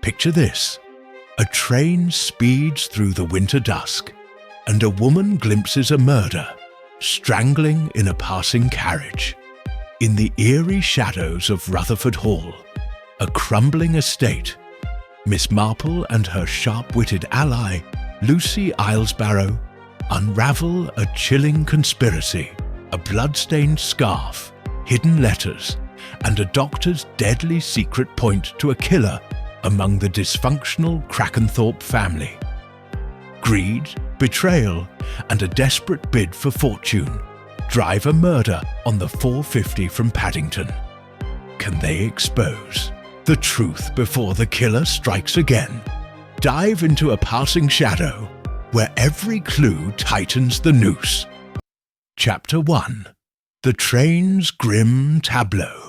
Picture this. A train speeds through the winter dusk, and a woman glimpses a murder, strangling in a passing carriage. In the eerie shadows of Rutherford Hall, a crumbling estate, Miss Marple and her sharp-witted ally, Lucy Islesbarrow, unravel a chilling conspiracy, a blood-stained scarf, hidden letters, and a doctor's deadly secret point to a killer among the dysfunctional Krakenthorpe family. Greed, betrayal, and a desperate bid for fortune drive a murder on the 450 from Paddington. Can they expose the truth before the killer strikes again? Dive into a passing shadow where every clue tightens the noose. Chapter 1. The Train's Grim Tableau.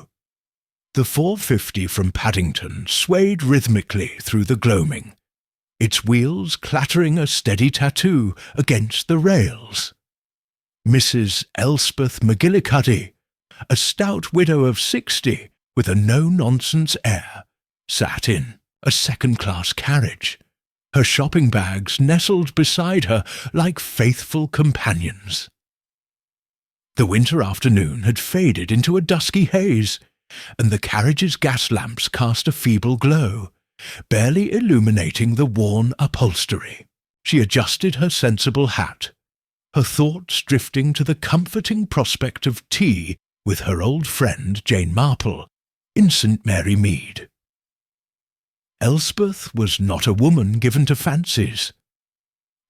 The 450 from Paddington swayed rhythmically through the gloaming, its wheels clattering a steady tattoo against the rails. Mrs. Elspeth McGillicuddy, a stout widow of 60 with a no-nonsense air, sat in a second-class carriage, her shopping bags nestled beside her like faithful companions. The winter afternoon had faded into a dusky haze, and the carriage's gas lamps cast a feeble glow, barely illuminating the worn upholstery. She adjusted her sensible hat, her thoughts drifting to the comforting prospect of tea with her old friend Jane Marple in St. Mary Mead. Elspeth was not a woman given to fancies.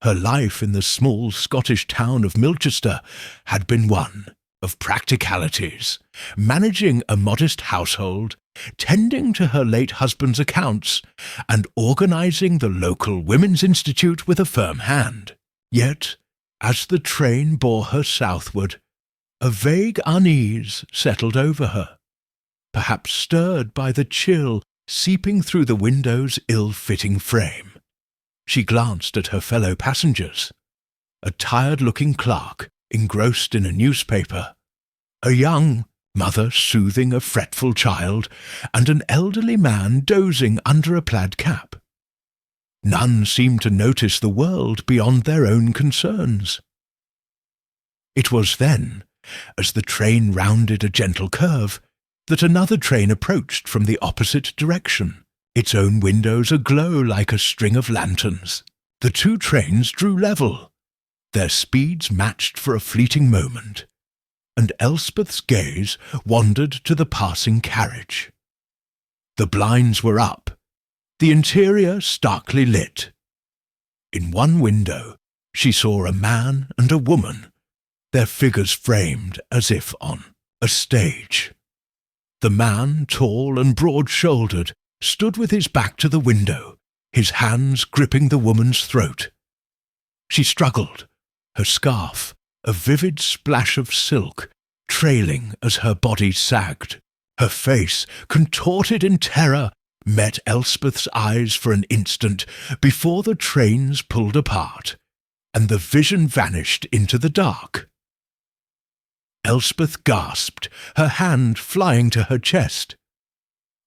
Her life in the small Scottish town of Milchester had been one of practicalities, managing a modest household, tending to her late husband's accounts, and organising the local Women's Institute with a firm hand. Yet, as the train bore her southward, a vague unease settled over her, perhaps stirred by the chill seeping through the window's ill-fitting frame. She glanced at her fellow passengers, a tired-looking clerk engrossed in a newspaper, a young mother soothing a fretful child, and an elderly man dozing under a plaid cap. None seemed to notice the world beyond their own concerns. It was then, as the train rounded a gentle curve, that another train approached from the opposite direction, its own windows aglow like a string of lanterns. The two trains drew level, their speeds matched for a fleeting moment, and Elspeth's gaze wandered to the passing carriage. The blinds were up, the interior starkly lit. In one window she saw a man and a woman, their figures framed as if on a stage. The man, tall and broad-shouldered, stood with his back to the window, his hands gripping the woman's throat. She struggled, her scarf, a vivid splash of silk, trailing as her body sagged. Her face, contorted in terror, met Elspeth's eyes for an instant before the trains pulled apart, and the vision vanished into the dark. Elspeth gasped, her hand flying to her chest.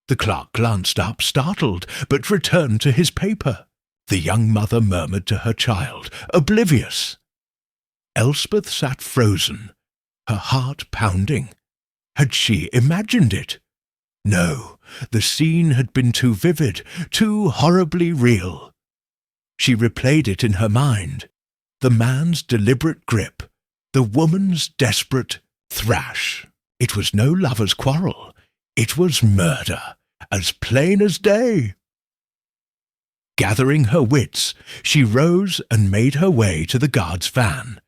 The clerk glanced up, startled, but returned to his paper. The young mother murmured to her child, oblivious. Elspeth sat frozen, her heart pounding. Had she imagined it? No, the scene had been too vivid, too horribly real. She replayed it in her mind, the man's deliberate grip, the woman's desperate thrash. It was no lover's quarrel. It was murder, as plain as day. Gathering her wits, she rose and made her way to the guard's van,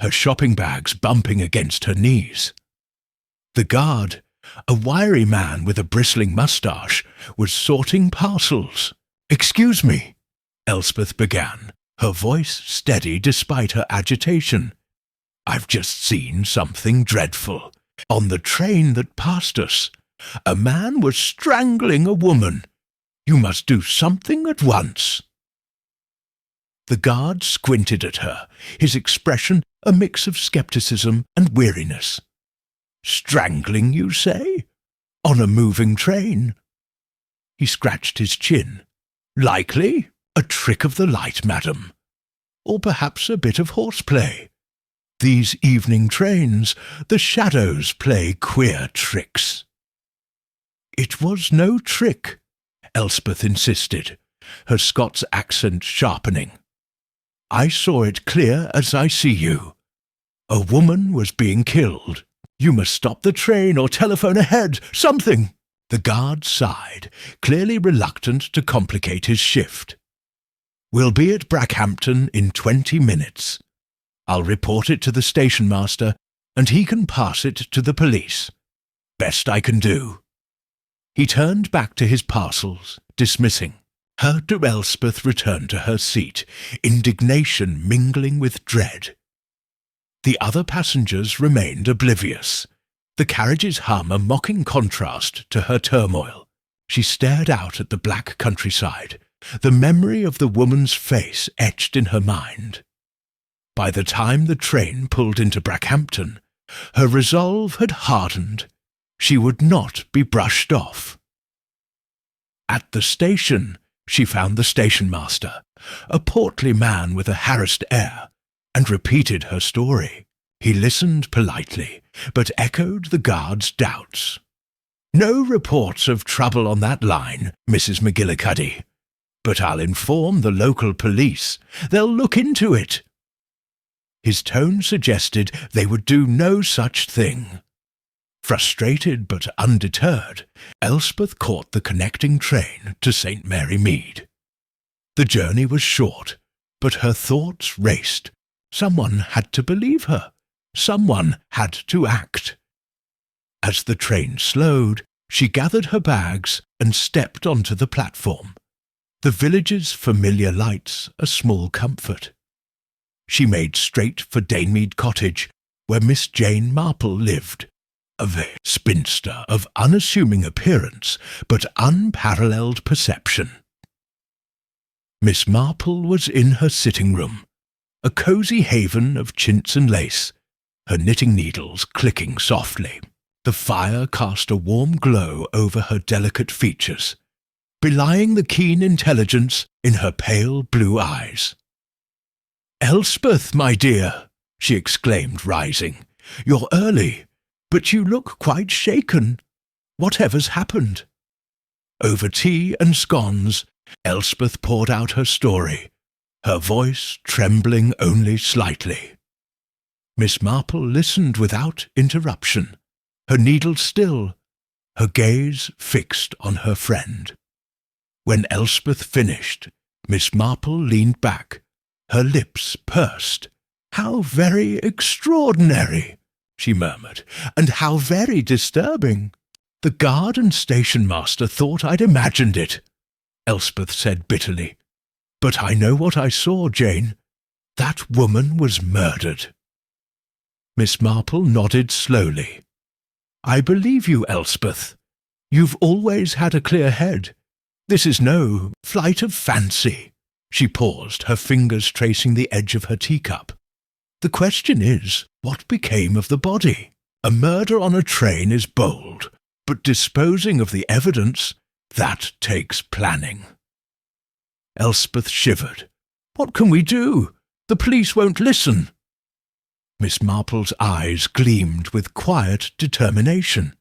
her shopping bags bumping against her knees. The guard, a wiry man with a bristling moustache, was sorting parcels. "Excuse me," Elspeth began, her voice steady despite her agitation. "I've just seen something dreadful. On the train that passed us, a man was strangling a woman. You must do something at once." The guard squinted at her, his expression a mix of scepticism and weariness. "Strangling, you say? On a moving train?" He scratched his chin. Likely a trick of the light, madam. Or perhaps a bit of horseplay. These evening trains, the shadows play queer tricks. It was no trick, Elspeth insisted, her Scots accent sharpening. I saw it clear as I see you. A woman was being killed. You must stop the train or telephone ahead, something. The guard sighed, clearly reluctant to complicate his shift. We'll be at Brackhampton in 20 minutes. I'll report it to the station master, and he can pass it to the police. Best I can do. He turned back to his parcels, dismissing. Her to Elspeth returned to her seat, indignation mingling with dread. The other passengers remained oblivious, the carriage's hum a mocking contrast to her turmoil. She stared out at the black countryside, the memory of the woman's face etched in her mind. By the time the train pulled into Brackhampton, her resolve had hardened. She would not be brushed off. At the station, she found the station-master, a portly man with a harassed air, and repeated her story. He listened politely, but echoed the guard's doubts. No reports of trouble on that line, Mrs. McGillicuddy. But I'll inform the local police. They'll look into it. His tone suggested they would do no such thing. Frustrated but undeterred, Elspeth caught the connecting train to St. Mary Mead. The journey was short, but her thoughts raced. Someone had to believe her. Someone had to act. As the train slowed, she gathered her bags and stepped onto the platform. The village's familiar lights a small comfort. She made straight for Danemead Cottage, where Miss Jane Marple lived, a spinster of unassuming appearance but unparalleled perception. Miss Marple was in her sitting room, a cosy haven of chintz and lace, her knitting needles clicking softly. The fire cast a warm glow over her delicate features, belying the keen intelligence in her pale blue eyes. "Elspeth, my dear," she exclaimed, rising, "you're early, but you look quite shaken. Whatever's happened?" Over tea and scones, Elspeth poured out her story, her voice trembling only slightly. Miss Marple listened without interruption, her needle still, her gaze fixed on her friend. When Elspeth finished, Miss Marple leaned back, her lips pursed. "How very extraordinary," she murmured, "and how very disturbing. The guard and station-master thought I'd imagined it," Elspeth said bitterly. "But I know what I saw, Jane. That woman was murdered." Miss Marple nodded slowly. "I believe you, Elspeth. You've always had a clear head. This is no flight of fancy." She paused, her fingers tracing the edge of her teacup. "The question is, what became of the body? A murder on a train is bold, but disposing of the evidence, that takes planning." Elspeth shivered. "What can we do? The police won't listen." Miss Marple's eyes gleamed with quiet determination.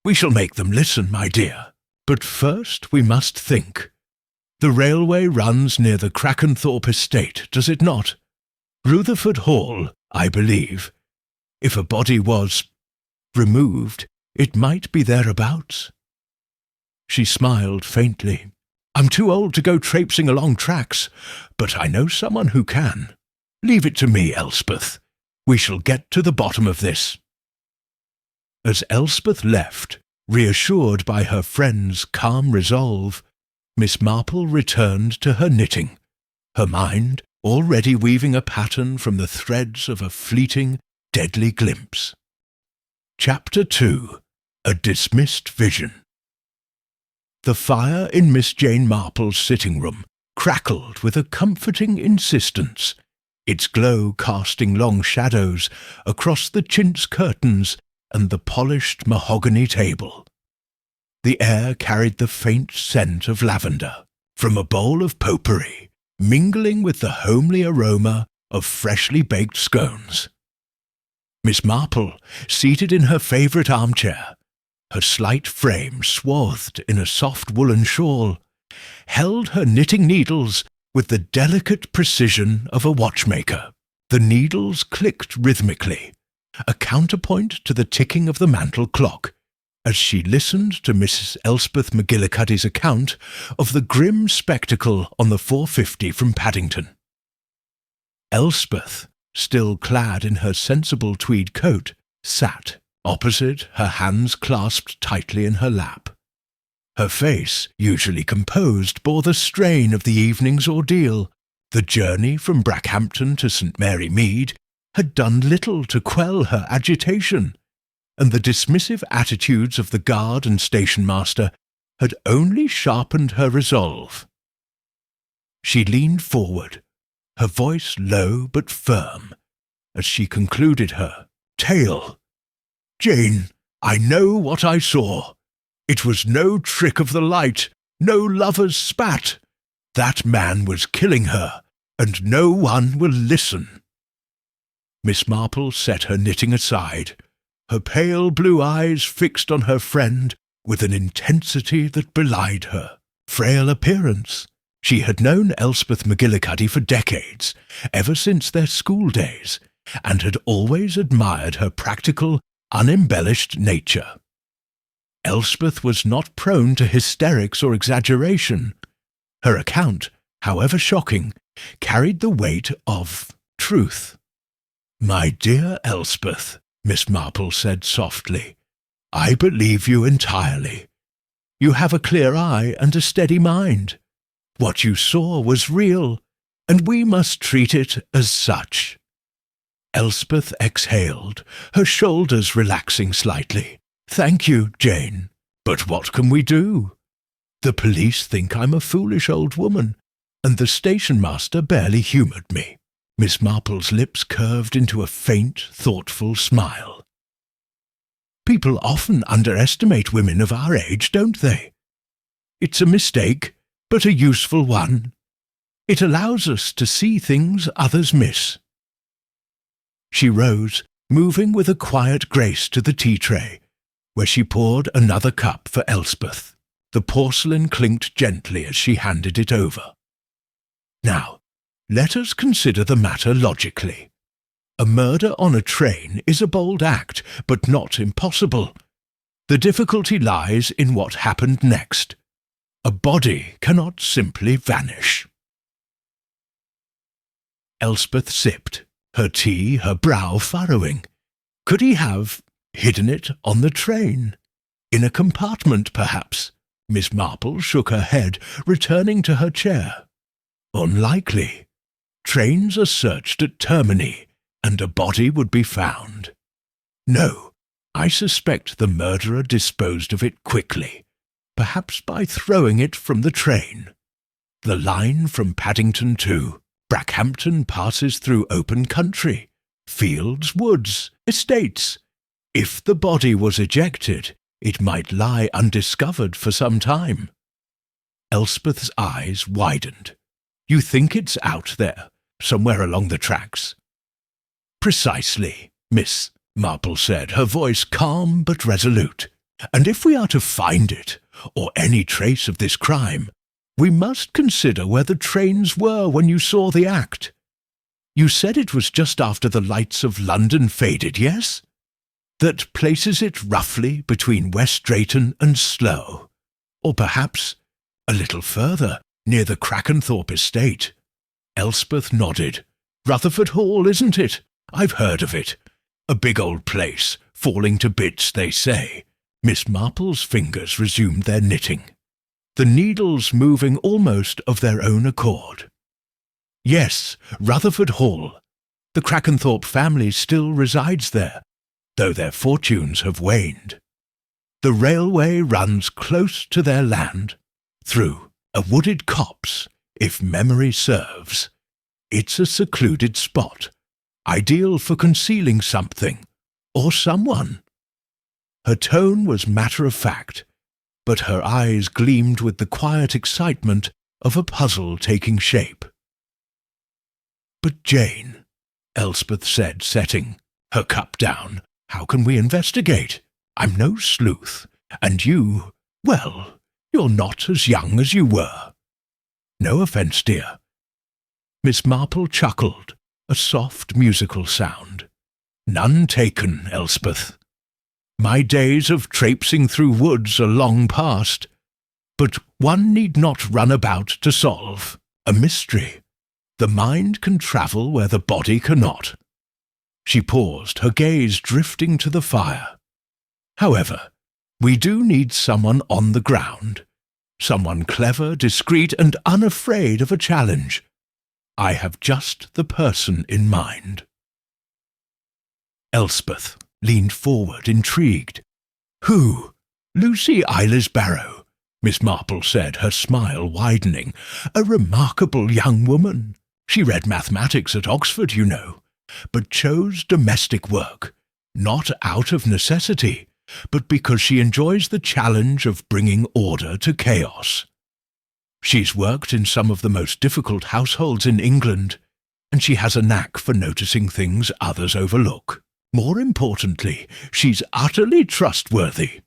"We shall make them listen, my dear. But first we must think. The railway runs near the Crackenthorpe estate, does it not? Rutherford Hall, I believe. If a body was removed, it might be thereabouts." She smiled faintly. "I'm too old to go traipsing along tracks, but I know someone who can. Leave it to me, Elspeth. We shall get to the bottom of this." As Elspeth left, reassured by her friend's calm resolve, Miss Marple returned to her knitting, her mind already weaving a pattern from the threads of a fleeting, deadly glimpse. Chapter 2. A Dismissed Vision. The fire in Miss Jane Marple's sitting room crackled with a comforting insistence, its glow casting long shadows across the chintz curtains and the polished mahogany table. The air carried the faint scent of lavender, from a bowl of potpourri, mingling with the homely aroma of freshly baked scones. Miss Marple, seated in her favourite armchair, her slight frame swathed in a soft woolen shawl, held her knitting needles with the delicate precision of a watchmaker. The needles clicked rhythmically, a counterpoint to the ticking of the mantel clock, as she listened to Mrs. Elspeth McGillicuddy's account of the grim spectacle on the 4:50 from Paddington. Elspeth, still clad in her sensible tweed coat, sat opposite, her hands clasped tightly in her lap. Her face, usually composed, bore the strain of the evening's ordeal. The journey from Brackhampton to St. Mary Mead had done little to quell her agitation, and the dismissive attitudes of the guard and station-master had only sharpened her resolve. She leaned forward, her voice low but firm, as she concluded her tale. "Jane, I know what I saw. It was no trick of the light, no lover's spat. That man was killing her, and no one will listen." Miss Marple set her knitting aside, her pale blue eyes fixed on her friend with an intensity that belied her frail appearance. She had known Elspeth McGillicuddy for decades, ever since their school days, and had always admired her practical, unembellished nature. Elspeth was not prone to hysterics or exaggeration. Her account, however shocking, carried the weight of truth. "My dear Elspeth," Miss Marple said softly, "I believe you entirely. You have a clear eye and a steady mind. What you saw was real, and we must treat it as such." Elspeth exhaled, her shoulders relaxing slightly. "Thank you, Jane, but what can we do? The police think I'm a foolish old woman, and the station-master barely humoured me." Miss Marple's lips curved into a faint, thoughtful smile. "People often underestimate women of our age, don't they? It's a mistake, but a useful one. It allows us to see things others miss." She rose, moving with a quiet grace to the tea-tray, where she poured another cup for Elspeth. The porcelain clinked gently as she handed it over. "Now, let us consider the matter logically. A murder on a train is a bold act, but not impossible. The difficulty lies in what happened next. A body cannot simply vanish." Elspeth sipped, her tea, her brow furrowing. Could he have hidden it on the train? In a compartment, perhaps? Miss Marple shook her head, returning to her chair. "Unlikely. Trains are searched at termini, and a body would be found. No, I suspect the murderer disposed of it quickly, perhaps by throwing it from the train. The line from Paddington to Brackhampton passes through open country, fields, woods, estates. If the body was ejected, it might lie undiscovered for some time." Elspeth's eyes widened. "You think it's out there, somewhere along the tracks?" "Precisely," Miss Marple said, her voice calm but resolute. "And if we are to find it, or any trace of this crime, we must consider where the trains were when you saw the act. You said it was just after the lights of London faded, yes? That places it roughly between West Drayton and Slough, or perhaps a little further, near the Crackenthorpe estate." Elspeth nodded. "Rutherford Hall, isn't it? I've heard of it. A big old place, falling to bits, they say." Miss Marple's fingers resumed their knitting, the needles moving almost of their own accord. "Yes, Rutherford Hall. The Crackenthorpe family still resides there, though their fortunes have waned. The railway runs close to their land, through a wooded copse, if memory serves. It's a secluded spot, ideal for concealing something, or someone." Her tone was matter-of-fact, but her eyes gleamed with the quiet excitement of a puzzle taking shape. "But Jane," Elspeth said, setting her cup down, "how can we investigate? I'm no sleuth, and you, well, you're not as young as you were." "No offence, dear." Miss Marple chuckled, a soft musical sound. "None taken, Elspeth. My days of traipsing through woods are long past, but one need not run about to solve a mystery. The mind can travel where the body cannot." She paused, her gaze drifting to the fire. "However, we do need someone on the ground, someone clever, discreet, and unafraid of a challenge. I have just the person in mind." Elspeth leaned forward, intrigued. "Who?" "Lucy Barrow," Miss Marple said, her smile widening. "A remarkable young woman. She read mathematics at Oxford, you know, but chose domestic work, not out of necessity, but because she enjoys the challenge of bringing order to chaos. She's worked in some of the most difficult households in England, and she has a knack for noticing things others overlook. More importantly, she's utterly trustworthy."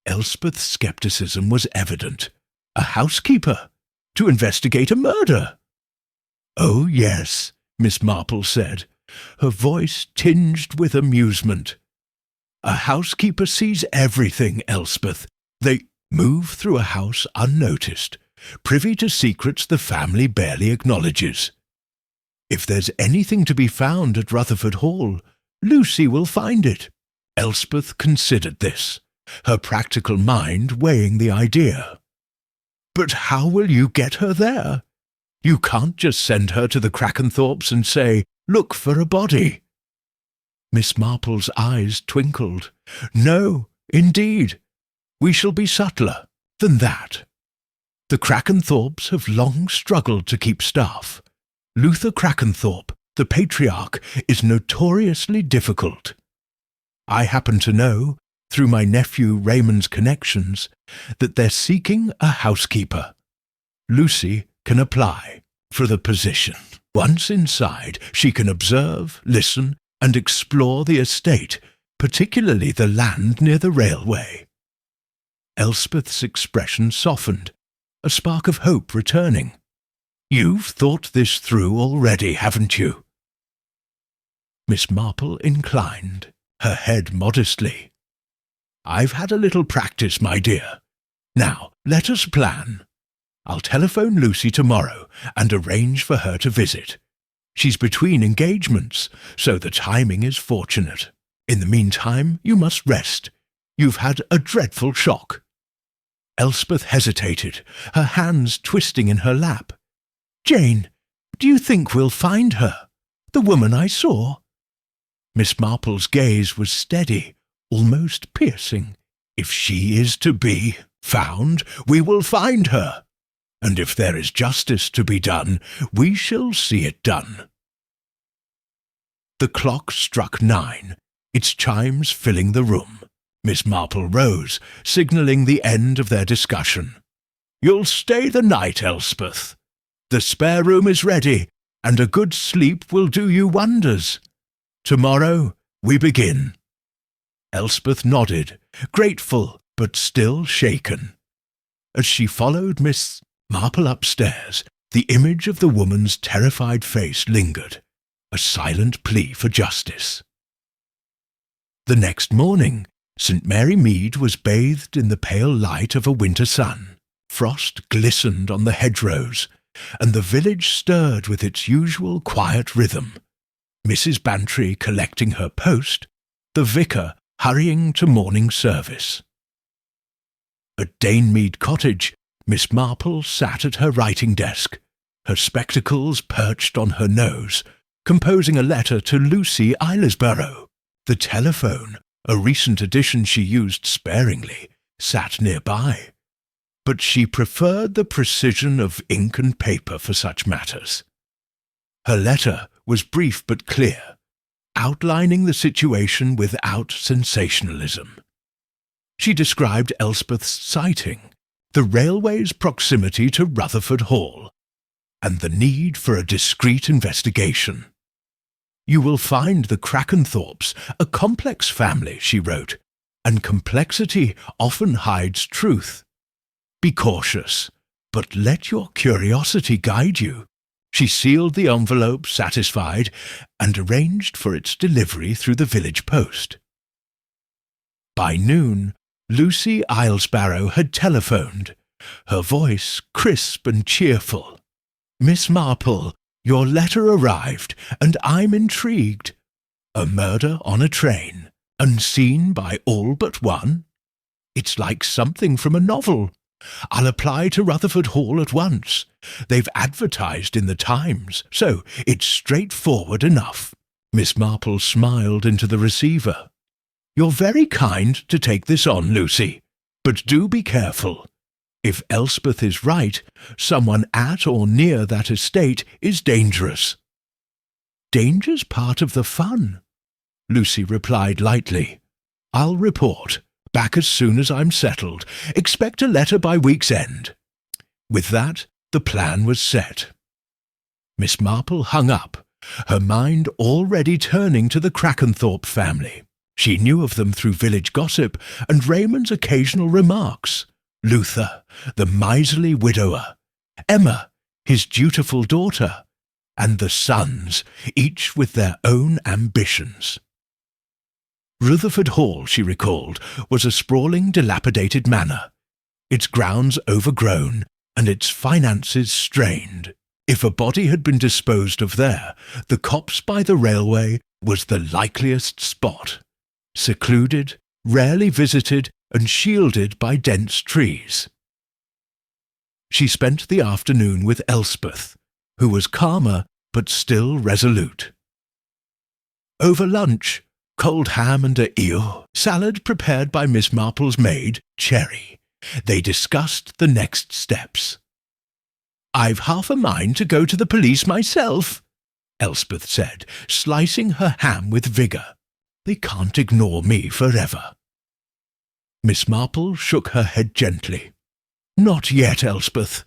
Elspeth's scepticism was evident. A housekeeper? To investigate a murder? "Oh, yes," Miss Marple said, her voice tinged with amusement. "A housekeeper sees everything, Elspeth. They move through a house unnoticed, privy to secrets the family barely acknowledges. If there's anything to be found at Rutherford Hall, Lucy will find it." Elspeth considered this, her practical mind weighing the idea. "But how will you get her there? You can't just send her to the Crackenthorpes and say, 'Look for a body.'" Miss Marple's eyes twinkled. "No, indeed. We shall be subtler than that. The Crackenthorpes have long struggled to keep staff. Luther Crackenthorpe, the patriarch, is notoriously difficult. I happen to know, through my nephew Raymond's connections, that they're seeking a housekeeper. Lucy can apply for the position. Once inside, she can observe, listen, and explore the estate, particularly the land near the railway." Elspeth's expression softened, a spark of hope returning. "You've thought this through already, haven't you?" Miss Marple inclined, her head modestly. "I've had a little practice, my dear. Now, let us plan. I'll telephone Lucy tomorrow and arrange for her to visit. She's between engagements, so the timing is fortunate. In the meantime, you must rest. You've had a dreadful shock." Elspeth hesitated, her hands twisting in her lap. "Jane, do you think we'll find her? The woman I saw?" Miss Marple's gaze was steady, almost piercing. "If she is to be found, we will find her. And if there is justice to be done, we shall see it done." The clock struck 9, its chimes filling the room. Miss Marple rose, signalling the end of their discussion. "You'll stay the night, Elspeth. The spare room is ready, and a good sleep will do you wonders. Tomorrow we begin." Elspeth nodded, grateful but still shaken. As she followed Miss Marple upstairs, the image of the woman's terrified face lingered, a silent plea for justice. The next morning, St. Mary Mead was bathed in the pale light of a winter sun. Frost glistened on the hedgerows, and the village stirred with its usual quiet rhythm. Mrs. Bantry collecting her post, the vicar hurrying to morning service. At Danemead Cottage, Miss Marple sat at her writing desk, her spectacles perched on her nose, composing a letter to Lucy Barrow. The telephone, a recent addition she used sparingly, sat nearby, but she preferred the precision of ink and paper for such matters. Her letter was brief but clear, outlining the situation without sensationalism. She described Elspeth's sighting, the railway's proximity to Rutherford Hall, and the need for a discreet investigation. "You will find the Crackenthorpes a complex family," she wrote, "and complexity often hides truth. Be cautious, but let your curiosity guide you." She sealed the envelope satisfied and arranged for its delivery through the village post. By noon, Lucy Islesbarrow had telephoned, her voice crisp and cheerful. "Miss Marple, your letter arrived, and I'm intrigued. A murder on a train, unseen by all but one? It's like something from a novel. I'll apply to Rutherford Hall at once. They've advertised in the Times, so it's straightforward enough." Miss Marple smiled into the receiver. "You're very kind to take this on, Lucy, but do be careful. If Elspeth is right, someone at or near that estate is dangerous." "Danger's part of the fun," Lucy replied lightly. "I'll report. Back as soon as I'm settled. Expect a letter by week's end." With that, the plan was set. Miss Marple hung up, her mind already turning to the Crackenthorpe family. She knew of them through village gossip and Raymond's occasional remarks. Luther, the miserly widower, Emma, his dutiful daughter, and the sons, each with their own ambitions. Rutherford Hall, she recalled, was a sprawling, dilapidated manor, its grounds overgrown and its finances strained. If a body had been disposed of there, the copse by the railway was the likeliest spot, secluded, rarely visited, and shielded by dense trees. She spent the afternoon with Elspeth, who was calmer but still resolute. Over lunch, cold ham and a eel, salad prepared by Miss Marple's maid, Cherry, they discussed the next steps. "I've half a mind to go to the police myself," Elspeth said, slicing her ham with vigour. "They can't ignore me forever." Miss Marple shook her head gently. "Not yet, Elspeth.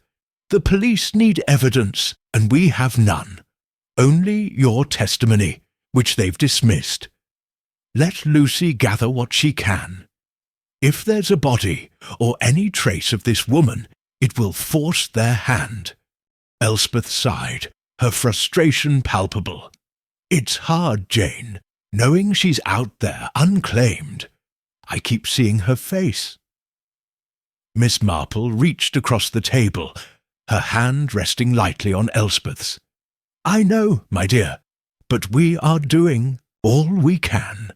The police need evidence, and we have none. Only your testimony, which they've dismissed. Let Lucy gather what she can. If there's a body, or any trace of this woman, it will force their hand." Elspeth sighed, her frustration palpable. "It's hard, Jane, knowing she's out there unclaimed. I keep seeing her face." Miss Marple reached across the table, her hand resting lightly on Elspeth's. "I know, my dear, but we are doing all we can.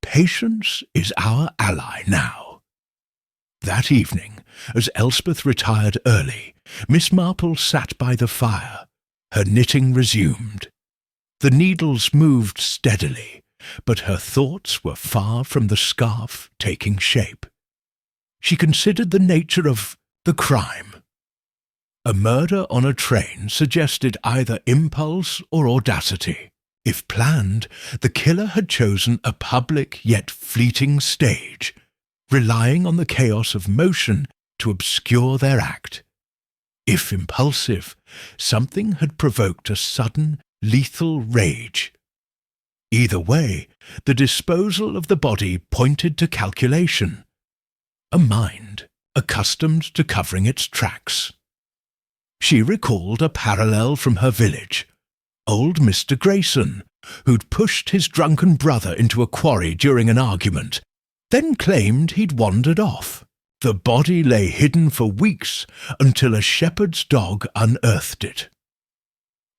Patience is our ally now." That evening, as Elspeth retired early, Miss Marple sat by the fire, her knitting resumed. The needles moved steadily, but her thoughts were far from the scarf taking shape. She considered the nature of the crime. A murder on a train suggested either impulse or audacity. If planned, the killer had chosen a public yet fleeting stage, relying on the chaos of motion to obscure their act. If impulsive, something had provoked a sudden, lethal rage. Either way, the disposal of the body pointed to calculation, a mind accustomed to covering its tracks. She recalled a parallel from her village. Old Mr. Grayson, who'd pushed his drunken brother into a quarry during an argument, then claimed he'd wandered off. The body lay hidden for weeks until a shepherd's dog unearthed it.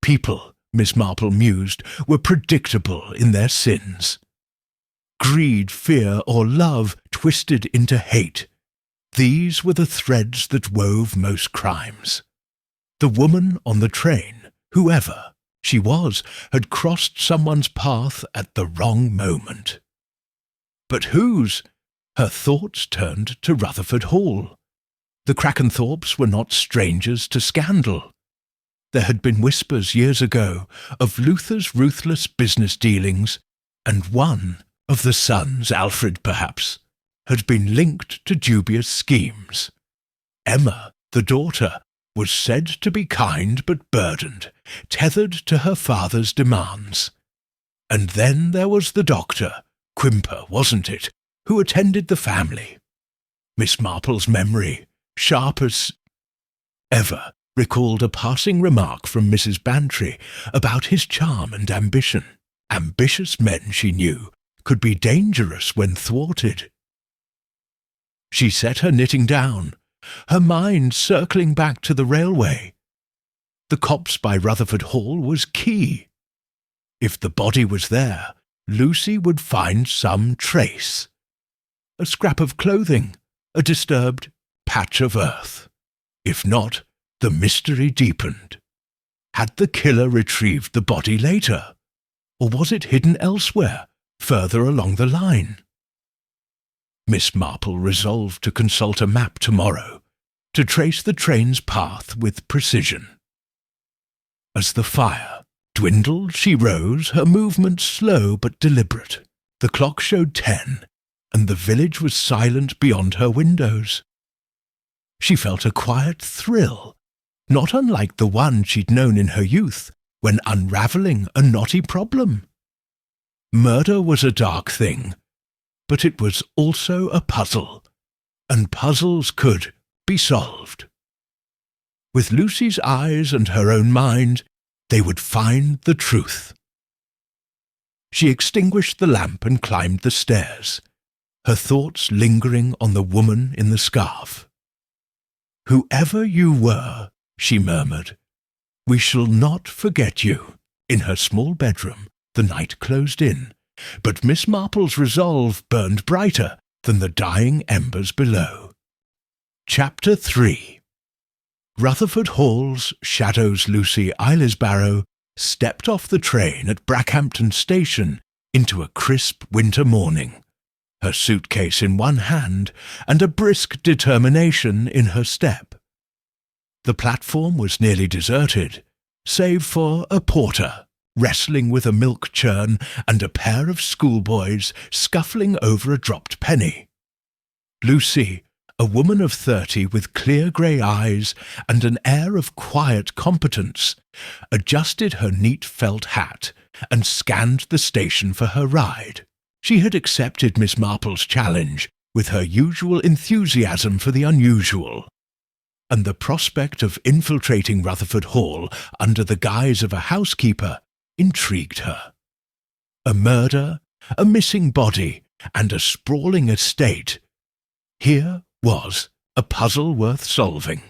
People, Miss Marple mused, were predictable in their sins. Greed, fear, or love twisted into hate. These were the threads that wove most crimes. The woman on the train, whoever she was, had crossed someone's path at the wrong moment. But whose? Her thoughts turned to Rutherford Hall. The Crackenthorpes were not strangers to scandal. There had been whispers years ago of Luther's ruthless business dealings, and one of the sons, Alfred perhaps, had been linked to dubious schemes. Emma, the daughter, was said to be kind but burdened, tethered to her father's demands. And then there was the doctor, Quimper, wasn't it, who attended the family. Miss Marple's memory, sharp as ever, recalled a passing remark from Mrs. Bantry about his charm and ambition. Ambitious men, she knew, could be dangerous when thwarted. She set her knitting down, her mind circling back to the railway. The copse by Rutherford Hall was key. If the body was there, Lucy would find some trace. A scrap of clothing, a disturbed patch of earth. If not, the mystery deepened. Had the killer retrieved the body later? Or was it hidden elsewhere, further along the line? Miss Marple resolved to consult a map tomorrow, to trace the train's path with precision. As the fire dwindled, she rose, her movements slow but deliberate. The clock showed 10, and the village was silent beyond her windows. She felt a quiet thrill, not unlike the one she'd known in her youth, when unraveling a knotty problem. Murder was a dark thing, but it was also a puzzle, and puzzles could be solved. With Lucy's eyes and her own mind, they would find the truth. She extinguished the lamp and climbed the stairs, her thoughts lingering on the woman in the scarf. "Whoever you were," she murmured, "we shall not forget you." In her small bedroom, the night closed in, but Miss Marple's resolve burned brighter than the dying embers below. Chapter 3. Rutherford Hall's Shadows Lucy Eilesbarrow stepped off the train at Brackhampton Station into a crisp winter morning, her suitcase in one hand and a brisk determination in her step. The platform was nearly deserted, save for a porter wrestling with a milk churn and a pair of schoolboys scuffling over a dropped penny. Lucy, a woman of 30 with clear grey eyes and an air of quiet competence, adjusted her neat felt hat and scanned the station for her ride. She had accepted Miss Marple's challenge with her usual enthusiasm for the unusual, and the prospect of infiltrating Rutherford Hall under the guise of a housekeeper intrigued her. A murder, a missing body, and a sprawling estate. Here was a puzzle worth solving.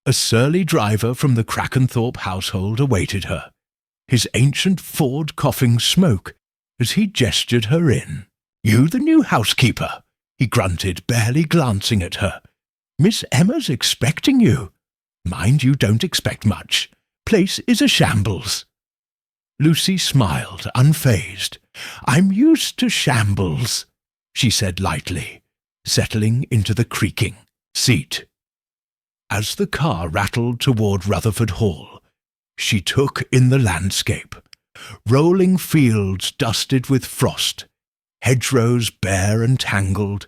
A surly driver from the Crackenthorpe household awaited her, his ancient Ford coughing smoke as he gestured her in. "You the new housekeeper?" he grunted, barely glancing at her. "Miss Emma's expecting you. Mind you don't expect much. Place is a shambles." Lucy smiled, unfazed. "I'm used to shambles," she said lightly, settling into the creaking seat. As the car rattled toward Rutherford Hall, she took in the landscape. Rolling fields dusted with frost, hedgerows bare and tangled,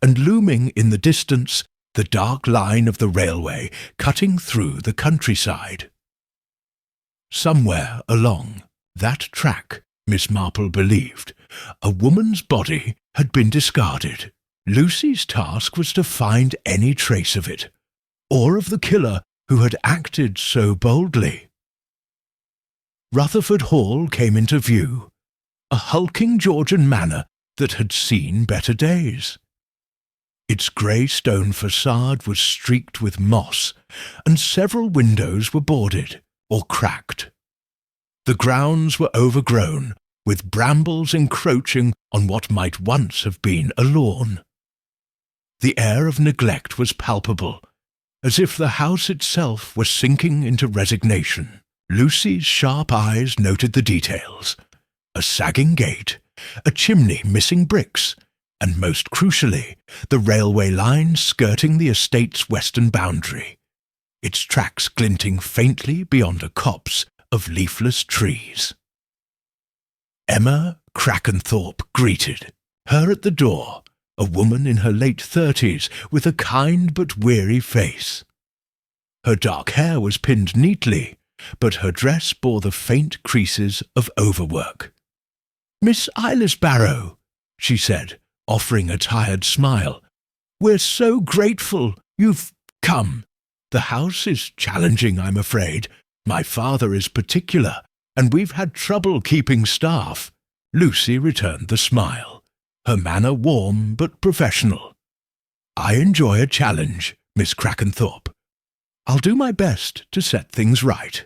and looming in the distance the dark line of the railway cutting through the countryside. Somewhere along that track, Miss Marple believed, a woman's body had been discarded. Lucy's task was to find any trace of it, or of the killer who had acted so boldly. Rutherford Hall came into view, a hulking Georgian manor that had seen better days. Its grey stone facade was streaked with moss, and several windows were boarded or cracked. The grounds were overgrown, with brambles encroaching on what might once have been a lawn. The air of neglect was palpable, as if the house itself were sinking into resignation. Lucy's sharp eyes noted the details: a sagging gate, a chimney missing bricks, and most crucially, the railway line skirting the estate's western boundary, its tracks glinting faintly beyond a copse of leafless trees. Emma Crackenthorpe greeted her at the door, a woman in her late 30s with a kind but weary face. Her dark hair was pinned neatly, but her dress bore the faint creases of overwork. "Miss Ilis Barrow," she said, offering a tired smile, "we're so grateful you've come. The house is challenging, I'm afraid. My father is particular, and we've had trouble keeping staff." Lucy returned the smile, her manner warm but professional. "I enjoy a challenge, Miss Crackenthorpe. I'll do my best to set things right."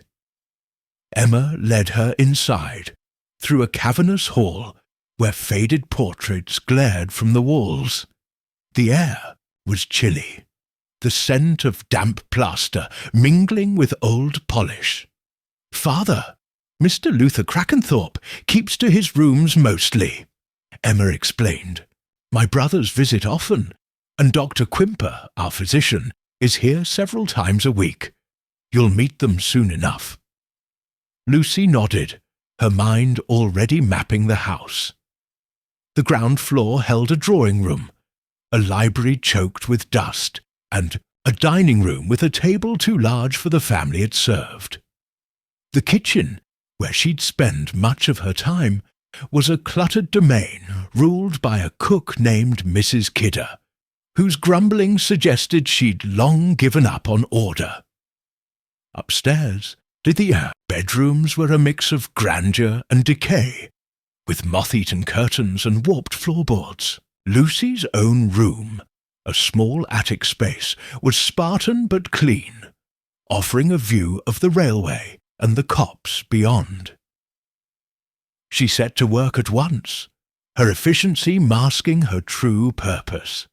Emma led her inside, through a cavernous hall where faded portraits glared from the walls. The air was chilly, the scent of damp plaster mingling with old polish. "Father, Mr. Luther Crackenthorpe, keeps to his rooms mostly," Emma explained. "My brothers visit often, and Dr. Quimper, our physician, is here several times a week. You'll meet them soon enough." Lucy nodded, her mind already mapping the house. The ground floor held a drawing room, a library choked with dust, and a dining room with a table too large for the family it served. The kitchen, where she'd spend much of her time, was a cluttered domain ruled by a cook named Mrs. Kidder, whose grumbling suggested she'd long given up on order. Upstairs, the bedrooms were a mix of grandeur and decay, with moth-eaten curtains and warped floorboards. Lucy's own room, a small attic space, was Spartan but clean, offering a view of the railway and the copse beyond. She set to work at once, her efficiency masking her true purpose.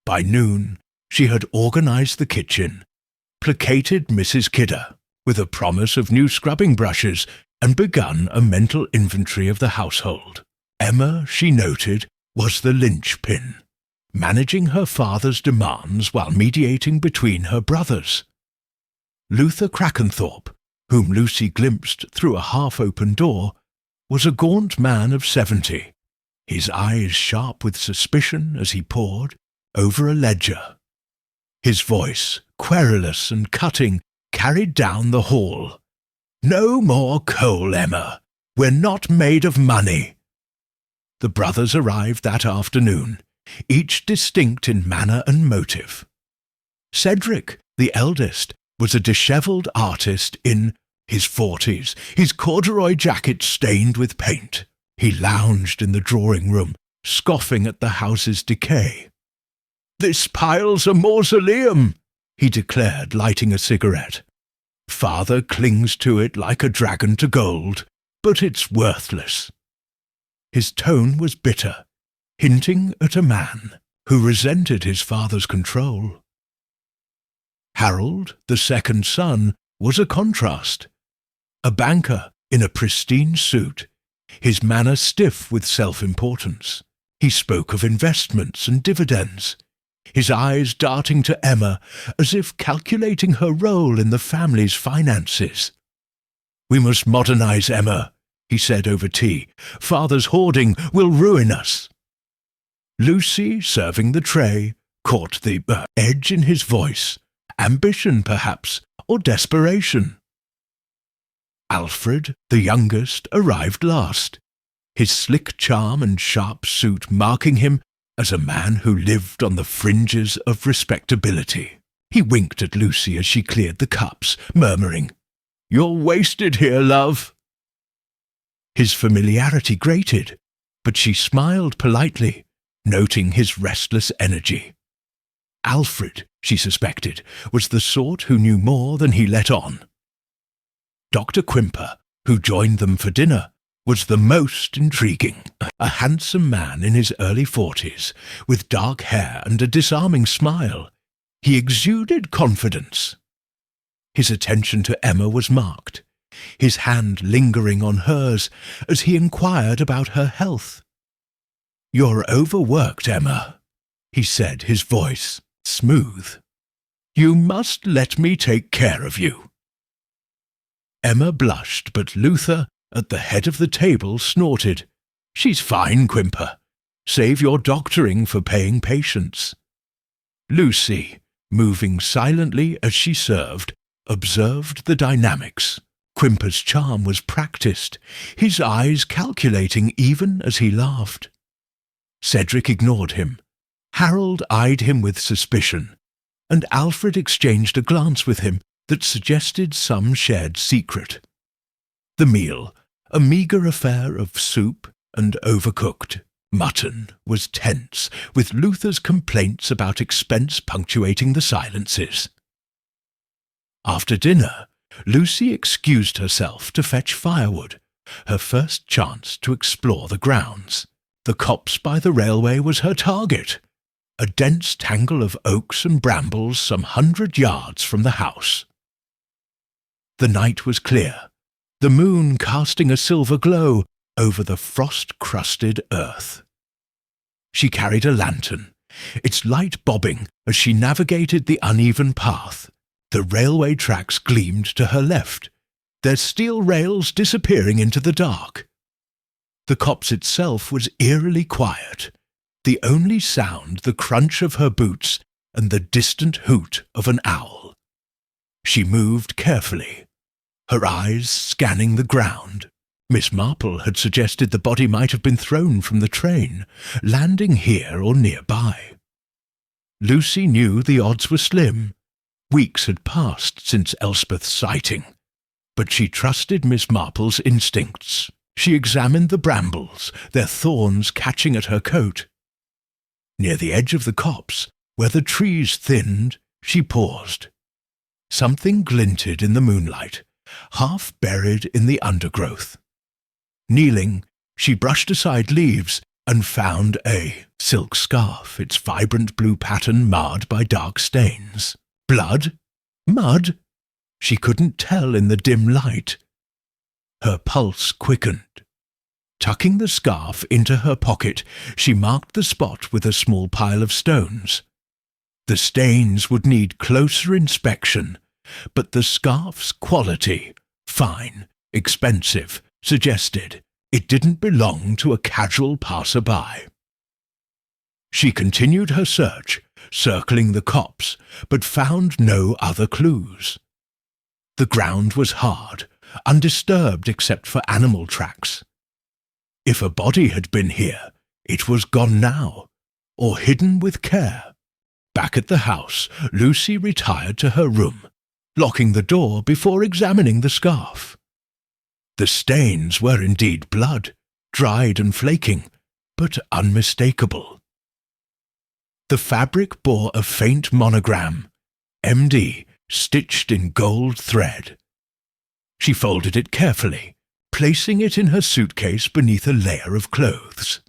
By noon, she had organized the kitchen, placated Mrs. Kidder with a promise of new scrubbing brushes, and begun a mental inventory of the household. Emma, she noted, was the linchpin, managing her father's demands while mediating between her brothers. Luther Crackenthorpe, whom Lucy glimpsed through a half-open door, was a gaunt man of 70, his eyes sharp with suspicion as he pored over a ledger. His voice, querulous and cutting, carried down the hall. "No more coal, Emma. We're not made of money." The brothers arrived that afternoon, each distinct in manner and motive. Cedric, the eldest, was a dishevelled artist in his 40s, his corduroy jacket stained with paint. He lounged in the drawing-room, scoffing at the house's decay. "This pile's a mausoleum," he declared, lighting a cigarette. "Father clings to it like a dragon to gold, but it's worthless." His tone was bitter, hinting at a man who resented his father's control. Harold, the second son, was a contrast. A banker in a pristine suit, his manner stiff with self-importance. He spoke of investments and dividends, his eyes darting to Emma as if calculating her role in the family's finances. "We must modernize, Emma," he said over tea. "Father's hoarding will ruin us." Lucy, serving the tray, caught the edge in his voice. Ambition, perhaps, or desperation. Alfred, the youngest, arrived last, his slick charm and sharp suit marking him as a man who lived on the fringes of respectability. He winked at Lucy as she cleared the cups, murmuring, "You're wasted here, love." His familiarity grated, but she smiled politely, noting his restless energy. Alfred, she suspected, was the sort who knew more than he let on. Dr. Quimper, who joined them for dinner, was the most intriguing, a handsome man in his early 40s, with dark hair and a disarming smile. He exuded confidence. His attention to Emma was marked, his hand lingering on hers as he inquired about her health. "You're overworked, Emma," he said, his voice smooth. "You must let me take care of you." Emma blushed, but Luther, at the head of the table, snorted. "She's fine, Quimper. Save your doctoring for paying patients." Lucy, moving silently as she served, observed the dynamics. Quimper's charm was practised, his eyes calculating even as he laughed. Cedric ignored him. Harold eyed him with suspicion, and Alfred exchanged a glance with him that suggested some shared secret. The meal, a meagre affair of soup and overcooked mutton, was tense, with Luther's complaints about expense punctuating the silences. After dinner, Lucy excused herself to fetch firewood, her first chance to explore the grounds. The copse by the railway was her target, a dense tangle of oaks and brambles some 100 yards from the house. The night was clear, the moon casting a silver glow over the frost-crusted earth. She carried a lantern, its light bobbing as she navigated the uneven path. The railway tracks gleamed to her left, their steel rails disappearing into the dark. The copse itself was eerily quiet, the only sound the crunch of her boots and the distant hoot of an owl. She moved carefully, her eyes scanning the ground. Miss Marple had suggested the body might have been thrown from the train, landing here or nearby. Lucy knew the odds were slim. Weeks had passed since Elspeth's sighting, but she trusted Miss Marple's instincts. She examined the brambles, their thorns catching at her coat. Near the edge of the copse, where the trees thinned, she paused. Something glinted in the moonlight, half buried in the undergrowth. Kneeling, she brushed aside leaves and found a silk scarf, its vibrant blue pattern marred by dark stains. Blood? Mud? She couldn't tell in the dim light. Her pulse quickened. Tucking the scarf into her pocket, she marked the spot with a small pile of stones. The stains would need closer inspection, but the scarf's quality, fine, expensive, suggested it didn't belong to a casual passer-by. She continued her search, circling the copse, but found no other clues. The ground was hard, undisturbed except for animal tracks. If a body had been here, it was gone now, or hidden with care. Back at the house, Lucy retired to her room, locking the door before examining the scarf. The stains were indeed blood, dried and flaking, but unmistakable. The fabric bore a faint monogram, MD, stitched in gold thread. She folded it carefully, placing it in her suitcase beneath a layer of clothes.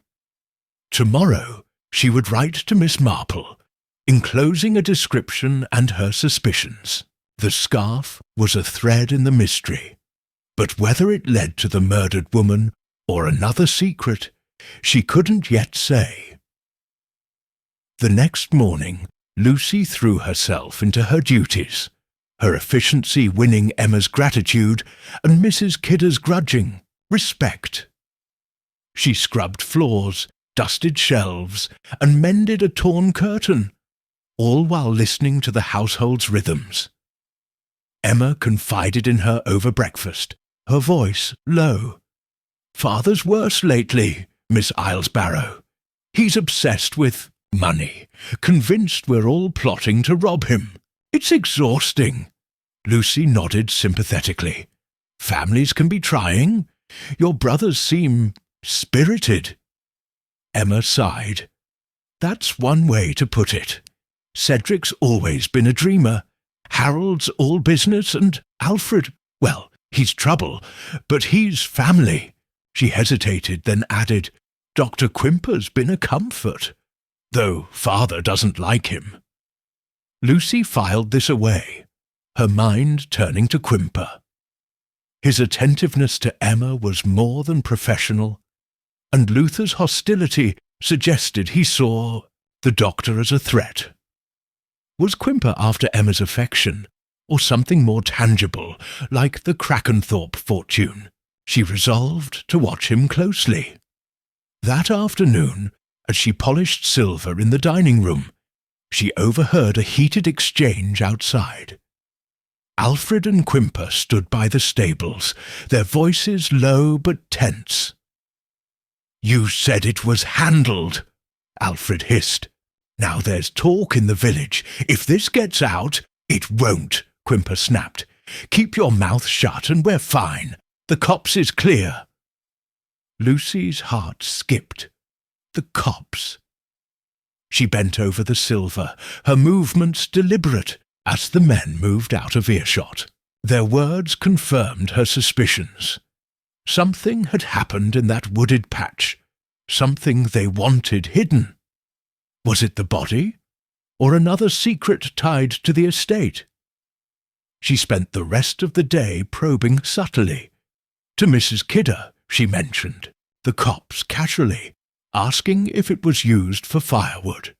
Tomorrow she would write to Miss Marple, enclosing a description and her suspicions. The scarf was a thread in the mystery, but whether it led to the murdered woman or another secret, she couldn't yet say. The next morning, Lucy threw herself into her duties, her efficiency winning Emma's gratitude and Mrs. Kidder's grudging respect. She scrubbed floors, dusted shelves, and mended a torn curtain, all while listening to the household's rhythms. Emma confided in her over breakfast, her voice low. "Father's worse lately, Miss Islesbarrow. He's obsessed with money, convinced we're all plotting to rob him. It's exhausting." Lucy nodded sympathetically. "Families can be trying. Your brothers seem spirited." Emma sighed. "That's one way to put it. Cedric's always been a dreamer. Harold's all business, and Alfred, well, he's trouble, but he's family." She hesitated, then added, "Dr. Quimper's been a comfort, though father doesn't like him." Lucy filed this away, her mind turning to Quimper. His attentiveness to Emma was more than professional, and Luther's hostility suggested he saw the doctor as a threat. Was Quimper after Emma's affection, or something more tangible, like the Krakenthorpe fortune? She resolved to watch him closely. That afternoon, As she polished silver in the dining room, she overheard a heated exchange outside. Alfred and Quimper stood by the stables, their voices low but tense. "You said it was handled," Alfred hissed. "Now there's talk in the village. If this gets out—" "It won't," Quimper snapped. "Keep your mouth shut and we're fine. The cops is clear." Lucy's heart skipped. The cops. She bent over the silver, her movements deliberate, as the men moved out of earshot. Their words confirmed her suspicions. Something had happened in that wooded patch, something they wanted hidden. Was it the body, or another secret tied to the estate? She spent the rest of the day probing subtly. To Mrs. Kidder, she mentioned the cops casually, asking if it was used for firewood.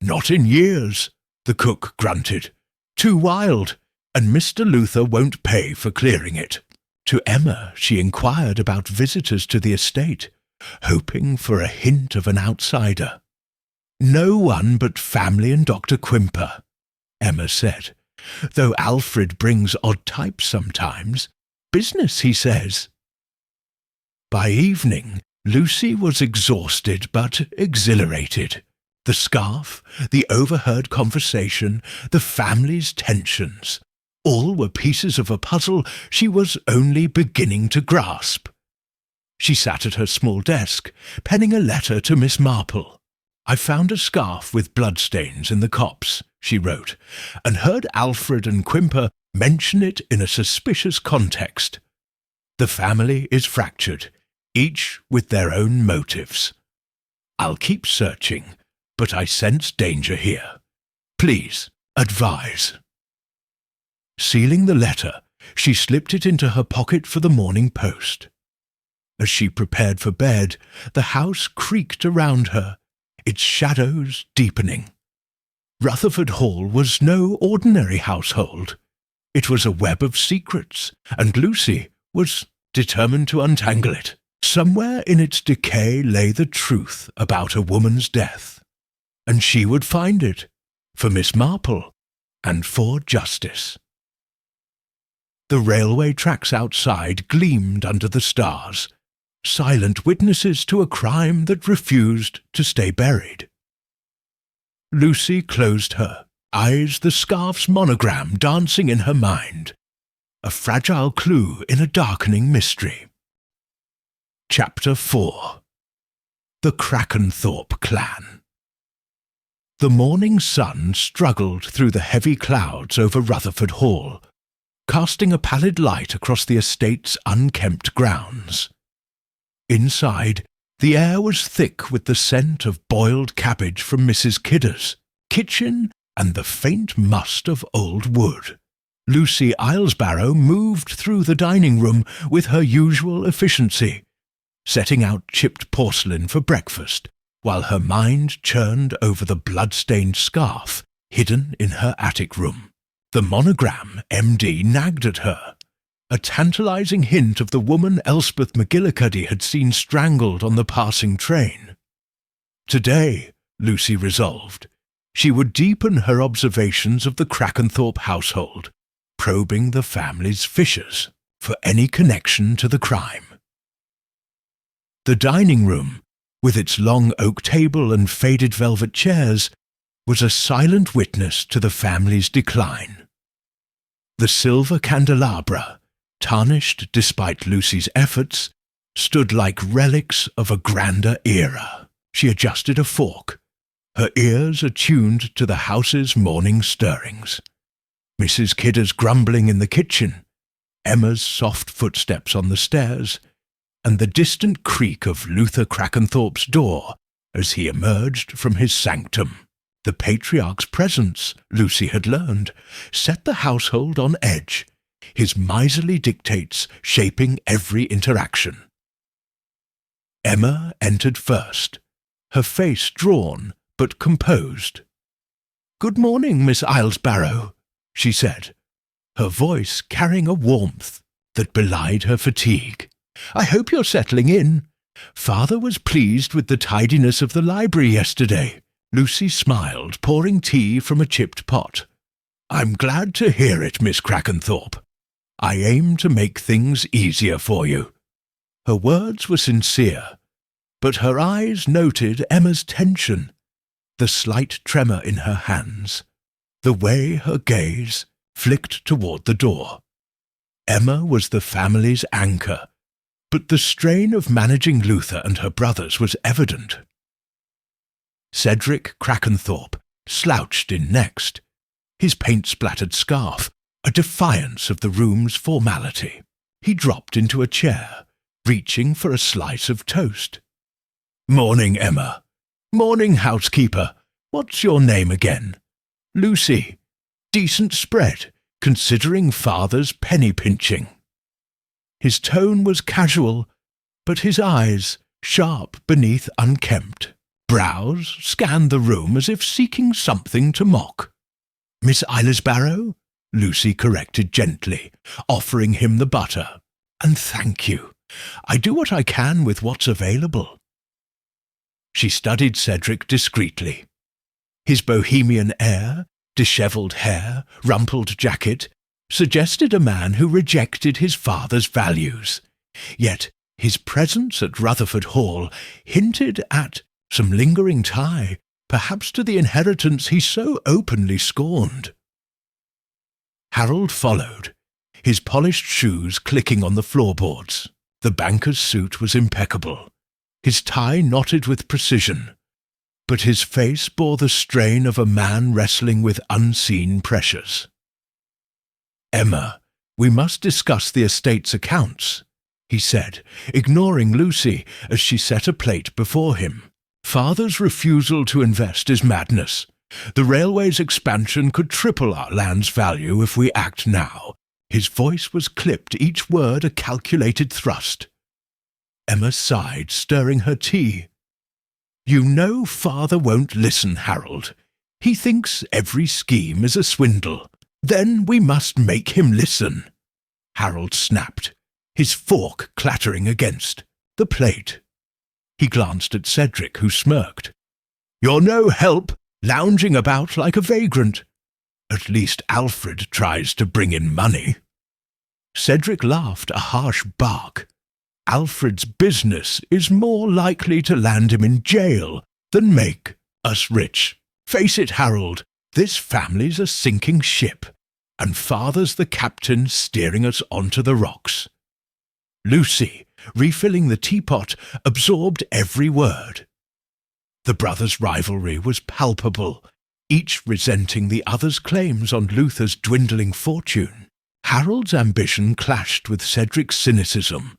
"Not in years," the cook grunted. "Too wild, and Mr. Luther won't pay for clearing it." To Emma she inquired about visitors to the estate, hoping for a hint of an outsider. "No one but family and Dr. Quimper," Emma said, "though Alfred brings odd types sometimes. Business, he says." By evening, Lucy was exhausted but exhilarated. The scarf, the overheard conversation, the family's tensions, all were pieces of a puzzle she was only beginning to grasp. She sat at her small desk, penning a letter to Miss Marple. "I found a scarf with bloodstains in the copse," she wrote, "and heard Alfred and Quimper mention it in a suspicious context. The family is fractured, each with their own motives. I'll keep searching, but I sense danger here. Please, advise." Sealing the letter, she slipped it into her pocket for the morning post. As she prepared for bed, the house creaked around her, its shadows deepening. Rutherford Hall was no ordinary household. It was a web of secrets, and Lucy was determined to untangle it. Somewhere in its decay lay the truth about a woman's death, and she would find it, for Miss Marple and for justice. The railway tracks outside gleamed under the stars, silent witnesses to a crime that refused to stay buried. Lucy closed her eyes, the scarf's monogram dancing in her mind, a fragile clue in a darkening mystery. Chapter 4. The Crackenthorpe Clan. The morning sun struggled through the heavy clouds over Rutherford Hall, casting a pallid light across the estate's unkempt grounds. Inside, the air was thick with the scent of boiled cabbage from Mrs. Kidder's kitchen and the faint must of old wood. Lucy Islesbarrow moved through the dining room with her usual efficiency, setting out chipped porcelain for breakfast, while her mind churned over the blood-stained scarf hidden in her attic room. The monogram MD nagged at her, a tantalizing hint of the woman Elspeth McGillicuddy had seen strangled on the passing train. Today, Lucy resolved, she would deepen her observations of the Crackenthorpe household, probing the family's fissures for any connection to the crime. The dining room, with its long oak table and faded velvet chairs, was a silent witness to the family's decline. The silver candelabra, tarnished despite Lucy's efforts, stood like relics of a grander era. She adjusted a fork, her ears attuned to the house's morning stirrings. Mrs. Kidder's grumbling in the kitchen, Emma's soft footsteps on the stairs, and the distant creak of Luther Crackenthorpe's door as he emerged from his sanctum. The patriarch's presence, Lucy had learned, set the household on edge, his miserly dictates shaping every interaction. Emma entered first, her face drawn but composed. "Good morning, Miss Islesbarrow," she said, her voice carrying a warmth that belied her fatigue. "I hope you're settling in. Father was pleased with the tidiness of the library yesterday. Lucy smiled, pouring tea from a chipped pot. I'm glad to hear it, Miss Crackenthorpe. I aim to make things easier for you. Her words were sincere, but her eyes noted Emma's tension, the slight tremor in her hands, the way her gaze flicked toward the door. Emma was the family's anchor, but the strain of managing Luther and her brothers was evident. Cedric Crackenthorpe slouched in next, his paint-splattered scarf a defiance of the room's formality. He dropped into a chair, reaching for a slice of toast. "Morning, Emma. Morning, housekeeper. What's your name again?" "Lucy. Decent spread, considering Father's penny-pinching." His tone was casual, but his eyes, sharp beneath unkempt brows, scanned the room as if seeking something to mock. "Miss Barrow?" Lucy corrected gently, offering him the butter. "And thank you. I do what I can with what's available." She studied Cedric discreetly. His bohemian air, dishevelled hair, rumpled jacket, suggested a man who rejected his father's values. Yet his presence at Rutherford Hall hinted at some lingering tie, perhaps to the inheritance he so openly scorned. Harold followed, his polished shoes clicking on the floorboards. The banker's suit was impeccable, his tie knotted with precision, but his face bore the strain of a man wrestling with unseen pressures. "Emma, we must discuss the estate's accounts," he said, ignoring Lucy as she set a plate before him. "Father's refusal to invest is madness. The railway's expansion could triple our land's value if we act now." His voice was clipped, each word a calculated thrust. Emma sighed, stirring her tea. "You know Father won't listen, Harold. He thinks every scheme is a swindle. Then we must make him listen." Harold snapped, his fork clattering against the plate. He glanced at Cedric, who smirked. "You're no help, lounging about like a vagrant. At least Alfred tries to bring in money." Cedric laughed, a harsh bark. "Alfred's business is more likely to land him in jail than make us rich. Face it, Harold, this family's a sinking ship, and Father's the captain steering us onto the rocks." Lucy, refilling the teapot, absorbed every word. The brothers' rivalry was palpable, each resenting the other's claims on Luther's dwindling fortune. Harold's ambition clashed with Cedric's cynicism,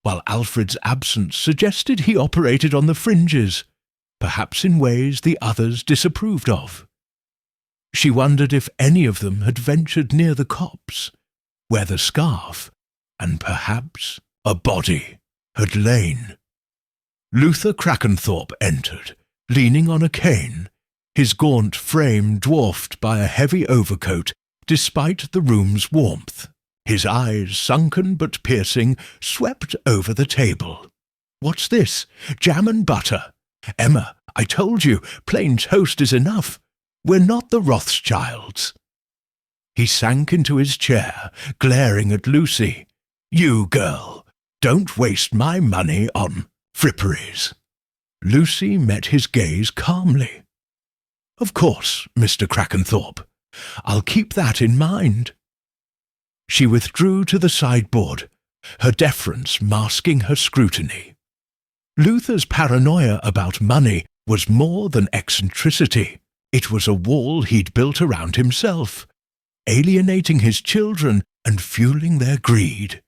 while Alfred's absence suggested he operated on the fringes, perhaps in ways the others disapproved of. She wondered if any of them had ventured near the copse, where the scarf, and perhaps a body, had lain. Luther Crackenthorpe entered, leaning on a cane, his gaunt frame dwarfed by a heavy overcoat despite the room's warmth. His eyes, sunken but piercing, swept over the table. "What's this? Jam and butter? Emma, I told you, plain toast is enough. We're not the Rothschilds." He sank into his chair, glaring at Lucy. "You girl, don't waste my money on fripperies." Lucy met his gaze calmly. "Of course, Mr. Crackenthorpe. I'll keep that in mind." She withdrew to the sideboard, her deference masking her scrutiny. Luther's paranoia about money was more than eccentricity. It was a wall he'd built around himself, alienating his children and fueling their greed.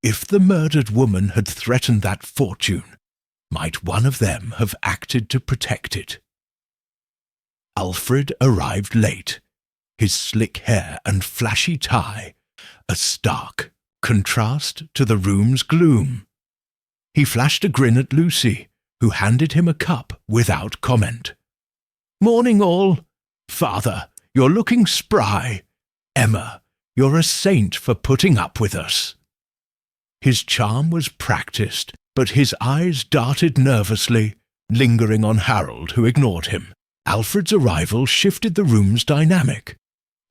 If the murdered woman had threatened that fortune, might one of them have acted to protect it? Alfred arrived late, his slick hair and flashy tie a stark contrast to the room's gloom. He flashed a grin at Lucy, who handed him a cup without comment. "Morning, all. Father, you're looking spry. Emma, you're a saint for putting up with us." His charm was practiced, but his eyes darted nervously, lingering on Harold, who ignored him. Alfred's arrival shifted the room's dynamic,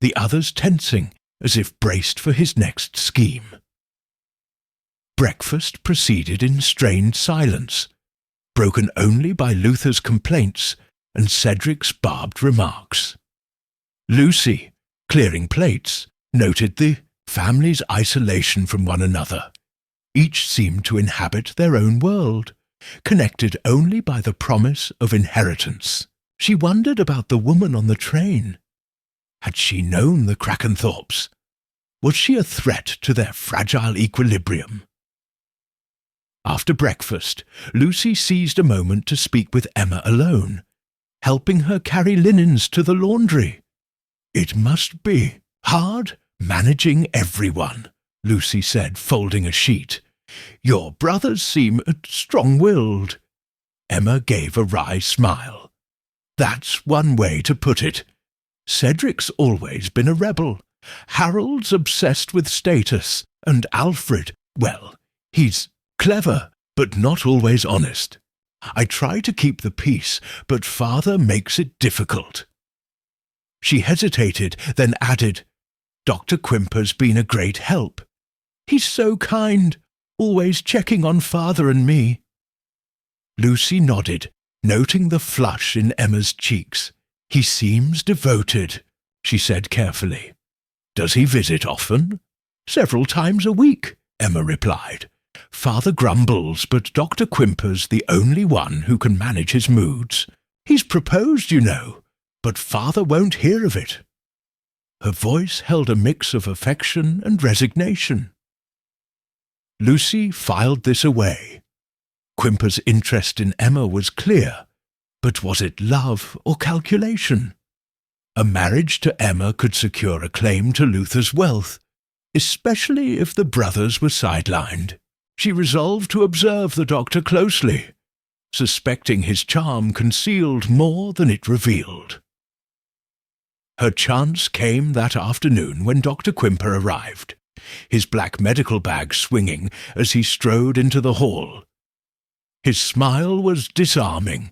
the others tensing as if braced for his next scheme. Breakfast proceeded in strained silence, broken only by Luther's complaints and Cedric's barbed remarks. Lucy, clearing plates, noted the family's isolation from one another. Each seemed to inhabit their own world, connected only by the promise of inheritance. She wondered about the woman on the train. Had she known the Krakenthorpes? Was she a threat to their fragile equilibrium? After breakfast, Lucy seized a moment to speak with Emma alone, helping her carry linens to the laundry. "It must be hard managing everyone," Lucy said, folding a sheet. "Your brothers seem strong-willed." Emma gave a wry smile. "That's one way to put it. Cedric's always been a rebel. Harold's obsessed with status, and Alfred, well, he's clever, but not always honest. I try to keep the peace, but Father makes it difficult." She hesitated, then added, "Dr. Quimper's been a great help. He's so kind, always checking on Father and me." Lucy nodded, noting the flush in Emma's cheeks. "He seems devoted," she said carefully. "Does he visit often?" "Several times a week," Emma replied. "Father grumbles, but Dr. Quimper's the only one who can manage his moods. He's proposed, you know, but Father won't hear of it." Her voice held a mix of affection and resignation. Lucy filed this away. Quimper's interest in Emma was clear, but was it love or calculation? A marriage to Emma could secure a claim to Luther's wealth, especially if the brothers were sidelined. She resolved to observe the doctor closely, suspecting his charm concealed more than it revealed. Her chance came that afternoon when Dr. Quimper arrived, his black medical bag swinging as he strode into the hall. His smile was disarming,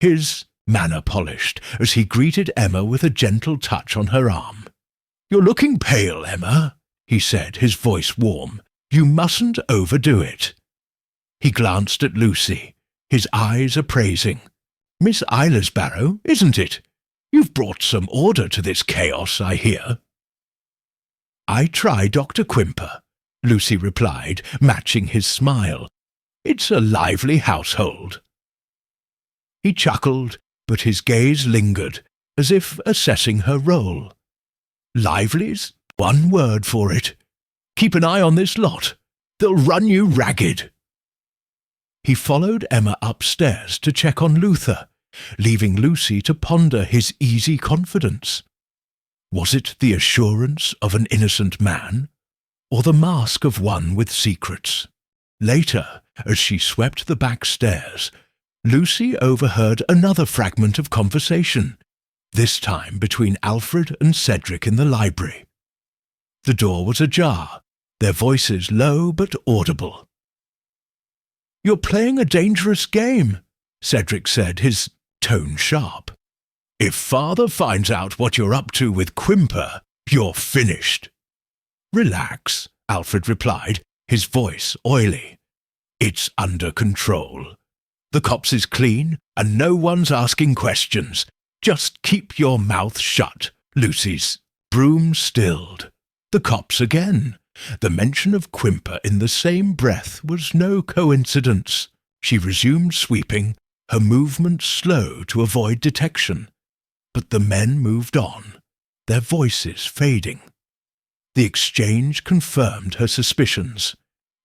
his manner polished as he greeted Emma with a gentle touch on her arm. "You're looking pale, Emma," he said, his voice warm. "You mustn't overdo it." He glanced at Lucy, his eyes appraising. "Miss Eilesbarrow, isn't it? You've brought some order to this chaos, I hear." "I try Dr. Quimper," Lucy replied, matching his smile. "It's a lively household." He chuckled, but his gaze lingered, as if assessing her role. "Lively's one word for it. Keep an eye on this lot. They'll run you ragged." He followed Emma upstairs to check on Luther, leaving Lucy to ponder his easy confidence. Was it the assurance of an innocent man, or the mask of one with secrets? Later, as she swept the back stairs, Lucy overheard another fragment of conversation, this time between Alfred and Cedric in the library. The door was ajar, their voices low but audible. "You're playing a dangerous game," Cedric said, his tone sharp. "If Father finds out what you're up to with Quimper, you're finished." "Relax," Alfred replied, his voice oily. "It's under control. The cops is clean, and no one's asking questions. Just keep your mouth shut." Lucy's broom stilled. The cops again. The mention of Quimper in the same breath was no coincidence. She resumed sweeping, her movements slow to avoid detection. But the men moved on, their voices fading. The exchange confirmed her suspicions.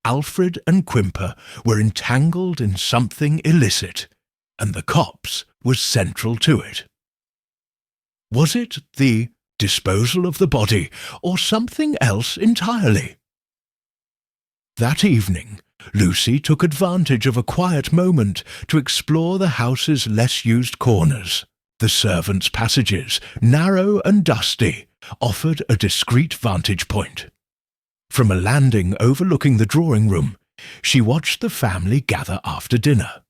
Alfred and Quimper were entangled in something illicit, and the cops was central to it. Was it the disposal of the body, or something else entirely? That evening, Lucy took advantage of a quiet moment to explore the house's less-used corners. The servants' passages, narrow and dusty, offered a discreet vantage point. From a landing overlooking the drawing room, she watched the family gather after dinner.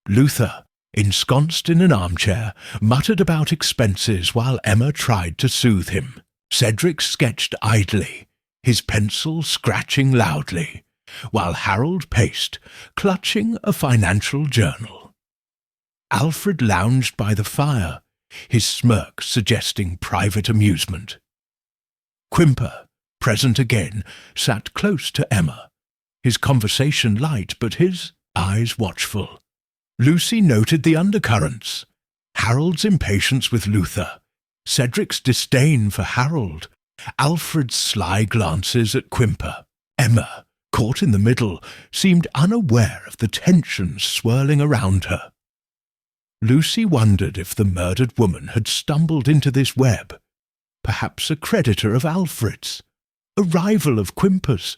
Luther, ensconced in an armchair, muttered about expenses while Emma tried to soothe him. Cedric sketched idly, his pencil scratching loudly, while Harold paced, clutching a financial journal. Alfred lounged by the fire, his smirk suggesting private amusement. Quimper, present again, sat close to Emma, his conversation light but his eyes watchful. Lucy noted the undercurrents, Harold's impatience with Luther, Cedric's disdain for Harold, Alfred's sly glances at Quimper. Emma, caught in the middle, seemed unaware of the tensions swirling around her. Lucy wondered if the murdered woman had stumbled into this web, perhaps a creditor of Alfred's, a rival of Quimper's,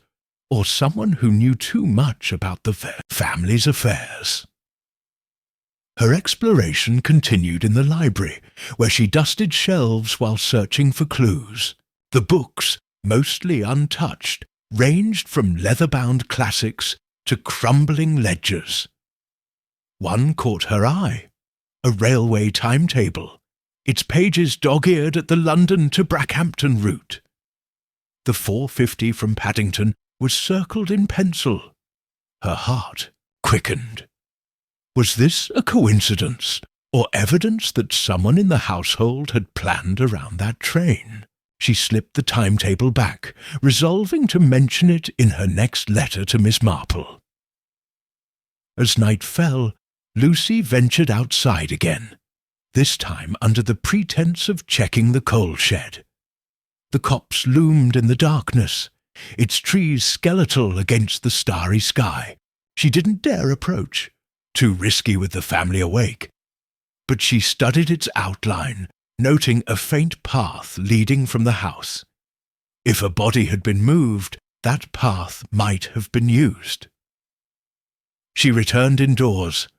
or someone who knew too much about the family's affairs. Her exploration continued in the library, where she dusted shelves while searching for clues. The books, mostly untouched, ranged from leather-bound classics to crumbling ledgers. One caught her eye, a railway timetable, its pages dog-eared at the London to Brackhampton route. The 4:50 from Paddington was circled in pencil. Her heart quickened. Was this a coincidence, or evidence that someone in the household had planned around that train? She slipped the timetable back, resolving to mention it in her next letter to Miss Marple. As night fell, Lucy ventured outside again, this time under the pretense of checking the coal shed. The copse loomed in the darkness, its trees skeletal against the starry sky. She didn't dare approach, too risky with the family awake, but she studied its outline, noting a faint path leading from the house. If a body had been moved, that path might have been used. She returned indoors,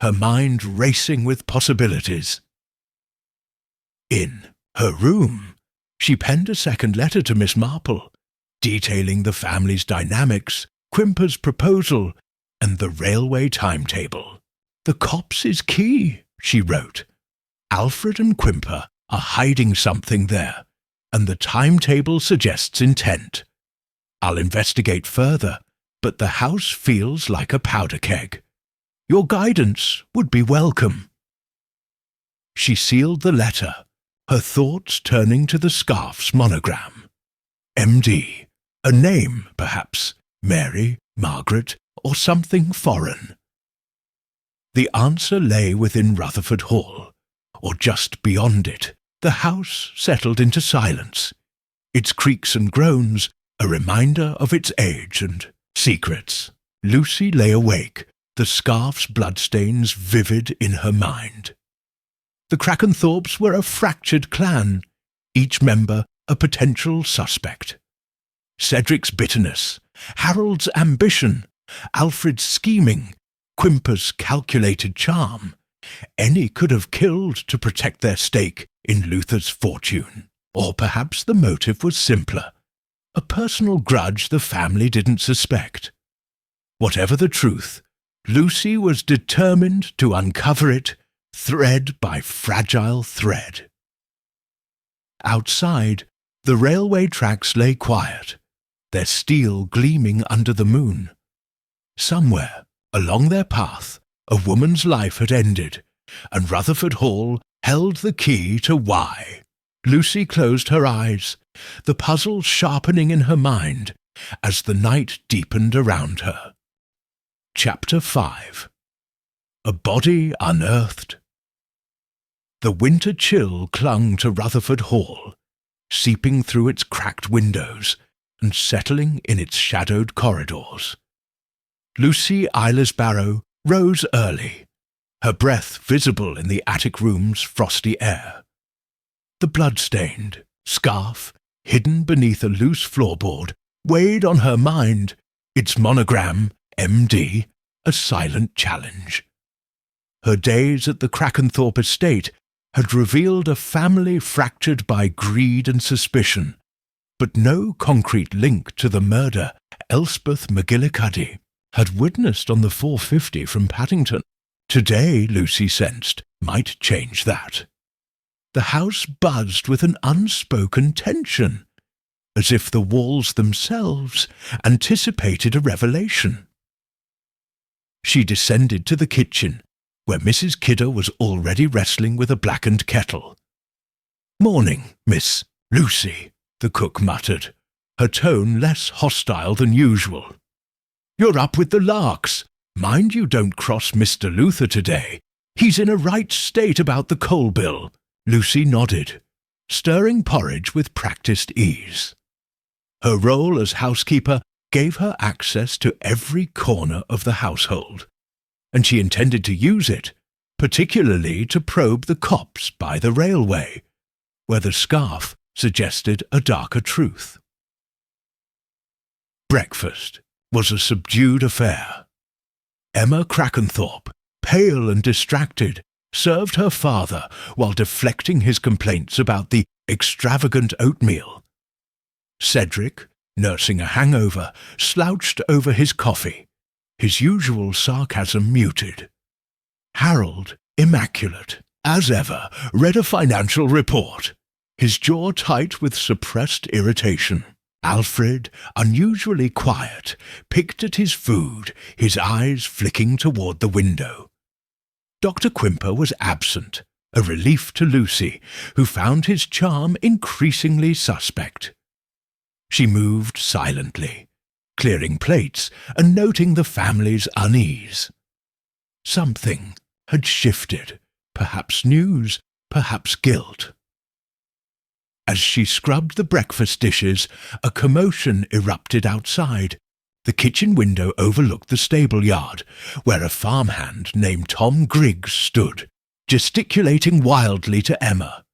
her mind racing with possibilities. In her room, she penned a second letter to Miss Marple, detailing the family's dynamics, Quimper's proposal, and the railway timetable. "The copse is key," she wrote. "Alfred and Quimper are hiding something there, and the timetable suggests intent. I'll investigate further, but the house feels like a powder keg. Your guidance would be welcome." She sealed the letter, her thoughts turning to the scarf's monogram. M.D., a name, perhaps, Mary, Margaret, or something foreign. The answer lay within Rutherford Hall, or just beyond it. The house settled into silence, its creaks and groans a reminder of its age and secrets. Lucy lay awake, the scarf's bloodstains vivid in her mind. The Crackenthorpes were a fractured clan, each member a potential suspect. Cedric's bitterness, Harold's ambition, Alfred's scheming, Quimper's calculated charm. Any could have killed to protect their stake in Luther's fortune. Or perhaps the motive was simpler, a personal grudge the family didn't suspect. Whatever the truth, Lucy was determined to uncover it, thread by fragile thread. Outside, the railway tracks lay quiet, their steel gleaming under the moon. Somewhere, along their path, a woman's life had ended, and Rutherford Hall held the key to why. Lucy closed her eyes, the puzzle sharpening in her mind as the night deepened around her. Chapter 5. A Body Unearthed. The winter chill clung to Rutherford Hall, seeping through its cracked windows and settling in its shadowed corridors. Lucy Eyler's Barrow rose early, her breath visible in the attic room's frosty air. The blood-stained scarf, hidden beneath a loose floorboard, weighed on her mind, its monogram, M.D., a silent challenge. Her days at the Crackenthorpe estate had revealed a family fractured by greed and suspicion, but no concrete link to the murder Elspeth McGillicuddy had witnessed on the 4:50 from Paddington. Today, Lucy sensed, might change that. The house buzzed with an unspoken tension, as if the walls themselves anticipated a revelation. She descended to the kitchen, where Mrs. Kidder was already wrestling with a blackened kettle. "Morning, Miss Lucy," the cook muttered, her tone less hostile than usual. "You're up with the larks. Mind you don't cross Mr. Luther today. He's in a right state about the coal bill." Lucy nodded, stirring porridge with practised ease. Her role as housekeeper gave her access to every corner of the household, and she intended to use it, particularly to probe the copse by the railway, where the scarf suggested a darker truth. Breakfast was a subdued affair. Emma Crackenthorpe, pale and distracted, served her father while deflecting his complaints about the extravagant oatmeal. Cedric, nursing a hangover, slouched over his coffee, his usual sarcasm muted. Harold, immaculate, as ever, read a financial report, his jaw tight with suppressed irritation. Alfred, unusually quiet, picked at his food, his eyes flicking toward the window. Dr. Quimper was absent, a relief to Lucy, who found his charm increasingly suspect. She moved silently, clearing plates and noting the family's unease. Something had shifted, perhaps news, perhaps guilt. As she scrubbed the breakfast dishes, a commotion erupted outside. The kitchen window overlooked the stable yard, where a farmhand named Tom Griggs stood, gesticulating wildly to Emma.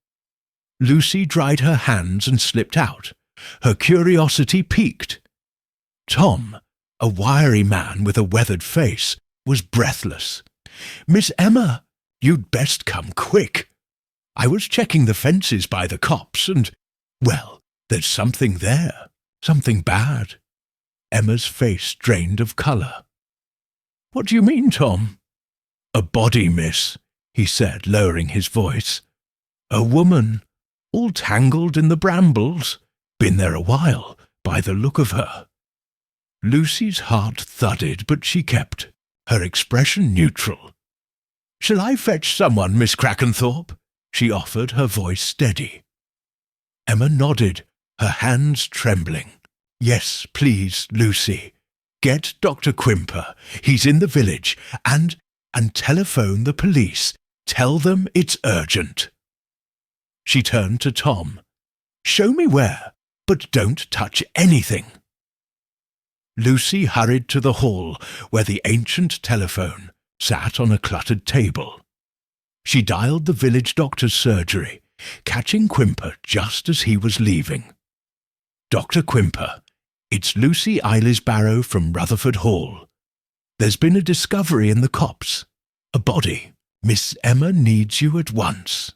Lucy dried her hands and slipped out, her curiosity piqued. Tom, a wiry man with a weathered face, was breathless. "Miss Emma, you'd best come quick. I was checking the fences by the copse and, well, there's something there, something bad." Emma's face drained of colour. "What do you mean, Tom?" "A body, miss," he said, lowering his voice. "A woman, all tangled in the brambles. Been there a while, by the look of her." Lucy's heart thudded, but she kept her expression neutral. "Shall I fetch someone, Miss Crackenthorpe?" she offered, her voice steady. Emma nodded, her hands trembling. "Yes, please, Lucy. Get Dr. Quimper. He's in the village. And telephone the police. Tell them it's urgent." She turned to Tom. "Show me where, but don't touch anything." Lucy hurried to the hall, where the ancient telephone sat on a cluttered table. She dialed the village doctor's surgery, catching Quimper just as he was leaving. "Dr. Quimper, it's Lucy Eilesbarrow from Rutherford Hall. There's been a discovery in the copse. A body. Miss Emma needs you at once."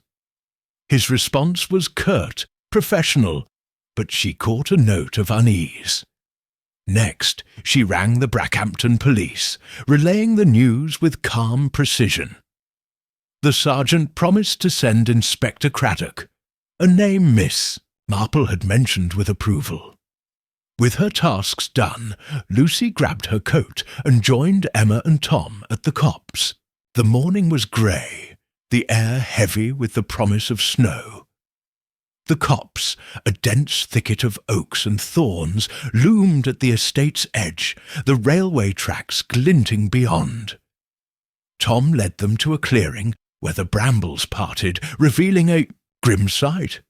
His response was curt, professional, but she caught a note of unease. Next, she rang the Brackhampton police, relaying the news with calm precision. The sergeant promised to send Inspector Craddock, a name Miss Marple had mentioned with approval. With her tasks done, Lucy grabbed her coat and joined Emma and Tom at the copse. The morning was grey, the air heavy with the promise of snow. The copse, a dense thicket of oaks and thorns, loomed at the estate's edge, the railway tracks glinting beyond. Tom led them to a clearing where the brambles parted, revealing a grim sight.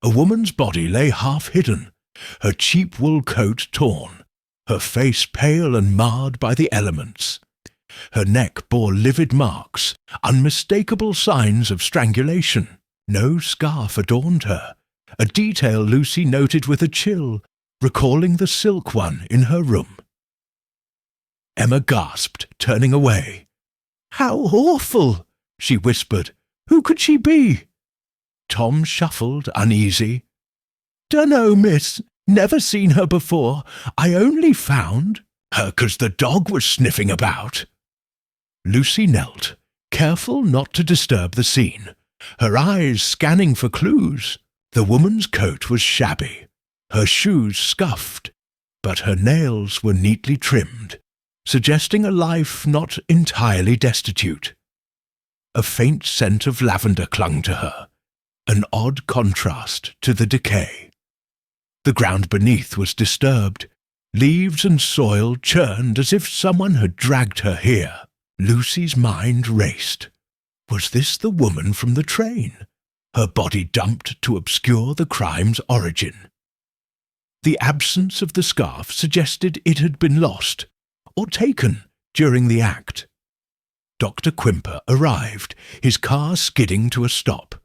A woman's body lay half-hidden, her cheap wool coat torn, her face pale and marred by the elements. Her neck bore livid marks, unmistakable signs of strangulation. No scarf adorned her, a detail Lucy noted with a chill, recalling the silk one in her room. Emma gasped, turning away. "How awful!" she whispered. "Who could she be?" Tom shuffled, uneasy. "Dunno, miss. Never seen her before. I only found her 'cause the dog was sniffing about." Lucy knelt, careful not to disturb the scene, her eyes scanning for clues. The woman's coat was shabby, her shoes scuffed, but her nails were neatly trimmed, suggesting a life not entirely destitute. A faint scent of lavender clung to her, an odd contrast to the decay. The ground beneath was disturbed. Leaves and soil churned as if someone had dragged her here. Lucy's mind raced. Was this the woman from the train? Her body dumped to obscure the crime's origin. The absence of the scarf suggested it had been lost or taken during the act. Dr. Quimper arrived, his car skidding to a stop.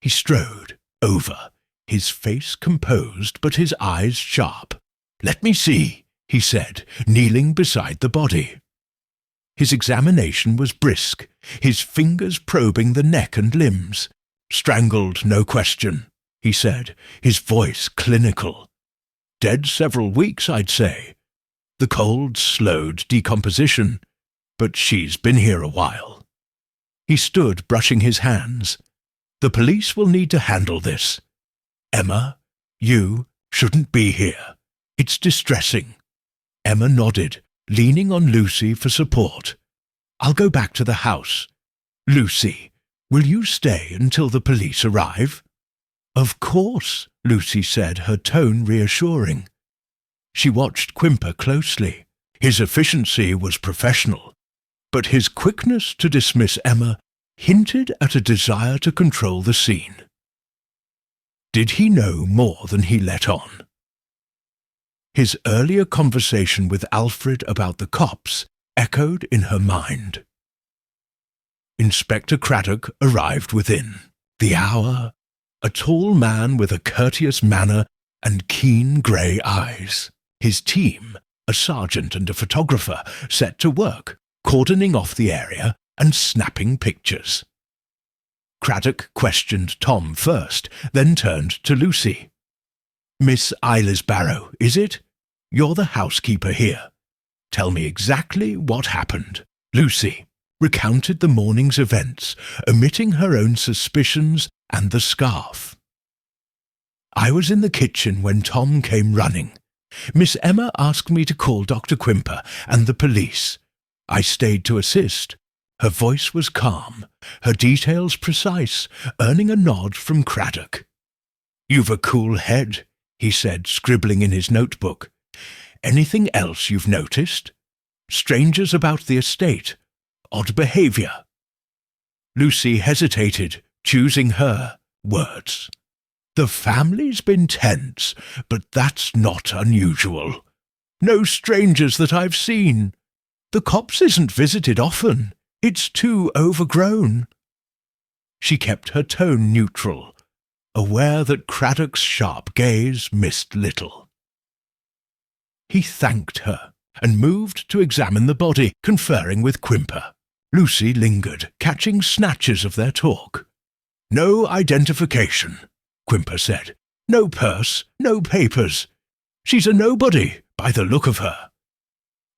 He strode over, his face composed but his eyes sharp. "Let me see," he said, kneeling beside the body. His examination was brisk, his fingers probing the neck and limbs. "Strangled, no question," he said, his voice clinical. "Dead several weeks, I'd say. The cold slowed decomposition, but she's been here a while." He stood brushing his hands. "The police will need to handle this. Emma, you shouldn't be here. It's distressing." Emma nodded, leaning on Lucy for support. "I'll go back to the house. Lucy, will you stay until the police arrive?" "Of course," Lucy said, her tone reassuring. She watched Quimper closely. His efficiency was professional, but his quickness to dismiss Emma hinted at a desire to control the scene. Did he know more than he let on? His earlier conversation with Alfred about the cops echoed in her mind. Inspector Craddock arrived within the hour, a tall man with a courteous manner and keen grey eyes. His team, a sergeant and a photographer, set to work, cordoning off the area and snapping pictures. Craddock questioned Tom first, then turned to Lucy. "Miss Ilis Barrow, is it? You're the housekeeper here. Tell me exactly what happened." Lucy recounted the morning's events, omitting her own suspicions and the scarf. "I was in the kitchen when Tom came running. Miss Emma asked me to call Dr. Quimper and the police. I stayed to assist." Her voice was calm, her details precise, earning a nod from Craddock. "You've a cool head," he said, scribbling in his notebook. "Anything else you've noticed? Strangers about the estate? Odd behaviour?" Lucy hesitated, choosing her words. "The family's been tense, but that's not unusual. No strangers that I've seen. The cops isn't visited often. It's too overgrown." She kept her tone neutral, aware that Craddock's sharp gaze missed little. He thanked her and moved to examine the body, conferring with Quimper. Lucy lingered, catching snatches of their talk. "No identification," Quimper said. "No purse, no papers. She's a nobody, by the look of her."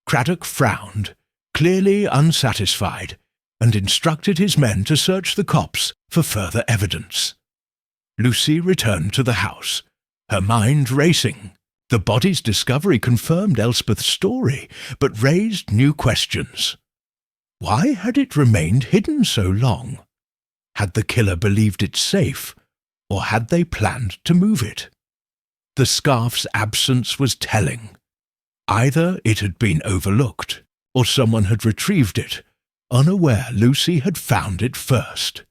Craddock frowned, clearly unsatisfied, and instructed his men to search the copse for further evidence. Lucy returned to the house, her mind racing. The body's discovery confirmed Elspeth's story, but raised new questions. Why had it remained hidden so long? Had the killer believed it safe, or had they planned to move it? The scarf's absence was telling. Either it had been overlooked, or someone had retrieved it, unaware Lucy had found it first.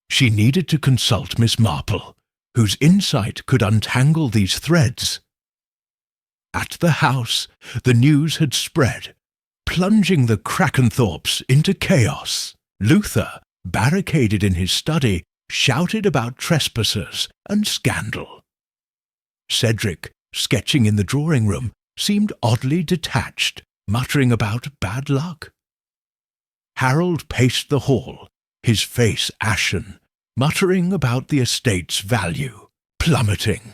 She needed to consult Miss Marple, whose insight could untangle these threads. At the house, the news had spread, plunging the Krakenthorpes into chaos. Luther, barricaded in his study, shouted about trespassers and scandal. Cedric, sketching in the drawing-room, seemed oddly detached, muttering about bad luck. Harold paced the hall, his face ashen, muttering about the estate's value plummeting.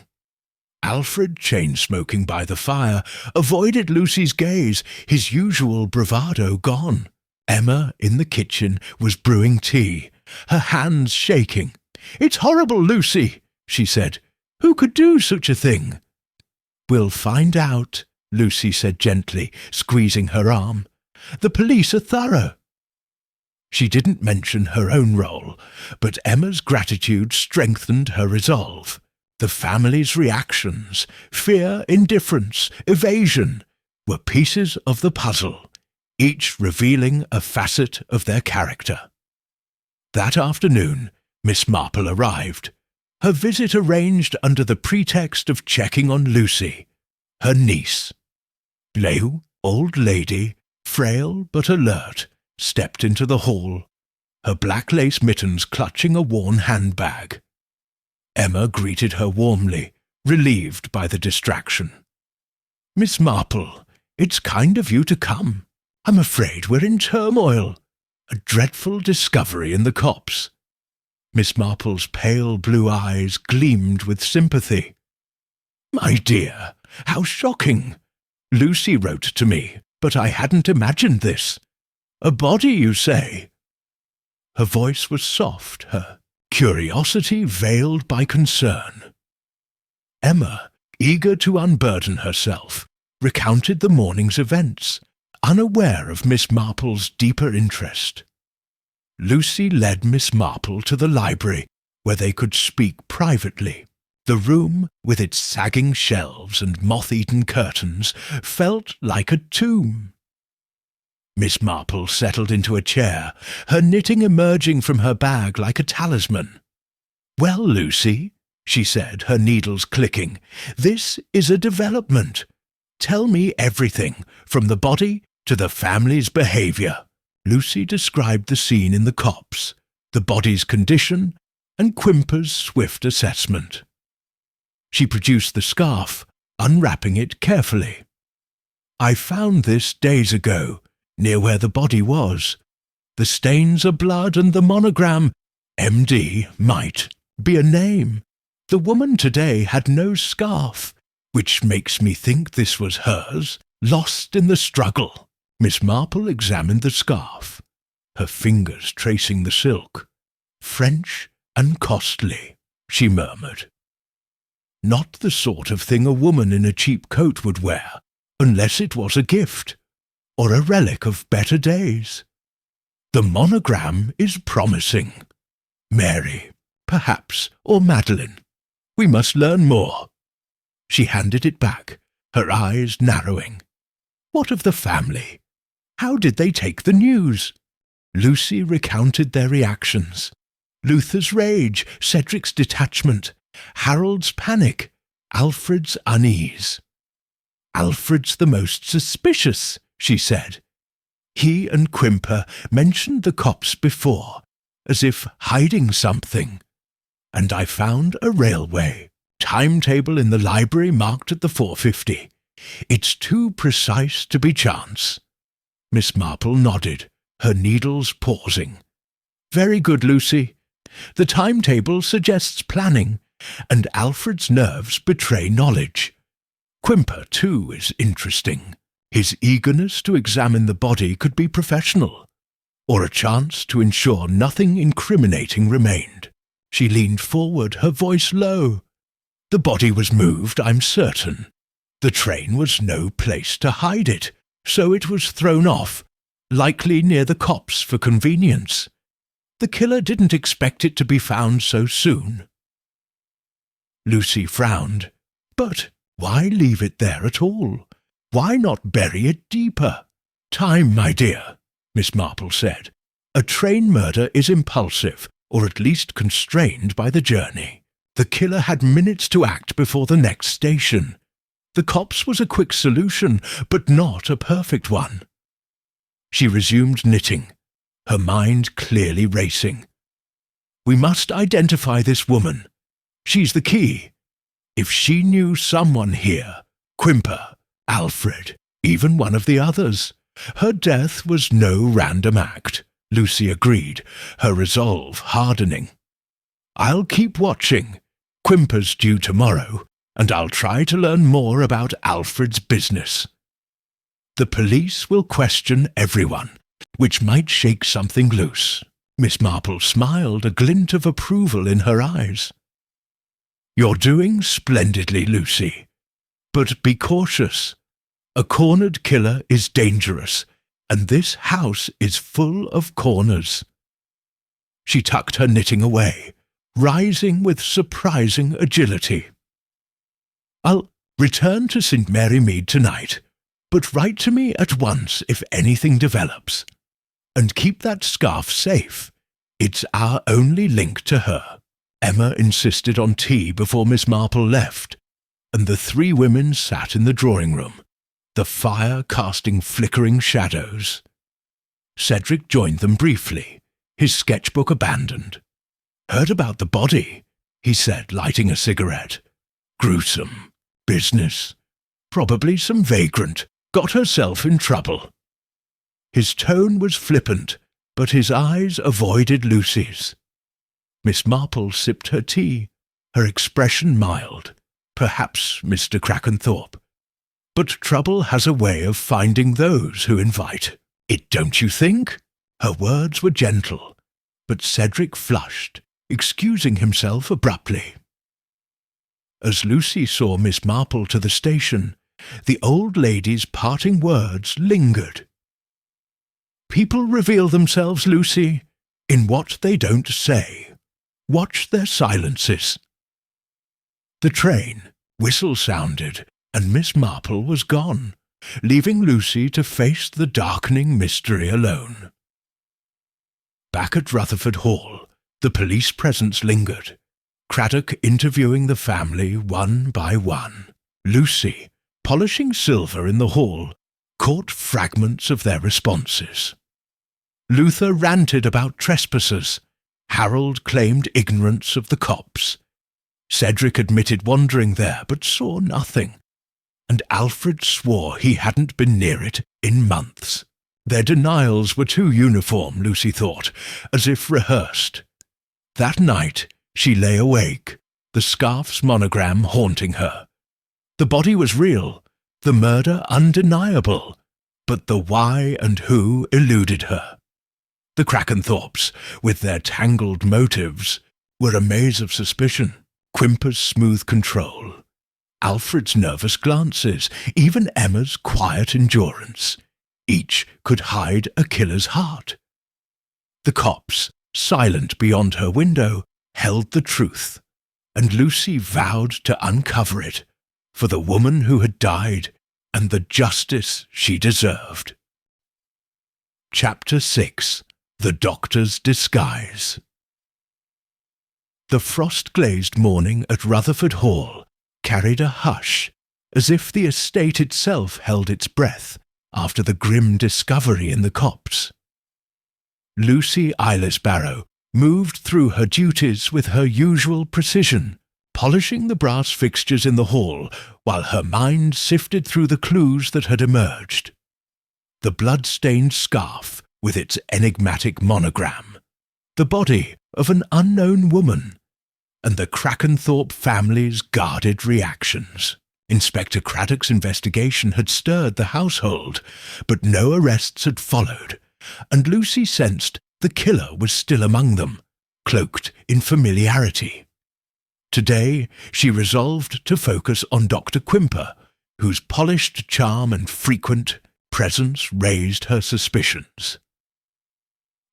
Alfred, chain-smoking by the fire, avoided Lucy's gaze, his usual bravado gone. Emma, in the kitchen, was brewing tea, her hands shaking. "It's horrible, Lucy," she said. "Who could do such a thing?" "We'll find out," Lucy said gently, squeezing her arm. "The police are thorough." She didn't mention her own role, but Emma's gratitude strengthened her resolve. The family's reactions, fear, indifference, evasion, were pieces of the puzzle, each revealing a facet of their character. That afternoon, Miss Marple arrived, her visit arranged under the pretext of checking on Lucy, her niece. Leu, old lady, frail but alert, stepped into the hall, her black lace mittens clutching a worn handbag. Emma greeted her warmly, relieved by the distraction. "Miss Marple, it's kind of you to come. I'm afraid we're in turmoil. A dreadful discovery in the copse." Miss Marple's pale blue eyes gleamed with sympathy. "My dear, how shocking! Lucy wrote to me, but I hadn't imagined this. A body, you say?" Her voice was soft, her curiosity veiled by concern. Emma, eager to unburden herself, recounted the morning's events, unaware of Miss Marple's deeper interest. Lucy led Miss Marple to the library, where they could speak privately. The room, with its sagging shelves and moth-eaten curtains, felt like a tomb. Miss Marple settled into a chair, her knitting emerging from her bag like a talisman. "Well, Lucy," she said, her needles clicking, "this is a development. Tell me everything, from the body to the family's behaviour." Lucy described the scene in the copse, the body's condition, and Quimper's swift assessment. She produced the scarf, unwrapping it carefully. "I found this days ago, near where the body was. The stains are blood, and the monogram, M.D., might be a name. The woman today had no scarf, which makes me think this was hers, lost in the struggle." Miss Marple examined the scarf, her fingers tracing the silk. "French and costly," she murmured. "Not the sort of thing a woman in a cheap coat would wear, unless it was a gift, or a relic of better days. The monogram is promising. Mary, perhaps, or Madeline. We must learn more." She handed it back, her eyes narrowing. "What of the family? How did they take the news?" Lucy recounted their reactions. Luther's rage, Cedric's detachment, Harold's panic, Alfred's unease. "Alfred's the most suspicious," she said. "He and Quimper mentioned the copse before, as if hiding something. And I found a railway. Timetable in the library marked at the 4:50. It's too precise to be chance." Miss Marple nodded, her needles pausing. "Very good, Lucy. The timetable suggests planning, and Alfred's nerves betray knowledge. Quimper, too, is interesting. His eagerness to examine the body could be professional, or a chance to ensure nothing incriminating remained." She leaned forward, her voice low. "The body was moved, I'm certain. The train was no place to hide it, so it was thrown off, likely near the copse for convenience. The killer didn't expect it to be found so soon." Lucy frowned. "But why leave it there at all? Why not bury it deeper?" "Time, my dear," Miss Marple said. "A train murder is impulsive, or at least constrained by the journey. The killer had minutes to act before the next station. The copse was a quick solution, but not a perfect one." She resumed knitting, her mind clearly racing. "We must identify this woman. She's the key. If she knew someone here, Quimper, Alfred, even one of the others, her death was no random act," Lucy agreed, her resolve hardening. "I'll keep watching. Quimper's due tomorrow. and I'll try to learn more about Alfred's business. The police will question everyone, which might shake something loose." Miss Marple smiled, a glint of approval in her eyes. "You're doing splendidly, Lucy. But be cautious. A cornered killer is dangerous, and this house is full of corners." She tucked her knitting away, rising with surprising agility. "I'll return to St. Mary Mead tonight, but write to me at once if anything develops. And keep that scarf safe. It's our only link to her." Emma insisted on tea before Miss Marple left, and the three women sat in the drawing-room, the fire casting flickering shadows. Cedric joined them briefly, his sketchbook abandoned. "Heard about the body," he said, lighting a cigarette. "Gruesome. Business. Probably some vagrant. Got herself in trouble." His tone was flippant, but his eyes avoided Lucy's. Miss Marple sipped her tea, her expression mild. "Perhaps, Mr. Crackenthorpe. But trouble has a way of finding those who invite it, don't you think?" Her words were gentle, but Cedric flushed, excusing himself abruptly. As Lucy saw Miss Marple to the station, the old lady's parting words lingered. "People reveal themselves, Lucy, in what they don't say. Watch their silences." The train whistle sounded, and Miss Marple was gone, leaving Lucy to face the darkening mystery alone. Back at Rutherford Hall, the police presence lingered, Craddock interviewing the family one by one. Lucy, polishing silver in the hall, caught fragments of their responses. Luther ranted about trespassers. Harold claimed ignorance of the cops. Cedric admitted wandering there but saw nothing, and Alfred swore he hadn't been near it in months. Their denials were too uniform, Lucy thought, as if rehearsed. That night she lay awake, the scarf's monogram haunting her. The body was real, the murder undeniable, but the why and who eluded her. The Crackenthorpes, with their tangled motives, were a maze of suspicion. Quimper's smooth control, Alfred's nervous glances, even Emma's quiet endurance. Each could hide a killer's heart. The cops, silent beyond her window, held the truth, and Lucy vowed to uncover it, for the woman who had died and the justice she deserved. Chapter 6. The Doctor's Disguise. The frost-glazed morning at Rutherford Hall carried a hush, as if the estate itself held its breath after the grim discovery in the copse. Lucy Eylis-Barrow moved through her duties with her usual precision, polishing the brass fixtures in the hall while her mind sifted through the clues that had emerged. The blood-stained scarf with its enigmatic monogram, the body of an unknown woman, and the Crackenthorpe family's guarded reactions. Inspector Craddock's investigation had stirred the household, but no arrests had followed, and Lucy sensed the killer was still among them, cloaked in familiarity. Today she resolved to focus on Dr. Quimper, whose polished charm and frequent presence raised her suspicions.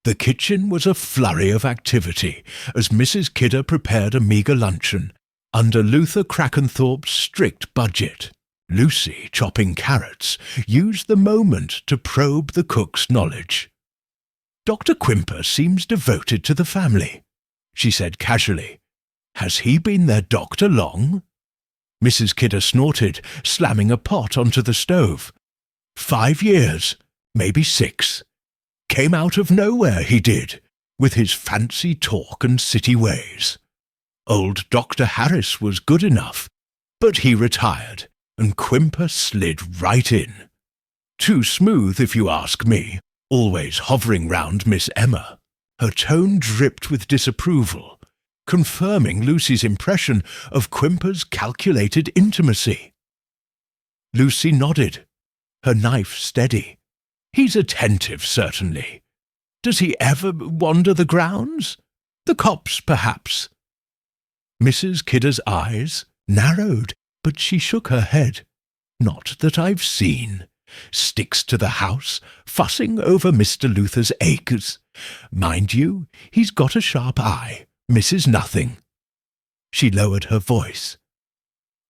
The kitchen was a flurry of activity as Mrs. Kidder prepared a meagre luncheon under Luther Crackenthorpe's strict budget. Lucy, chopping carrots, used the moment to probe the cook's knowledge. "Dr. Quimper seems devoted to the family," she said casually. "Has he been their doctor long?" Mrs. Kidder snorted, slamming a pot onto the stove. 5 years, maybe 6. Came out of nowhere, he did, with his fancy talk and city ways. Old Dr. Harris was good enough, but he retired, and Quimper slid right in. Too smooth, if you ask me, always hovering round Miss Emma. Her tone dripped with disapproval. confirming Lucy's impression of Quimper's calculated intimacy. Lucy nodded, her knife steady. He's attentive, certainly. Does he ever wander the grounds? The copse, perhaps? Mrs. Kidder's eyes narrowed, but she shook her head. Not that I've seen. Sticks to the house, fussing over Mr. Luther's acres. Mind you, he's got a sharp eye, misses nothing. She lowered her voice.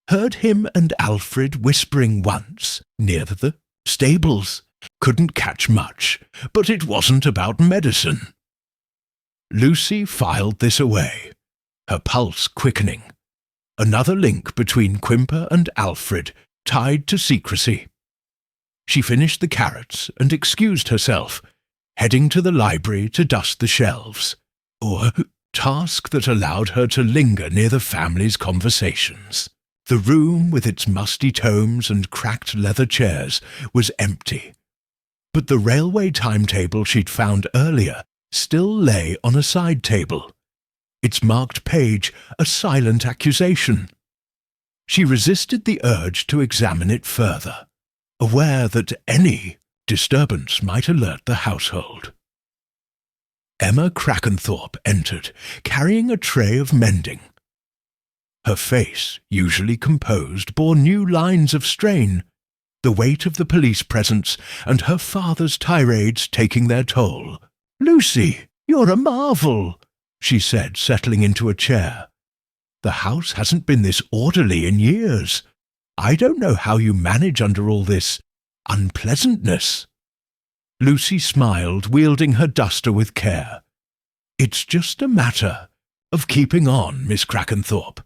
Heard him and Alfred whispering once, near the stables. Couldn't catch much, but it wasn't about medicine. Lucy filed this away, her pulse quickening. Another link between Quimper and Alfred, tied to secrecy. She finished the carrots and excused herself, heading to the library to dust the shelves, a task that allowed her to linger near the family's conversations. The room, with its musty tomes and cracked leather chairs, was empty, but the railway timetable she'd found earlier still lay on a side table, its marked page a silent accusation. She resisted the urge to examine it further, aware that any disturbance might alert the household. Emma Crackenthorpe entered, carrying a tray of mending. Her face, usually composed, bore new lines of strain, the weight of the police presence and her father's tirades taking their toll. "Lucy, you're a marvel," she said, settling into a chair. "The house hasn't been this orderly in years. I don't know how you manage under all this unpleasantness." Lucy smiled, wielding her duster with care. "It's just a matter of keeping on, Miss Crackenthorpe,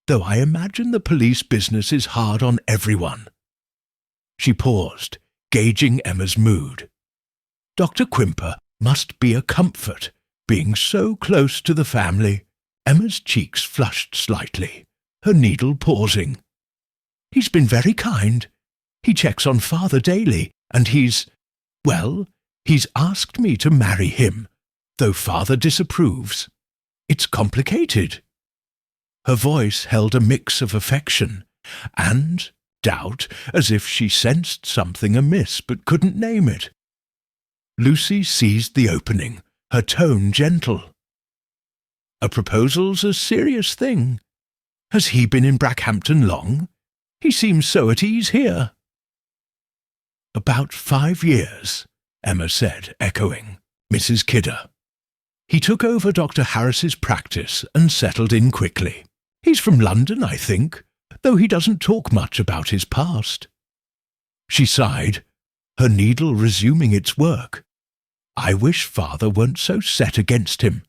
though I imagine the police business is hard on everyone." She paused, gauging Emma's mood. Dr. Quimper must be a comfort, being so close to the family. Emma's cheeks flushed slightly, her needle pausing. "He's been very kind. He checks on Father daily, and he's asked me to marry him, though Father disapproves. It's complicated." Her voice held a mix of affection and doubt, as if she sensed something amiss but couldn't name it. Lucy seized the opening, her tone gentle. "A proposal's a serious thing. Has he been in Brackhampton long? He seems so at ease here." "About 5 years," Emma said, echoing Mrs. Kidder. "He took over Dr. Harris's practice and settled in quickly. He's from London, I think, though he doesn't talk much about his past." She sighed, her needle resuming its work. "I wish Father weren't so set against him.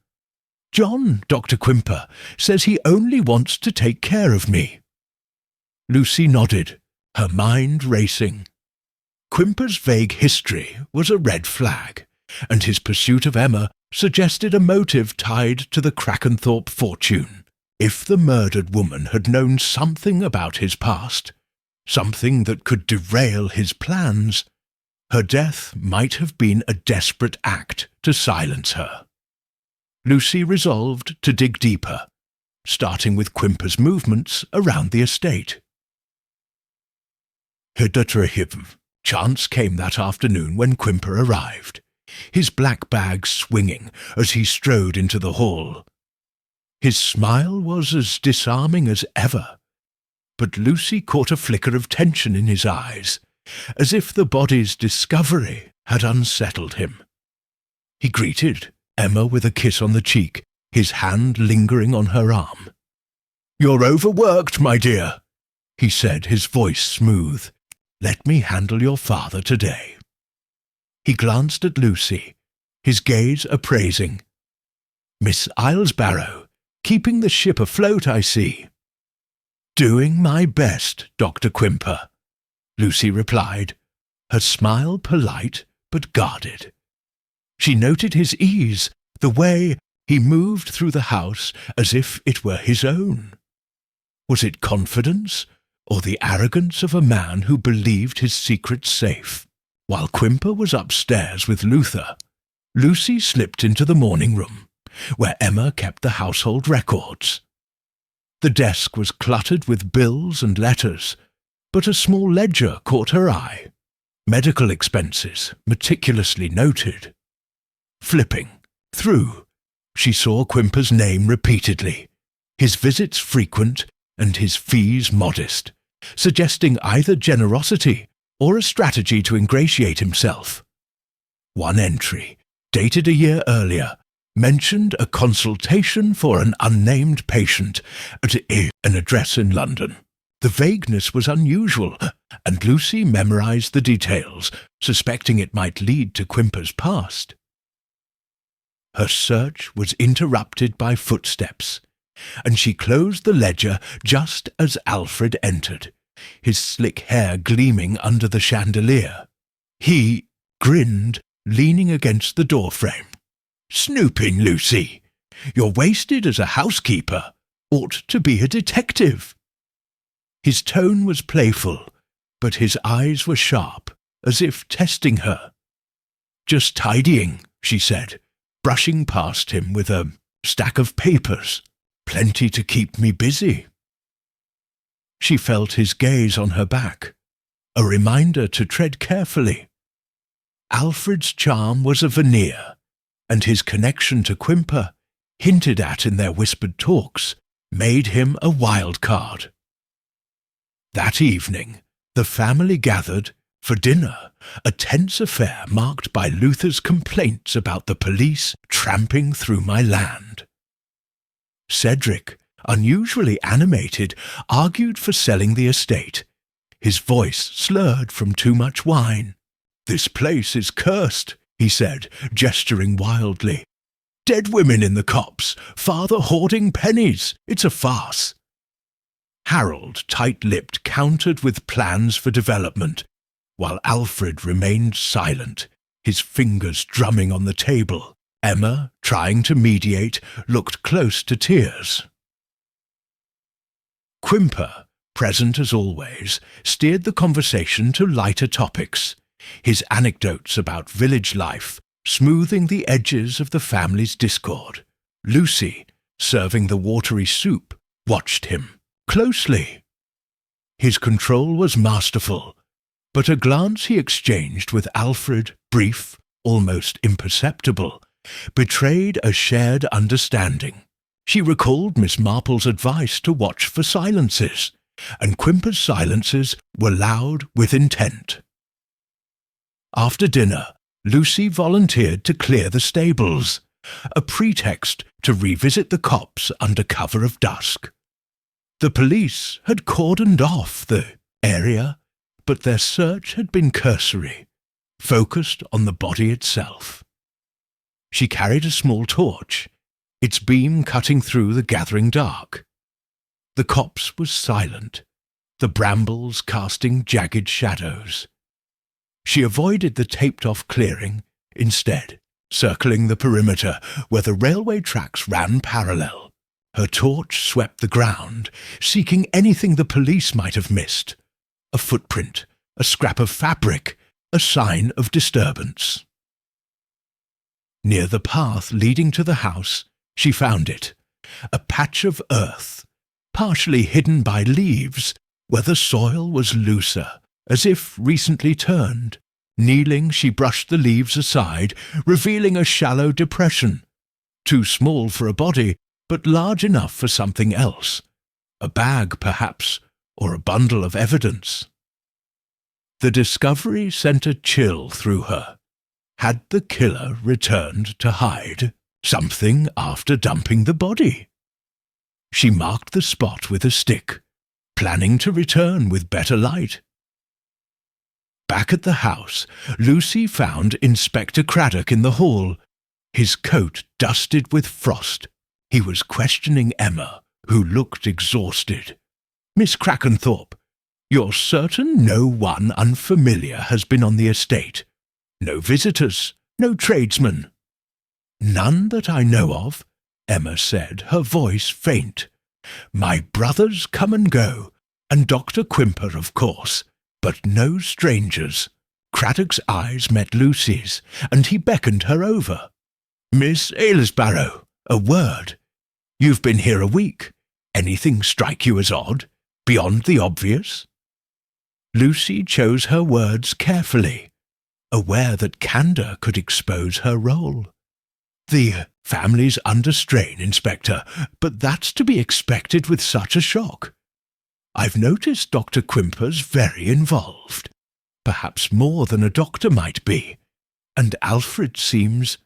John, Dr. Quimper, says he only wants to take care of me." Lucy nodded, her mind racing. Quimper's vague history was a red flag, and his pursuit of Emma suggested a motive tied to the Crackenthorpe fortune. If the murdered woman had known something about his past, something that could derail his plans, her death might have been a desperate act to silence her. Lucy resolved to dig deeper, starting with Quimper's movements around the estate. Chance came that afternoon when Quimper arrived, his black bag swinging as he strode into the hall. His smile was as disarming as ever, but Lucy caught a flicker of tension in his eyes, as if the body's discovery had unsettled him. He greeted Emma with a kiss on the cheek, his hand lingering on her arm. "You're overworked, my dear," he said, his voice smooth. "Let me handle your father today." He glanced at Lucy, his gaze appraising. "Miss Islesbarrow, keeping the ship afloat, I see." "Doing my best, Dr. Quimper," Lucy replied, her smile polite but guarded. She noted his ease, the way he moved through the house as if it were his own. Was it confidence, or the arrogance of a man who believed his secret safe? While Quimper was upstairs with Luther, Lucy slipped into the morning room, where Emma kept the household records. The desk was cluttered with bills and letters, but a small ledger caught her eye. Medical expenses meticulously noted. Flipping through, she saw Quimper's name repeatedly, his visits frequent and his fees modest, suggesting either generosity or a strategy to ingratiate himself. One entry, dated a year earlier, mentioned a consultation for an unnamed patient at an address in London. The vagueness was unusual, and Lucy memorized the details, suspecting it might lead to Quimper's past. Her search was interrupted by footsteps, and she closed the ledger just as Alfred entered, his slick hair gleaming under the chandelier. He grinned, leaning against the doorframe. "Snooping, Lucy! You're wasted as a housekeeper. Ought to be a detective." His tone was playful, but his eyes were sharp, as if testing her. "Just tidying," she said, brushing past him with a stack of papers. "Plenty to keep me busy." She felt his gaze on her back, a reminder to tread carefully. Alfred's charm was a veneer, and his connection to Quimper, hinted at in their whispered talks, made him a wild card. That evening, the family gathered for dinner, a tense affair marked by Luther's complaints about the police tramping through my land. Cedric, unusually animated, argued for selling the estate, his voice slurred from too much wine. "This place is cursed," he said, gesturing wildly. "Dead women in the copse, father hoarding pennies. It's a farce." Harold, tight-lipped, countered with plans for development, while Alfred remained silent, his fingers drumming on the table. Emma, trying to mediate, looked close to tears. Quimper, present as always, steered the conversation to lighter topics, his anecdotes about village life smoothing the edges of the family's discord. Lucy, serving the watery soup, watched him closely. His control was masterful, but a glance he exchanged with Alfred, brief, almost imperceptible, betrayed a shared understanding. She recalled Miss Marple's advice to watch for silences, and Quimper's silences were loud with intent. After dinner, Lucy volunteered to clear the stables, a pretext to revisit the copse under cover of dusk. The police had cordoned off the area, but their search had been cursory, focused on the body itself. She carried a small torch, its beam cutting through the gathering dark. The copse was silent, the brambles casting jagged shadows. She avoided the taped-off clearing, instead circling the perimeter where the railway tracks ran parallel. Her torch swept the ground, seeking anything the police might have missed. A footprint, a scrap of fabric, a sign of disturbance. Near the path leading to the house, she found it, a patch of earth, partially hidden by leaves, where the soil was looser, as if recently turned. Kneeling, she brushed the leaves aside, revealing a shallow depression, too small for a body, but large enough for something else. A bag, perhaps, or a bundle of evidence. The discovery sent a chill through her. Had the killer returned to hide something after dumping the body? She marked the spot with a stick, planning to return with better light. Back at the house, Lucy found Inspector Craddock in the hall, his coat dusted with frost. He was questioning Emma, who looked exhausted. "Miss Crackenthorpe, you're certain no one unfamiliar has been on the estate? No visitors, no tradesmen?" "None that I know of," Emma said, her voice faint. "My brothers come and go, and Dr. Quimper, of course, but no strangers." Craddock's eyes met Lucy's, and he beckoned her over. "Miss Aylesbarrow, A word. You've been here a week. Anything strike you as odd, beyond the obvious? Lucy chose her words carefully, aware that candour could expose her role. The family's under strain, Inspector, but that's to be expected with such a shock. I've noticed Dr. Quimper's very involved, perhaps more than a doctor might be, and Alfred seems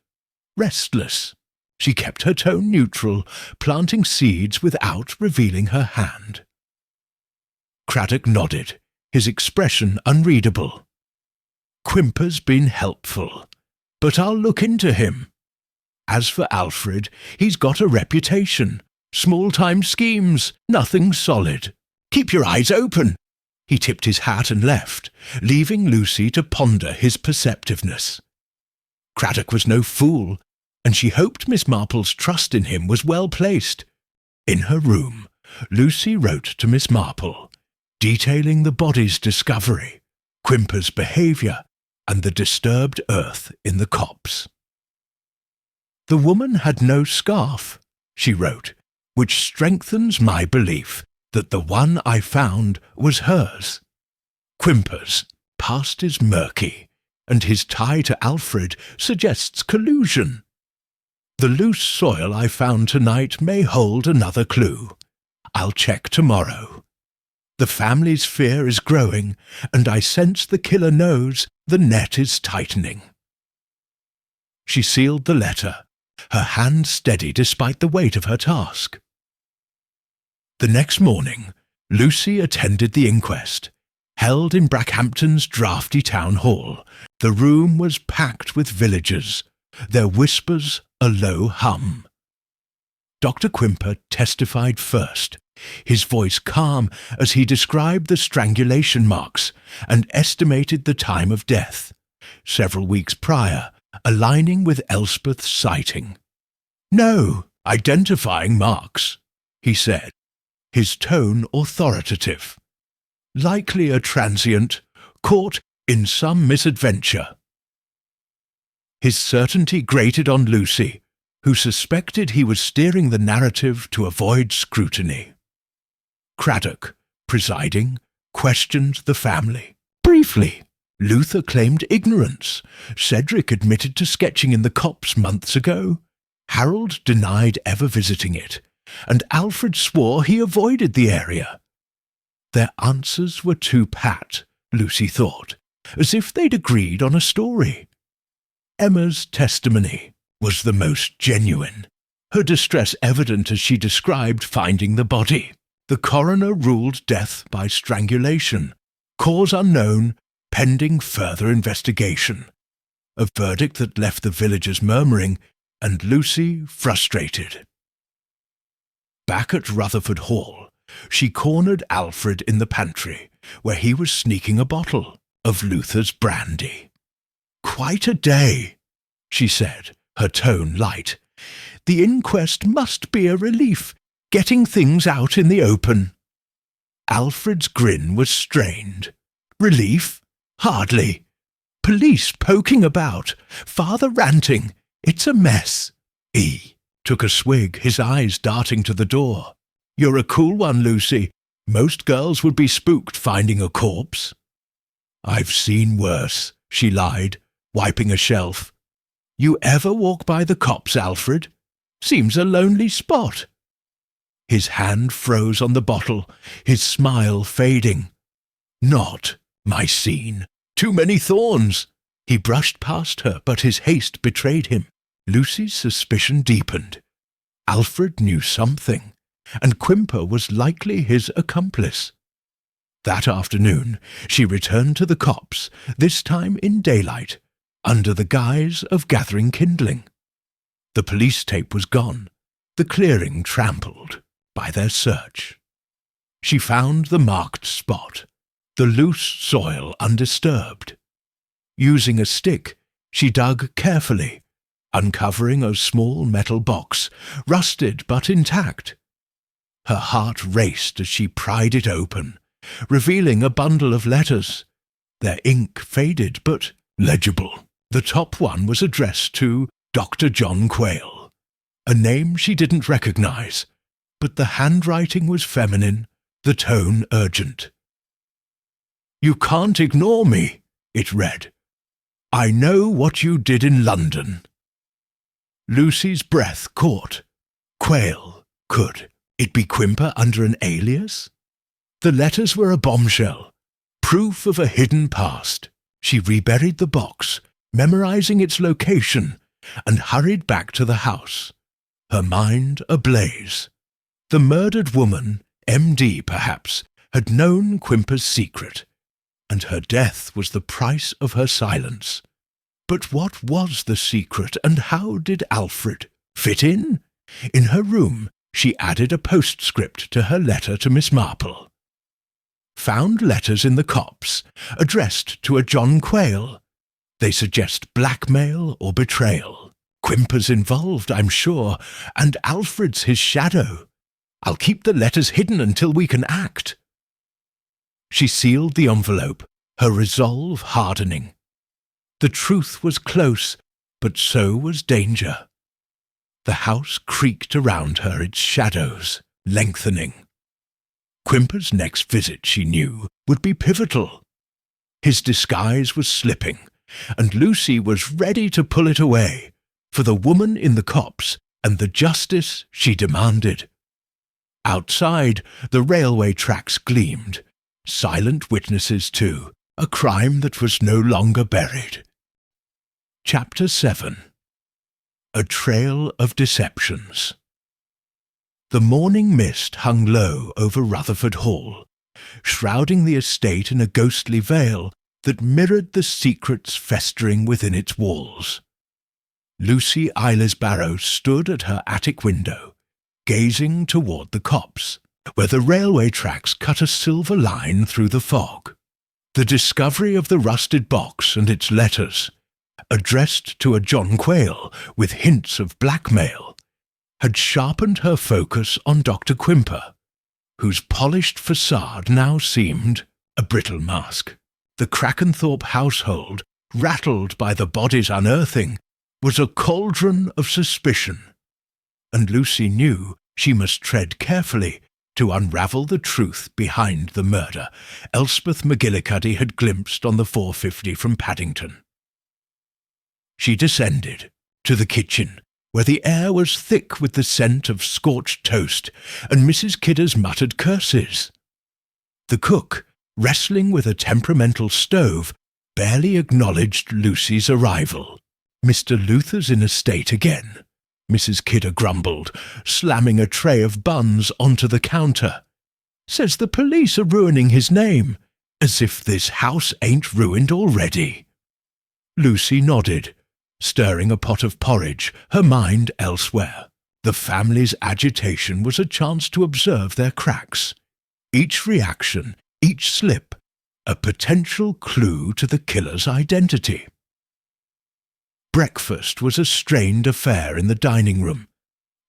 restless. She kept her tone neutral, planting seeds without revealing her hand. Craddock nodded, his expression unreadable. Quimper's been helpful, but I'll look into him. As for Alfred, he's got a reputation. Small-time schemes, nothing solid. Keep your eyes open. He tipped his hat and left, leaving Lucy to ponder his perceptiveness. Craddock was no fool, and she hoped Miss Marple's trust in him was well placed. In her room, Lucy wrote to Miss Marple, detailing the body's discovery, Quimper's behaviour, and the disturbed earth in the copse. The woman had no scarf, she wrote, which strengthens my belief that the one I found was hers. Quimper's past is murky, and his tie to Alfred suggests collusion. The loose soil I found tonight may hold another clue. I'll check tomorrow. The family's fear is growing, and I sense the killer knows the net is tightening. She sealed the letter, her hand steady despite the weight of her task. The next morning, Lucy attended the inquest, held in Brackhampton's draughty town hall. The room was packed with villagers, their whispers a low hum. Dr. Quimper testified first, his voice calm as he described the strangulation marks and estimated the time of death, several weeks prior, aligning with Elspeth's sighting. "No, identifying marks," he said, his tone authoritative. "Likely a transient, caught in some misadventure." His certainty grated on Lucy, who suspected he was steering the narrative to avoid scrutiny. Craddock, presiding, questioned the family. Briefly, Luther claimed ignorance. Cedric admitted to sketching in the copse months ago. Harold denied ever visiting it, and Alfred swore he avoided the area. Their answers were too pat, Lucy thought, as if they'd agreed on a story. Emma's testimony was the most genuine, her distress evident as she described finding the body. The coroner ruled death by strangulation, cause unknown, pending further investigation. A verdict that left the villagers murmuring and Lucy frustrated. Back at Rutherford Hall, she cornered Alfred in the pantry, where he was sneaking a bottle of Luther's brandy. "Quite a day," she said, her tone light. "The inquest must be a relief, getting things out in the open." Alfred's grin was strained. "Relief? Hardly. Police poking about, father ranting. It's a mess." He took a swig, his eyes darting to the door. "You're a cool one, Lucy. Most girls would be spooked finding a corpse." "I've seen worse," she lied, wiping a shelf. "You ever walk by the copse, Alfred? Seems a lonely spot." His hand froze on the bottle, his smile fading. "Not my scene. Too many thorns." He brushed past her, but his haste betrayed him. Lucy's suspicion deepened. Alfred knew something, and Quimper was likely his accomplice. That afternoon, she returned to the copse, this time in daylight, under the guise of gathering kindling. The police tape was gone, the clearing trampled by their search. She found the marked spot, the loose soil undisturbed. Using a stick, she dug carefully, uncovering a small metal box, rusted but intact. Her heart raced as she pried it open, revealing a bundle of letters. Their ink faded but legible. The top one was addressed to Dr. John Quayle. a name she didn't recognize, but the handwriting was feminine, the tone urgent. "You can't ignore me," it read. "I know what you did in London." Lucy's breath caught. Quayle. Could it be Quimper under an alias? The letters were a bombshell, proof of a hidden past. She reburied the box, memorizing its location, and hurried back to the house, her mind ablaze. The murdered woman, MD perhaps, had known Quimper's secret, and her death was the price of her silence. But what was the secret, and how did Alfred fit in? In her room, she added a postscript to her letter to Miss Marple. Found letters in the copse, addressed to a John Quayle. They suggest blackmail or betrayal. Quimper's involved, I'm sure, and Alfred's his shadow. I'll keep the letters hidden until we can act. She sealed the envelope, her resolve hardening. The truth was close, but so was danger. The house creaked around her, its shadows lengthening. Quimper's next visit, she knew, would be pivotal. His disguise was slipping, and Lucy was ready to pull it away, for the woman in the copse and the justice she demanded. Outside, the railway tracks gleamed, silent witnesses too, a crime that was no longer buried. Chapter 7. A Trail of Deceptions. The morning mist hung low over Rutherford Hall, shrouding the estate in a ghostly veil that mirrored the secrets festering within its walls. Lucy Eilers-Barrow stood at her attic window, gazing toward the copse, where the railway tracks cut a silver line through the fog. The discovery of the rusted box and its letters, addressed to a John Quayle with hints of blackmail, had sharpened her focus on Dr. Quimper, whose polished facade now seemed a brittle mask. The Crackenthorpe household, rattled by the body's unearthing, was a cauldron of suspicion, and Lucy knew she must tread carefully to unravel the truth behind the murder Elspeth McGillicuddy had glimpsed on the 4:50 from Paddington. She descended to the kitchen, where the air was thick with the scent of scorched toast and Mrs. Kidder's muttered curses. The cook, wrestling with a temperamental stove, barely acknowledged Lucy's arrival. "Mr. Luther's in a state again," Mrs. Kidder grumbled, slamming a tray of buns onto the counter. "Says the police are ruining his name, as if this house ain't ruined already." Lucy nodded, stirring a pot of porridge, her mind elsewhere. The family's agitation was a chance to observe their cracks. Each reaction, each slip, a potential clue to the killer's identity. Breakfast was a strained affair in the dining room,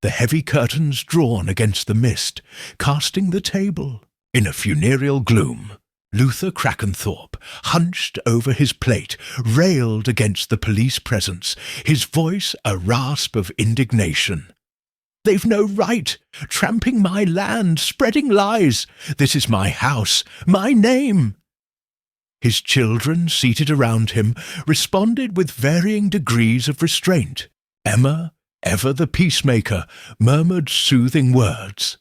the heavy curtains drawn against the mist, casting the table in a funereal gloom. Luther Crackenthorpe, hunched over his plate, railed against the police presence, his voice a rasp of indignation. "They've no right, tramping my land, spreading lies. This is my house, my name." His children, seated around him, responded with varying degrees of restraint. Emma, ever the peacemaker, murmured soothing words,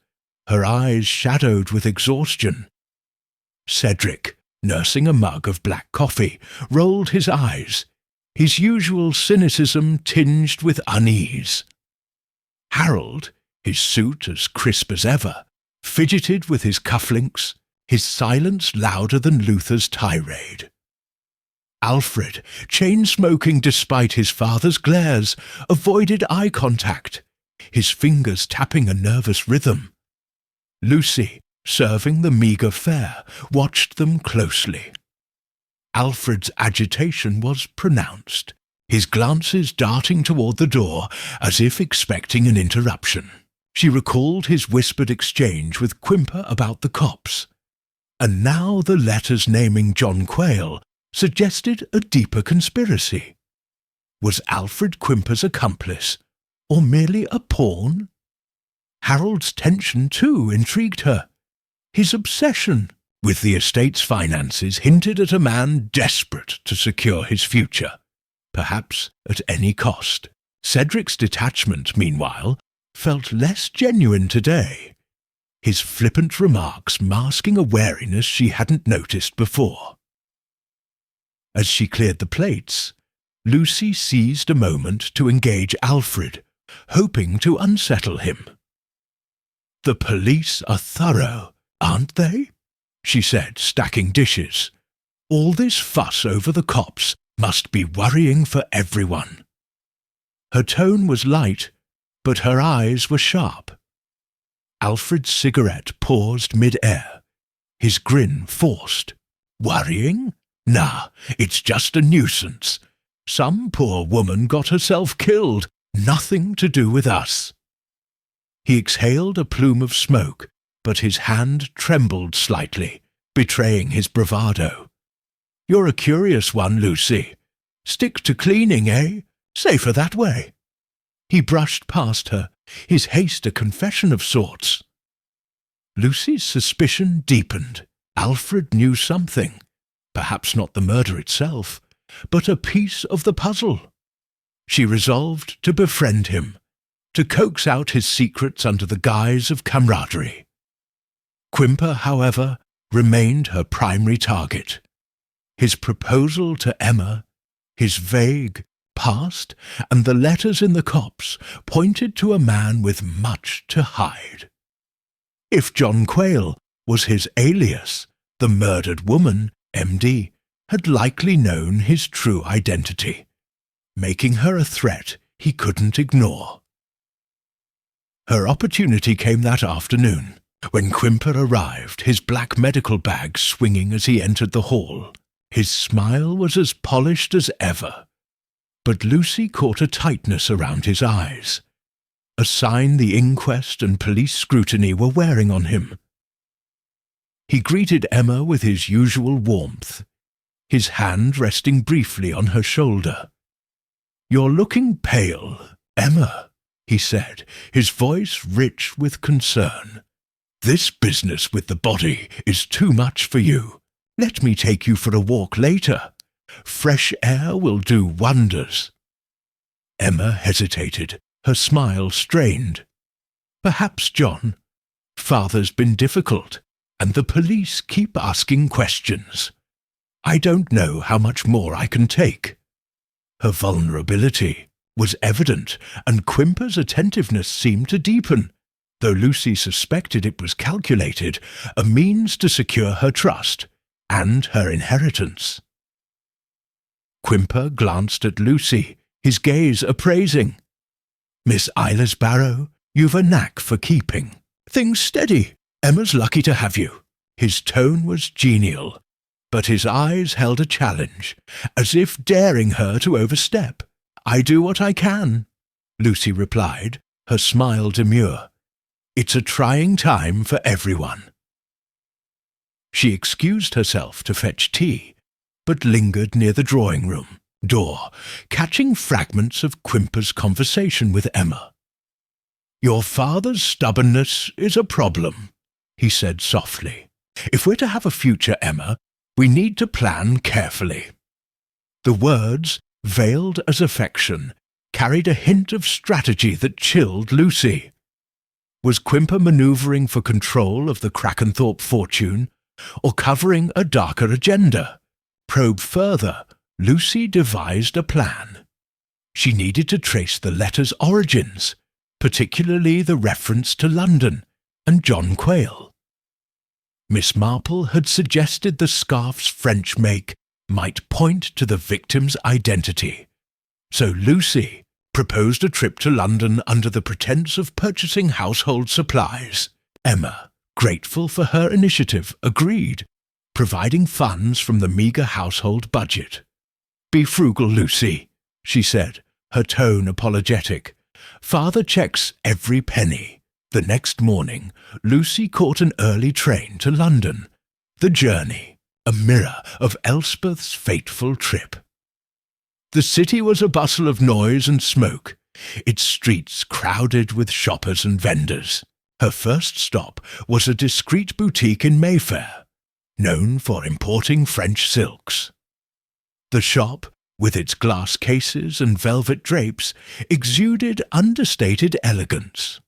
her eyes shadowed with exhaustion. Cedric, nursing a mug of black coffee, rolled his eyes, his usual cynicism tinged with unease. Harold, his suit as crisp as ever, fidgeted with his cufflinks, his silence louder than Luther's tirade. Alfred, chain-smoking despite his father's glares, avoided eye contact, his fingers tapping a nervous rhythm. Lucy, serving the meagre fare, watched them closely. Alfred's agitation was pronounced, his glances darting toward the door as if expecting an interruption. She recalled his whispered exchange with Quimper about the copse, and now the letters naming John Quayle suggested a deeper conspiracy. Was Alfred Quimper's accomplice, or merely a pawn? Harold's tension, too, intrigued her. His obsession with the estate's finances hinted at a man desperate to secure his future, perhaps at any cost. Cedric's detachment, meanwhile, felt less genuine today, his flippant remarks masking a wariness she hadn't noticed before. As she cleared the plates, Lucy seized a moment to engage Alfred, hoping to unsettle him. "The police are thorough, aren't they?" she said, stacking dishes. "All this fuss over the cops must be worrying for everyone." Her tone was light, but her eyes were sharp. Alfred's cigarette paused mid-air, his grin forced. "Worrying? Nah, it's just a nuisance. Some poor woman got herself killed, nothing to do with us." He exhaled a plume of smoke, but his hand trembled slightly, betraying his bravado. "You're a curious one, Lucy. Stick to cleaning, eh? Safer that way." He brushed past her, his haste a confession of sorts. Lucy's suspicion deepened. Alfred knew something, perhaps not the murder itself, but a piece of the puzzle. She resolved to befriend him, to coax out his secrets under the guise of camaraderie. Quimper, however, remained her primary target. His proposal to Emma, his vague past, and the letters in the copse pointed to a man with much to hide. If John Quayle was his alias, the murdered woman, MD, had likely known his true identity, making her a threat he couldn't ignore. Her opportunity came that afternoon, when Quimper arrived, his black medical bag swinging as he entered the hall. His smile was as polished as ever, but Lucy caught a tightness around his eyes, a sign the inquest and police scrutiny were wearing on him. He greeted Emma with his usual warmth, his hand resting briefly on her shoulder. "You're looking pale, Emma," he said, his voice rich with concern. "This business with the body is too much for you. Let me take you for a walk later. Fresh air will do wonders." Emma hesitated, her smile strained. "Perhaps, John. Father's been difficult, and the police keep asking questions. I don't know how much more I can take." Her vulnerability was evident, and Quimper's attentiveness seemed to deepen, though Lucy suspected it was calculated, a means to secure her trust and her inheritance. Quimper glanced at Lucy, his gaze appraising. "Miss Ilas Barrow, you've a knack for keeping things steady. Emma's lucky to have you." His tone was genial, but his eyes held a challenge, as if daring her to overstep. "I do what I can," Lucy replied, her smile demure. "It's a trying time for everyone." She excused herself to fetch tea, but lingered near the drawing-room door, catching fragments of Quimper's conversation with Emma. "Your father's stubbornness is a problem," he said softly. "If we're to have a future, Emma, we need to plan carefully." The words, veiled as affection, carried a hint of strategy that chilled Lucy. Was Quimper manoeuvring for control of the Krakenthorpe fortune, or covering a darker agenda? Probe further, Lucy devised a plan. She needed to trace the letter's origins, particularly the reference to London and John Quayle. Miss Marple had suggested the scarf's French make might point to the victim's identity, so Lucy proposed a trip to London under the pretence of purchasing household supplies. Emma, grateful for her initiative, agreed, providing funds from the meagre household budget. "Be frugal, Lucy," she said, her tone apologetic. "Father checks every penny." The next morning, Lucy caught an early train to London. The journey, a mirror of Elspeth's fateful trip. The city was a bustle of noise and smoke, its streets crowded with shoppers and vendors. Her first stop was a discreet boutique in Mayfair, known for importing French silks. The shop, with its glass cases and velvet drapes, exuded understated elegance.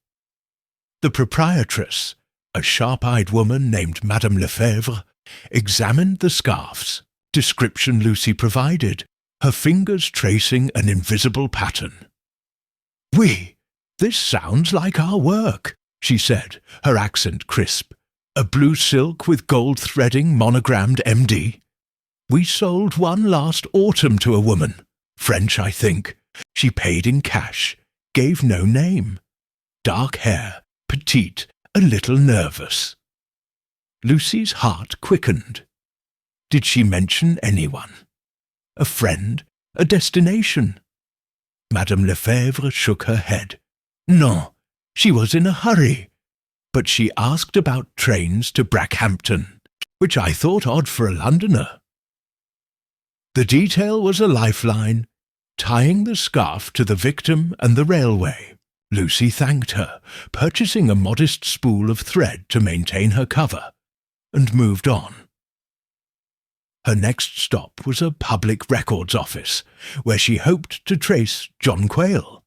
The proprietress, a sharp-eyed woman named Madame Lefebvre, examined the scarfs, description Lucy provided, her fingers tracing an invisible pattern. "Oui, this sounds like our work," she said, her accent crisp. "A blue silk with gold threading monogrammed MD. We sold one last autumn to a woman, French, I think. She paid in cash, gave no name. Dark hair, petite, a little nervous." Lucy's heart quickened. Did she mention anyone? A friend? A destination? Madame Lefebvre shook her head. No, she was in a hurry. But she asked about trains to Brackhampton, which I thought odd for a Londoner. The detail was a lifeline, tying the scarf to the victim and the railway. Lucy thanked her, purchasing a modest spool of thread to maintain her cover, and moved on. Her next stop was a public records office, where she hoped to trace John Quayle.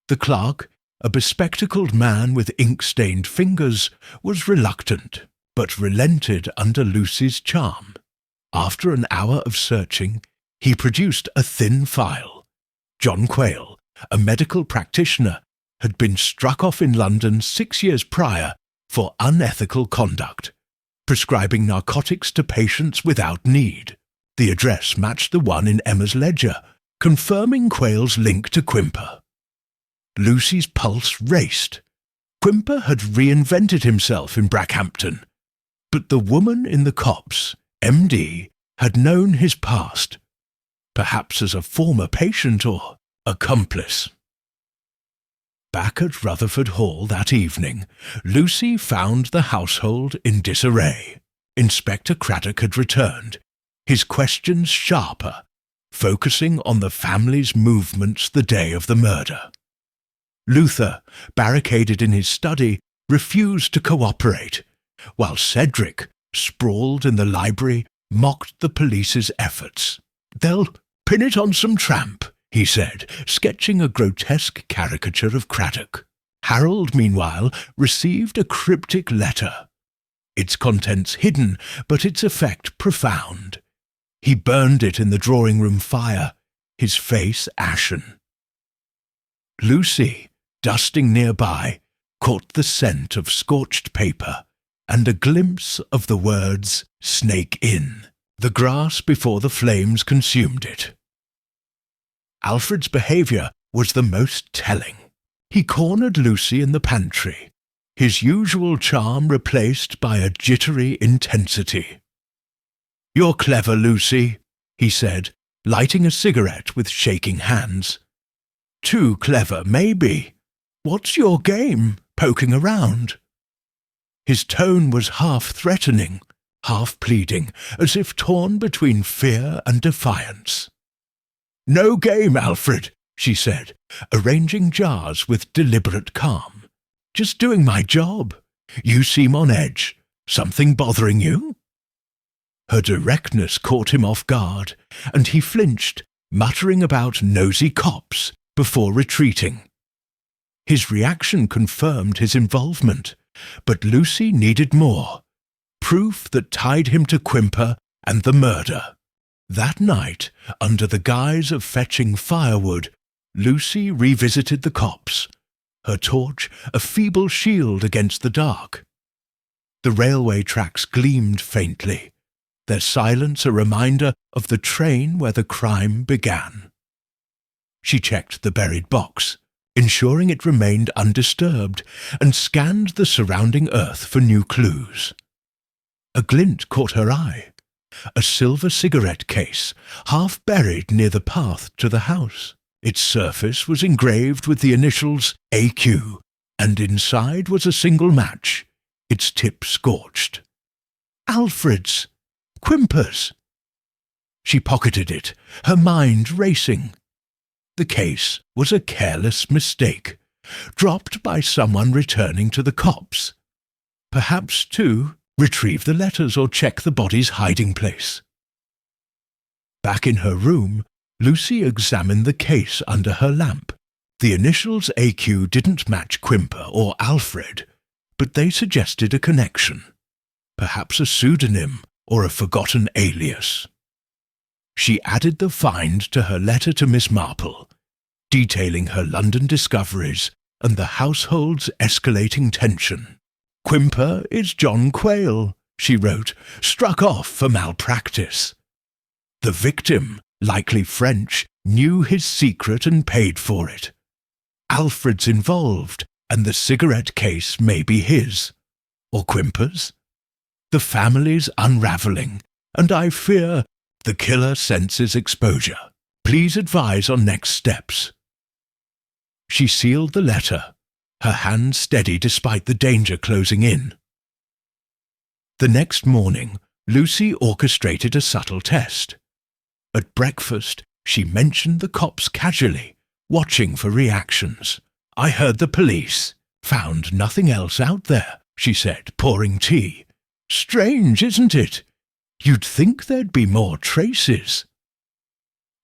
The clerk, a bespectacled man with ink-stained fingers, was reluctant, but relented under Lucy's charm. After an hour of searching, he produced a thin file. John Quayle, a medical practitioner, had been struck off in London 6 years prior for unethical conduct, prescribing narcotics to patients without need. The address matched the one in Emma's ledger, confirming Quayle's link to Quimper. Lucy's pulse raced. Quimper had reinvented himself in Brackhampton, but the woman in the copse, MD, had known his past, perhaps as a former patient or accomplice. Back at Rutherford Hall that evening, Lucy found the household in disarray. Inspector Craddock had returned, his questions sharper, focusing on the family's movements the day of the murder. Luther, barricaded in his study, refused to cooperate, while Cedric, sprawled in the library, mocked the police's efforts. "They'll pin it on some tramp," he said, sketching a grotesque caricature of Craddock. Harold, meanwhile, received a cryptic letter. Its contents hidden, but its effect profound. He burned it in the drawing-room fire, his face ashen. Lucy, dusting nearby, caught the scent of scorched paper and a glimpse of the words, "Snake in." The grass before the flames consumed it. Alfred's behaviour was the most telling. He cornered Lucy in the pantry, his usual charm replaced by a jittery intensity. "You're clever, Lucy," he said, lighting a cigarette with shaking hands. "Too clever, maybe. What's your game, poking around?" His tone was half-threatening, half-pleading, as if torn between fear and defiance. "No game, Alfred," she said, arranging jars with deliberate calm. "Just doing my job. You seem on edge. Something bothering you?" Her directness caught him off guard, and he flinched, muttering about nosy cops, before retreating. His reaction confirmed his involvement, but Lucy needed more, proof that tied him to Quimper and the murder. That night, under the guise of fetching firewood, Lucy revisited the copse, her torch a feeble shield against the dark. The railway tracks gleamed faintly, their silence a reminder of the train where the crime began. She checked the buried box, ensuring it remained undisturbed, and scanned the surrounding earth for new clues. A glint caught her eye. A silver cigarette case, half buried near the path to the house. Its surface was engraved with the initials AQ, and inside was a single match, its tip scorched. Alfred's! Quimper's! She pocketed it, her mind racing. the case was a careless mistake, dropped by someone returning to the copse. Perhaps, too, retrieve the letters or check the body's hiding place. Back in her room, Lucy examined the case under her lamp. The initials AQ didn't match Quimper or Alfred, but they suggested a connection, perhaps a pseudonym or a forgotten alias. She added the find to her letter to Miss Marple, detailing her London discoveries and the household's escalating tension. "Quimper is John Quayle," she wrote, "struck off for malpractice. The victim, likely French, knew his secret and paid for it. Alfred's involved, and the cigarette case may be his. Or Quimper's. The family's unraveling, and I fear the killer senses exposure. Please advise on next steps." She sealed the letter, her hand steady despite the danger closing in. The next morning, Lucy orchestrated a subtle test. At breakfast, she mentioned the cops casually, watching for reactions. "I heard the police. Found nothing else out there," she said, pouring tea. "Strange, isn't it? You'd think there'd be more traces."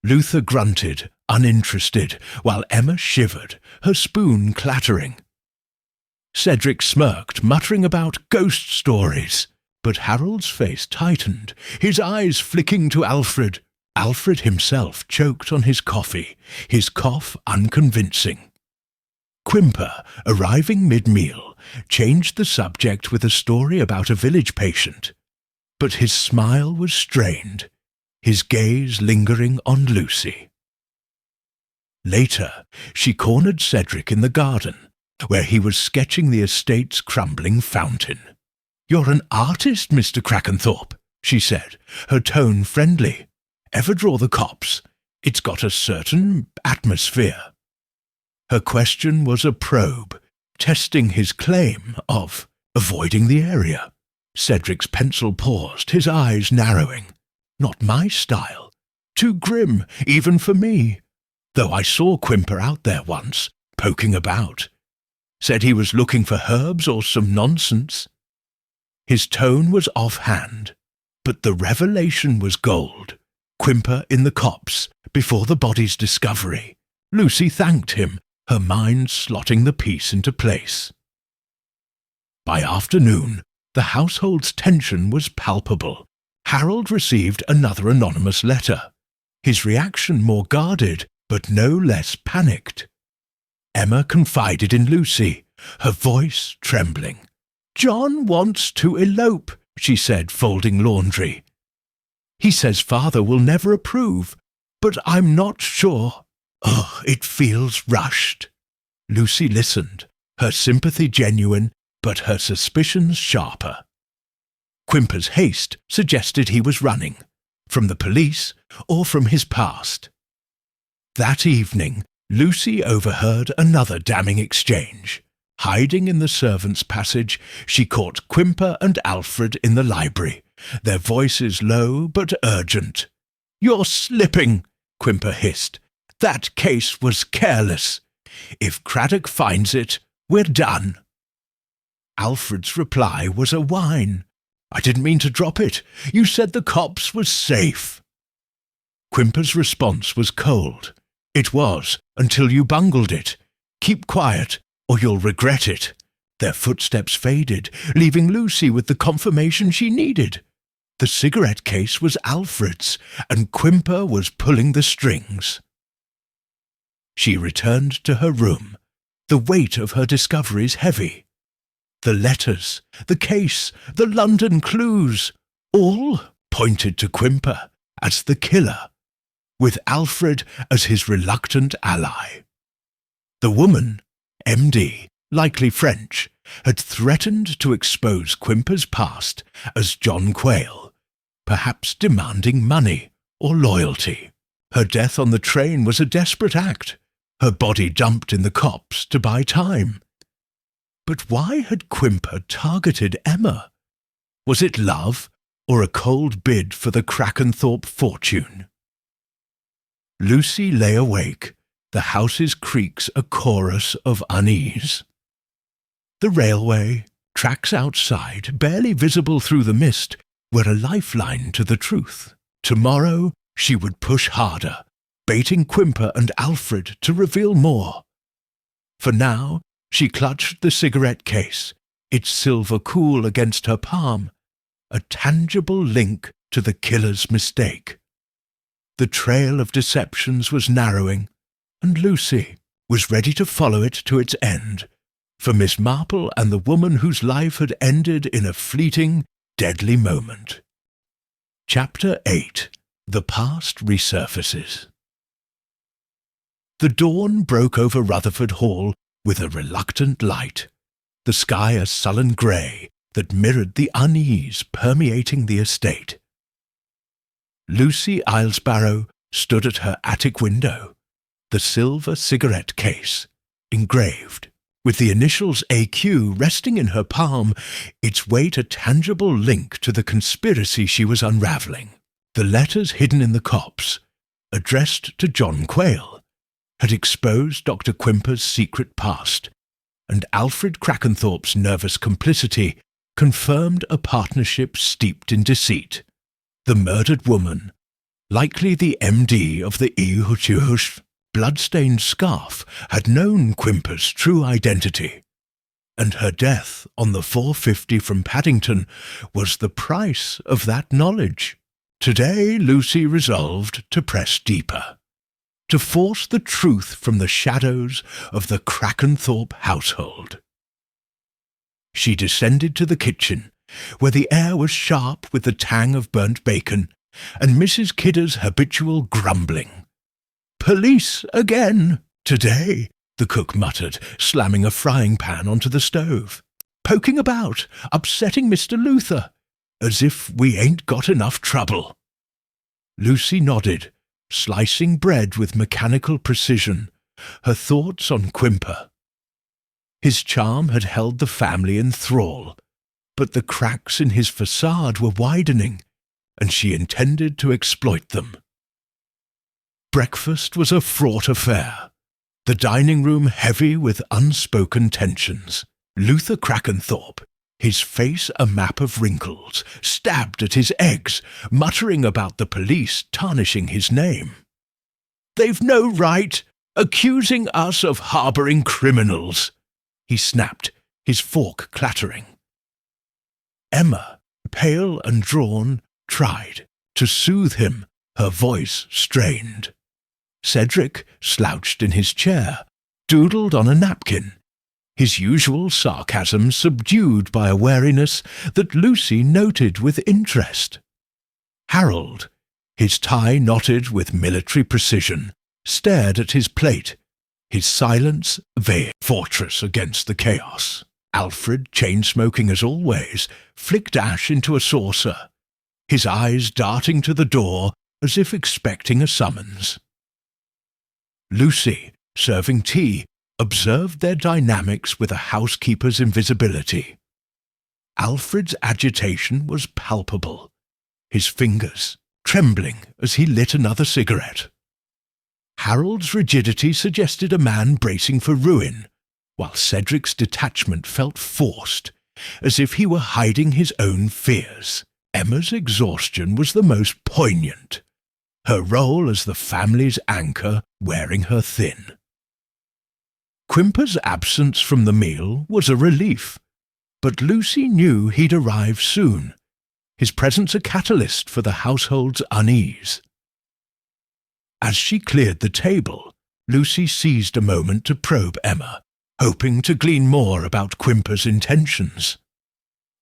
Luther grunted, uninterested, while Emma shivered, her spoon clattering. Cedric smirked, muttering about ghost stories, but Harold's face tightened, his eyes flicking to Alfred. Alfred himself choked on his coffee, his cough unconvincing. Quimper, arriving mid-meal, changed the subject with a story about a village patient, but his smile was strained, his gaze lingering on Lucy. Later, she cornered Cedric in the garden, where he was sketching the estate's crumbling fountain. "You're an artist, Mr. Crackenthorpe," she said, her tone friendly. "Ever draw the copse? It's got a certain atmosphere." Her question was a probe, testing his claim of avoiding the area. Cedric's pencil paused, his eyes narrowing. "Not my style. Too grim, even for me. Though I saw Quimper out there once, poking about. Said he was looking for herbs or some nonsense." His tone was offhand, but the revelation was gold. Quimper in the copse, before the body's discovery. Lucy thanked him, her mind slotting the piece into place. By afternoon, the household's tension was palpable. Harold received another anonymous letter, his reaction more guarded, but no less panicked. Emma confided in Lucy, her voice trembling. "John wants to elope," she said, folding laundry. "He says father will never approve, but I'm not sure. Oh, it feels rushed." Lucy listened, her sympathy genuine, but her suspicions sharper. Quimper's haste suggested he was running, from the police or from his past. That evening, Lucy overheard another damning exchange. Hiding in the servants' passage, she caught Quimper and Alfred in the library, their voices low but urgent. "You're slipping," Quimper hissed. "That case was careless. If Craddock finds it, we're done." Alfred's reply was a whine. "I didn't mean to drop it. You said the copse was safe." Quimper's response was cold. "It was, until you bungled it. Keep quiet, or you'll regret it." Their footsteps faded, leaving Lucy with the confirmation she needed. The cigarette case was Alfred's, and Quimper was pulling the strings. She returned to her room, the weight of her discoveries heavy. The letters, the case, the London clues, all pointed to Quimper as the killer, with Alfred as his reluctant ally. The woman, MD, likely French, had threatened to expose Quimper's past as John Quayle, perhaps demanding money or loyalty. Her death on the train was a desperate act, her body dumped in the copse to buy time. But why had Quimper targeted Emma? Was it love or a cold bid for the Crackenthorpe fortune? Lucy lay awake, the house's creaks a chorus of unease. The railway, tracks outside, barely visible through the mist, were a lifeline to the truth. Tomorrow she would push harder, baiting Quimper and Alfred to reveal more. For now, she clutched the cigarette case, its silver cool against her palm, a tangible link to the killer's mistake. The trail of deceptions was narrowing, and Lucy was ready to follow it to its end, for Miss Marple and the woman whose life had ended in a fleeting, deadly moment. Chapter 8. The Past Resurfaces. The dawn broke over Rutherford Hall with a reluctant light, the sky a sullen grey that mirrored the unease permeating the estate. Lucy Islesbarrow stood at her attic window, the silver cigarette case, engraved, with the initials AQ resting in her palm, its weight a tangible link to the conspiracy she was unraveling. The letters hidden in the copse, addressed to John Quayle, had exposed Dr. Quimper's secret past, and Alfred Crackenthorpe's nervous complicity confirmed a partnership steeped in deceit. The murdered woman, likely the MD of the Ehuchush blood-stained scarf, had known Quimper's true identity, and her death on the 4:50 from Paddington was the price of that knowledge. Today Lucy resolved to press deeper, to force the truth from the shadows of the Crackenthorpe household. She descended to the kitchen, where the air was sharp with the tang of burnt bacon, and Mrs. Kidder's habitual grumbling. "Police again! Today," the cook muttered, slamming a frying pan onto the stove. "Poking about, upsetting Mr. Luther, as if we ain't got enough trouble." Lucy nodded, slicing bread with mechanical precision, her thoughts on Quimper. His charm had held the family in thrall, but the cracks in his facade were widening, and she intended to exploit them. Breakfast was a fraught affair, the dining room heavy with unspoken tensions. Luther Crackenthorpe, his face a map of wrinkles, stabbed at his eggs, muttering about the police tarnishing his name. "They've no right, accusing us of harbouring criminals," he snapped, his fork clattering. Emma, pale and drawn, tried to soothe him, her voice strained. Cedric, slouched in his chair, doodled on a napkin, his usual sarcasm subdued by a wariness that Lucy noted with interest. Harold, his tie knotted with military precision, stared at his plate, his silence a fortress against the chaos. Alfred, chain-smoking as always, flicked ash into a saucer, his eyes darting to the door as if expecting a summons. Lucy, serving tea, observed their dynamics with a housekeeper's invisibility. Alfred's agitation was palpable, his fingers trembling as he lit another cigarette. Harold's rigidity suggested a man bracing for ruin, while Cedric's detachment felt forced, as if he were hiding his own fears. Emma's exhaustion was the most poignant, her role as the family's anchor wearing her thin. Quimper's absence from the meal was a relief, but Lucy knew he'd arrive soon, his presence a catalyst for the household's unease. As she cleared the table, Lucy seized a moment to probe Emma, hoping to glean more about Quimper's intentions.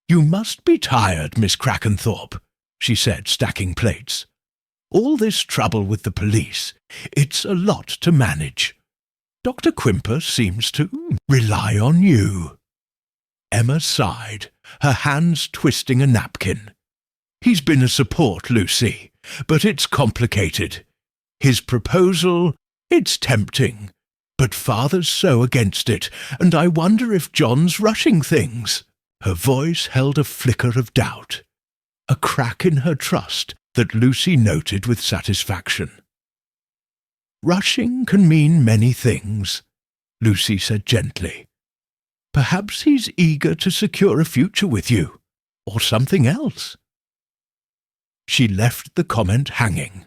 "You must be tired, Miss Crackenthorpe," she said, stacking plates. "All this trouble with the police, it's a lot to manage. Dr. Quimper seems to rely on you." Emma sighed, her hands twisting a napkin. "He's been a support, Lucy, but it's complicated. His proposal, it's tempting, but Father's so against it, and I wonder if John's rushing things." Her voice held a flicker of doubt, a crack in her trust that Lucy noted with satisfaction. Rushing can mean many things, Lucy said gently. Perhaps he's eager to secure a future with you, or something else. She left the comment hanging,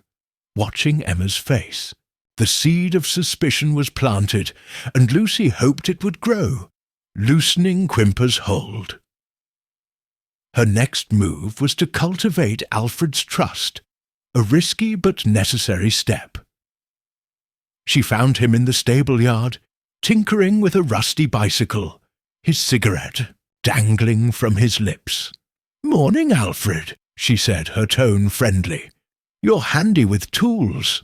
watching Emma's face. The seed of suspicion was planted, and Lucy hoped it would grow, loosening Quimper's hold. Her next move was to cultivate Alfred's trust, a risky but necessary step. She found him in the stable yard, tinkering with a rusty bicycle, his cigarette dangling from his lips. "Morning, Alfred," she said, her tone friendly. "You're handy with tools.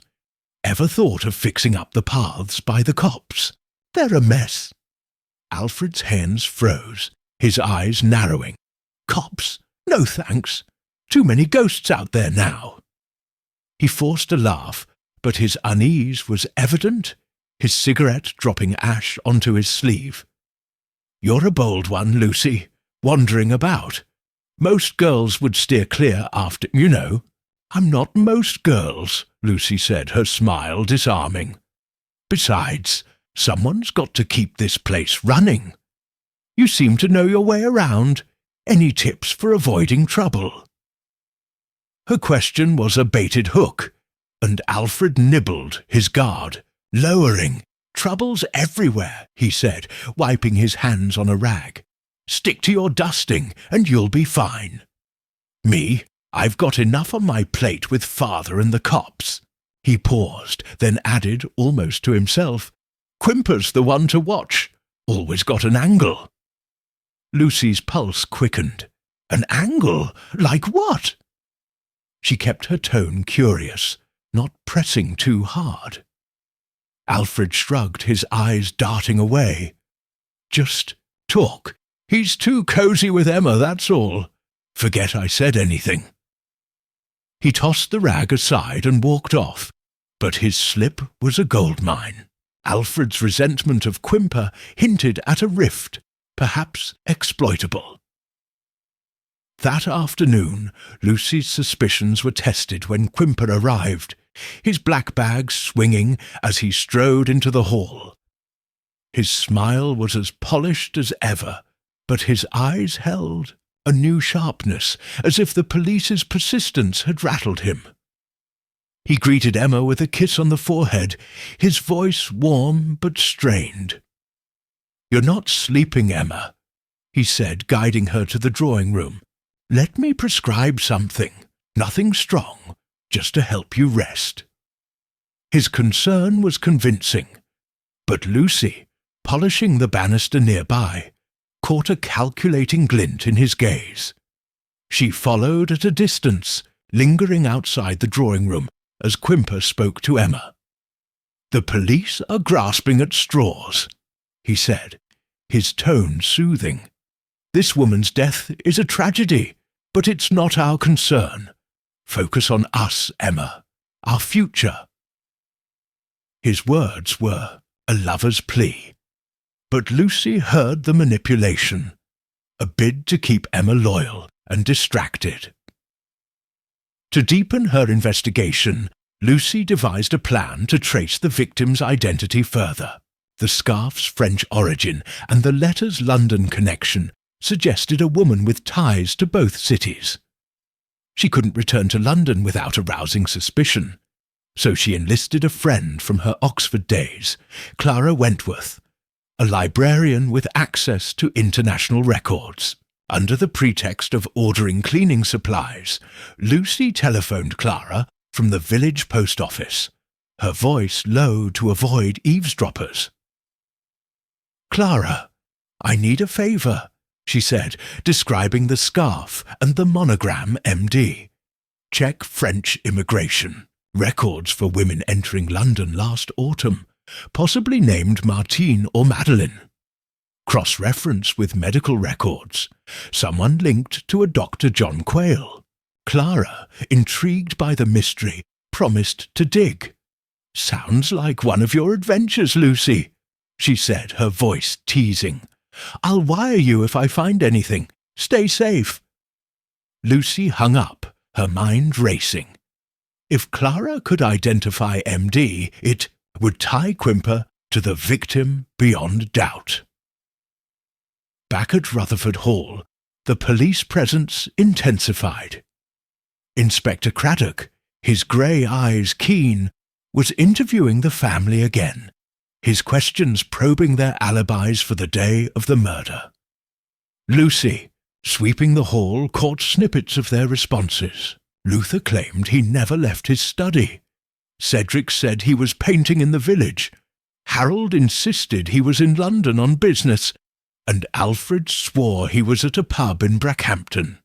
Ever thought of fixing up the paths by the copse? They're a mess." Alfred's hands froze, his eyes narrowing. "Cops? No thanks. Too many ghosts out there now." He forced a laugh, but his unease was evident, his cigarette dropping ash onto his sleeve. "You're a bold one, Lucy, wandering about. Most girls would steer clear after, you know." "I'm not most girls," Lucy said, her smile disarming. "Besides, someone's got to keep this place running. You seem to know your way around. Any tips for avoiding trouble?" Her question was a baited hook, and Alfred nibbled his guard, lowering. "Trouble's everywhere," he said, wiping his hands on a rag. "Stick to your dusting, and you'll be fine. Me, I've got enough on my plate with father and the cops." He paused, then added, almost to himself, "Quimper's the one to watch. Always got an angle." Lucy's pulse quickened. "An angle? Like what?" She kept her tone curious, not pressing too hard. Alfred shrugged, his eyes darting away. "Just talk. He's too cosy with Emma, that's all. Forget I said anything." He tossed the rag aside and walked off, but his slip was a goldmine. Alfred's resentment of Quimper hinted at a rift, perhaps exploitable. That afternoon, Lucy's suspicions were tested when Quimper arrived, his black bag swinging as he strode into the hall. His smile was as polished as ever, but his eyes held a new sharpness, as if the police's persistence had rattled him. He greeted Emma with a kiss on the forehead, his voice warm but strained. "You're not sleeping, Emma," he said, guiding her to the drawing-room. "Let me prescribe something, nothing strong, just to help you rest." His concern was convincing, but Lucy, polishing the banister nearby, caught a calculating glint in his gaze. She followed at a distance, lingering outside the drawing-room as Quimper spoke to Emma. "The police are grasping at straws," he said, his tone soothing. "This woman's death is a tragedy, but it's not our concern. Focus on us, Emma, our future." His words were a lover's plea, but Lucy heard the manipulation, a bid to keep Emma loyal and distracted. To deepen her investigation, Lucy devised a plan to trace the victim's identity further. The scarf's French origin and the letter's London connection suggested a woman with ties to both cities. She couldn't return to London without arousing suspicion, so she enlisted a friend from her Oxford days, Clara Wentworth, a librarian with access to international records. Under the pretext of ordering cleaning supplies, Lucy telephoned Clara from the village post office, her voice low to avoid eavesdroppers. "Clara, I need a favour," she said, describing the scarf and the monogram MD. "Check French immigration. Records for women entering London last autumn, possibly named Martine or Madeline. Cross-reference with medical records. Someone linked to a Dr. John Quayle." Clara, intrigued by the mystery, promised to dig. "Sounds like one of your adventures, Lucy," she said, her voice teasing. "I'll wire you if I find anything. Stay safe." Lucy hung up, her mind racing. If Clara could identify MD, it would tie Quimper to the victim beyond doubt. Back at Rutherford Hall, the police presence intensified. Inspector Craddock, his grey eyes keen, was interviewing the family again, his questions probing their alibis for the day of the murder. Lucy, sweeping the hall, caught snippets of their responses. Luther claimed he never left his study. Cedric said he was painting in the village. Harold insisted he was in London on business, and Alfred swore he was at a pub in Brackhampton.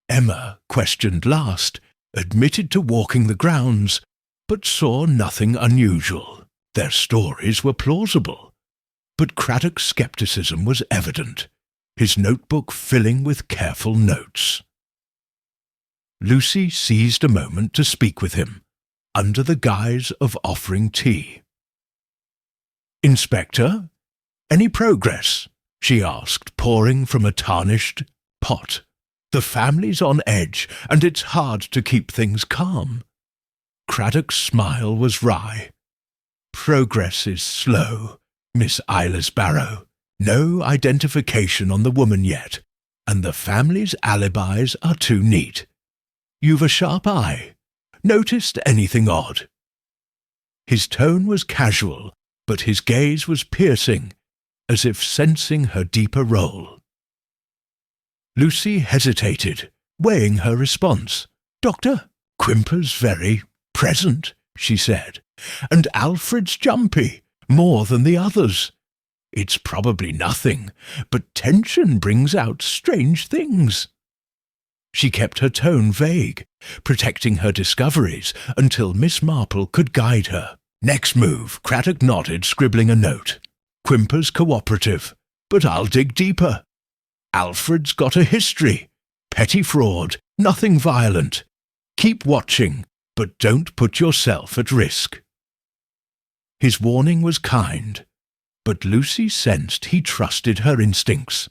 Emma, questioned last, admitted to walking the grounds, but saw nothing unusual. Their stories were plausible. But Craddock's scepticism was evident, his notebook filling with careful notes. Lucy seized a moment to speak with him, under the guise of offering tea. "Inspector, any progress?" she asked, pouring from a tarnished pot. "The family's on edge, and it's hard to keep things calm." Craddock's smile was wry. "Progress is slow, Miss Eyeless Barrow. No identification on the woman yet, and the family's alibis are too neat. You've a sharp eye. Noticed anything odd?" His tone was casual, but his gaze was piercing, as if sensing her deeper role. Lucy hesitated, weighing her response. "Doctor, Quimper's very present," she said, "and Alfred's jumpy, more than the others. It's probably nothing, but tension brings out strange things." She kept her tone vague, protecting her discoveries until Miss Marple could guide her. "Next move," Craddock nodded, scribbling a note. "Quimper's cooperative, but I'll dig deeper. Alfred's got a history. Petty fraud, nothing violent. Keep watching, but don't put yourself at risk." His warning was kind, but Lucy sensed he trusted her instincts.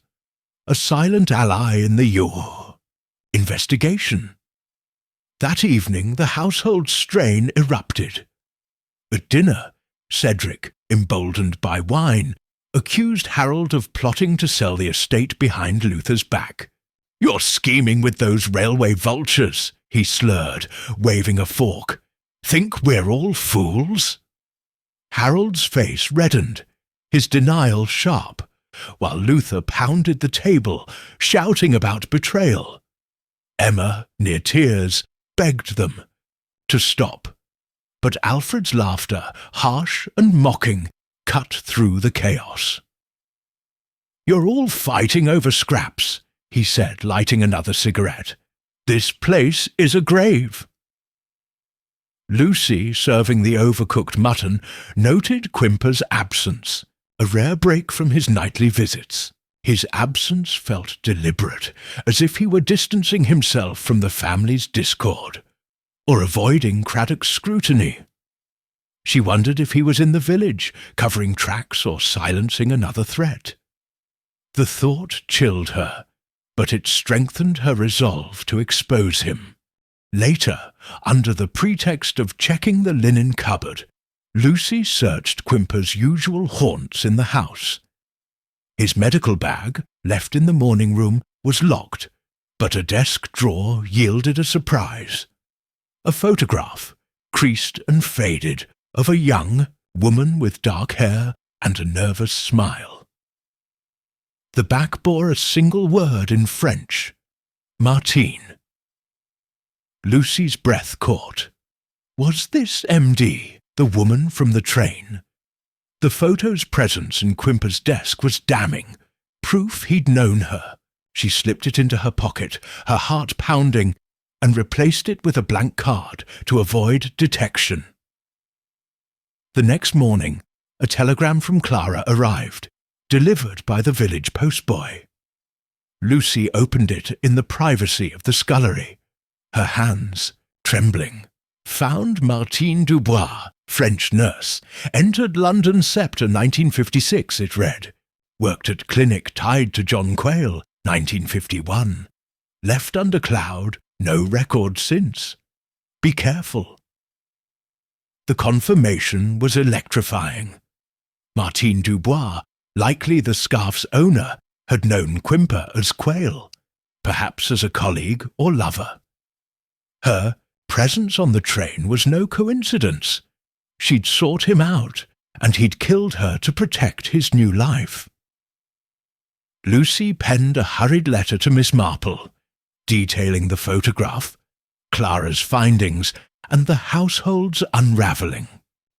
A silent ally in the investigation. That evening the household strain erupted. At dinner, Cedric, emboldened by wine, accused Harold of plotting to sell the estate behind Luther's back. "You're scheming with those railway vultures," he slurred, waving a fork. "Think we're all fools?" Harold's face reddened, his denial sharp, while Luther pounded the table, shouting about betrayal. Emma, near tears, begged them to stop, but Alfred's laughter, harsh and mocking, cut through the chaos. "You're all fighting over scraps," he said, lighting another cigarette. "This place is a grave." Lucy, serving the overcooked mutton, noted Quimper's absence, a rare break from his nightly visits. His absence felt deliberate, as if he were distancing himself from the family's discord, or avoiding Craddock's scrutiny. She wondered if he was in the village, covering tracks or silencing another threat. The thought chilled her, but it strengthened her resolve to expose him. Later, under the pretext of checking the linen cupboard, Lucy searched Quimper's usual haunts in the house. His medical bag, left in the morning room, was locked, but a desk drawer yielded a surprise. A photograph, creased and faded, of a young woman with dark hair and a nervous smile. The back bore a single word in French: Martine. Lucy's breath caught. Was this MD, the woman from the train? The photo's presence in Quimper's desk was damning, proof he'd known her. She slipped it into her pocket, her heart pounding, and replaced it with a blank card to avoid detection. The next morning, a telegram from Clara arrived, delivered by the village postboy. Lucy opened it in the privacy of the scullery, her hands trembling. Found Martine Dubois, French nurse. Entered London Sceptre 1956, it read. Worked at clinic tied to John Quayle, 1951. Left under cloud, no record since. Be careful. The confirmation was electrifying. Martine Dubois, likely the scarf's owner, had known Quimper as Quayle, perhaps as a colleague or lover. Her presence on the train was no coincidence. She'd sought him out, and he'd killed her to protect his new life. Lucy penned a hurried letter to Miss Marple, detailing the photograph, Clara's findings, and the household's unraveling.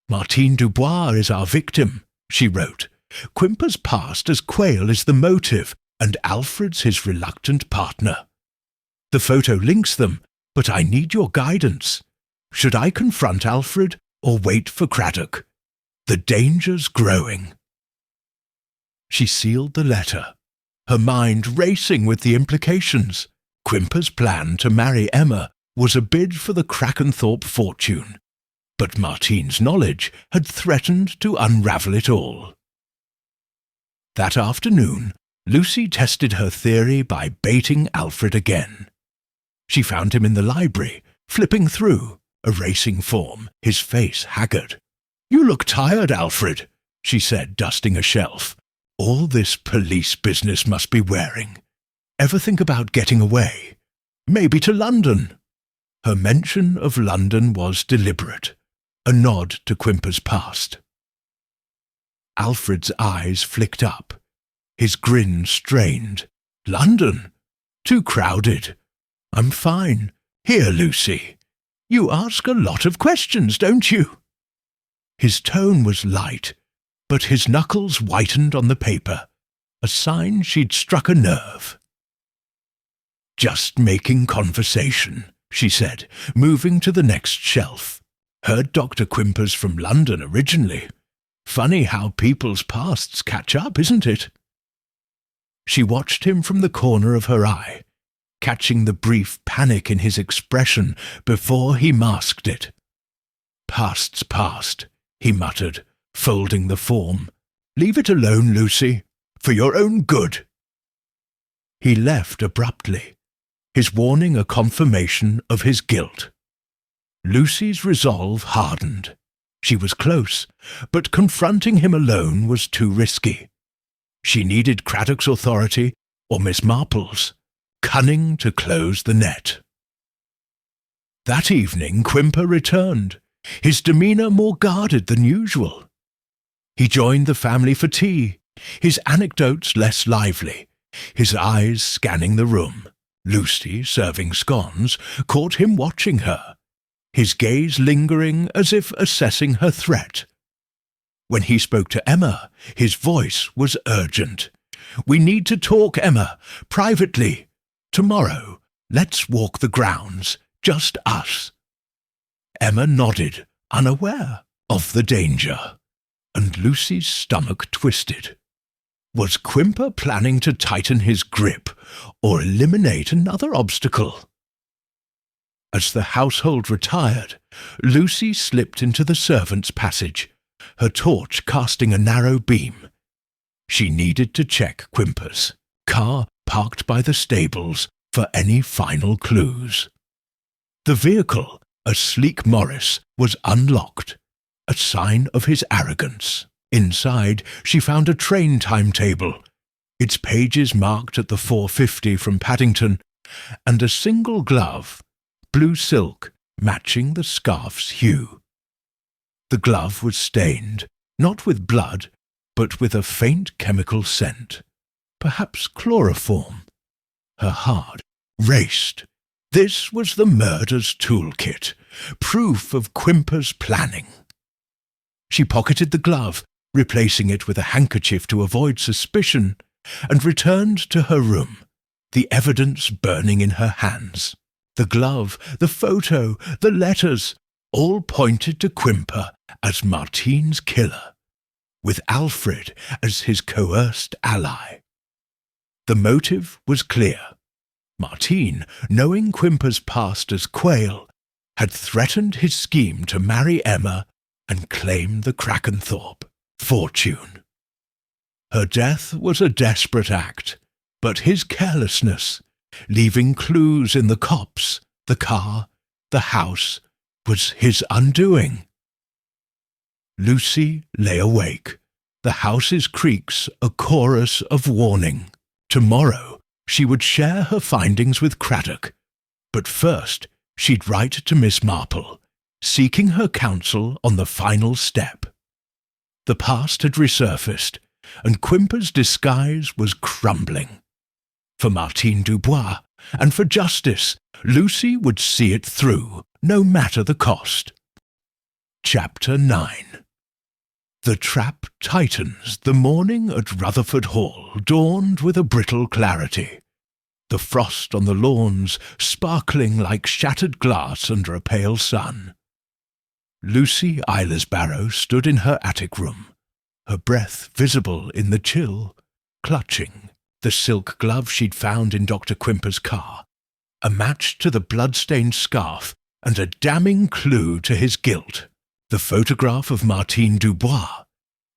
"Martine Dubois is our victim," she wrote. "Quimper's past as Quayle is the motive, and Alfred's his reluctant partner. The photo links them, but I need your guidance. Should I confront Alfred or wait for Craddock? The danger's growing." She sealed the letter, her mind racing with the implications. Quimper's plan to marry Emma was a bid for the Crackenthorpe fortune, but Martine's knowledge had threatened to unravel it all. That afternoon, Lucy tested her theory by baiting Alfred again. She found him in the library, flipping through, a racing form, his face haggard. "You look tired, Alfred," she said, dusting a shelf. "All this police business must be wearing. Ever think about getting away? Maybe to London?" Her mention of London was deliberate, a nod to Quimper's past. Alfred's eyes flicked up, his grin strained. "London? Too crowded. I'm fine. Here, Lucy. You ask a lot of questions, don't you?" His tone was light, but his knuckles whitened on the paper, a sign she'd struck a nerve. "Just making conversation," she said, moving to the next shelf. "Heard Dr. Quimper's from London originally. Funny how people's pasts catch up, isn't it?" She watched him from the corner of her eye, catching the brief panic in his expression before he masked it. "Past's past," he muttered, folding the form. "Leave it alone, Lucy, for your own good." He left abruptly, his warning a confirmation of his guilt. Lucy's resolve hardened. She was close, but confronting him alone was too risky. She needed Craddock's authority or Miss Marple's, cunning to close the net. That evening Quimper returned, his demeanour more guarded than usual. He joined the family for tea, his anecdotes less lively, his eyes scanning the room. Lucy, serving scones, caught him watching her, his gaze lingering as if assessing her threat. When he spoke to Emma, his voice was urgent. "We need to talk, Emma, privately. Tomorrow, let's walk the grounds, just us." Emma nodded, unaware of the danger, and Lucy's stomach twisted. Was Quimper planning to tighten his grip or eliminate another obstacle? As the household retired, Lucy slipped into the servants' passage, her torch casting a narrow beam. She needed to check Quimper's car parked by the stables for any final clues. The vehicle, a sleek Morris, was unlocked, a sign of his arrogance. Inside, she found a train timetable, its pages marked at the 4:50 from Paddington, and a single glove, blue silk, matching the scarf's hue. The glove was stained, not with blood, but with a faint chemical scent, perhaps chloroform. Her heart raced. This was the murder's toolkit, proof of Quimper's planning. She pocketed the glove, replacing it with a handkerchief to avoid suspicion, and returned to her room, the evidence burning in her hands. The glove, the photo, the letters, all pointed to Quimper as Martine's killer, with Alfred as his coerced ally. The motive was clear. Martine, knowing Quimper's past as Quayle, had threatened his scheme to marry Emma and claim the Crackenthorpe fortune. Her death was a desperate act, but his carelessness, leaving clues in the copse, the car, the house, was his undoing. Lucy lay awake, the house's creaks a chorus of warning. Tomorrow she would share her findings with Craddock, but first she'd write to Miss Marple, seeking her counsel on the final step. The past had resurfaced, and Quimper's disguise was crumbling. For Martine Dubois, and for justice, Lucy would see it through, no matter the cost. Chapter 9. The trap tightens. The morning at Rutherford Hall dawned with a brittle clarity, the frost on the lawns sparkling like shattered glass under a pale sun. Lucy Eilers-Barrow stood in her attic room, her breath visible in the chill, clutching the silk glove she'd found in Dr. Quimper's car, a match to the blood-stained scarf and a damning clue to his guilt. The photograph of Martine Dubois,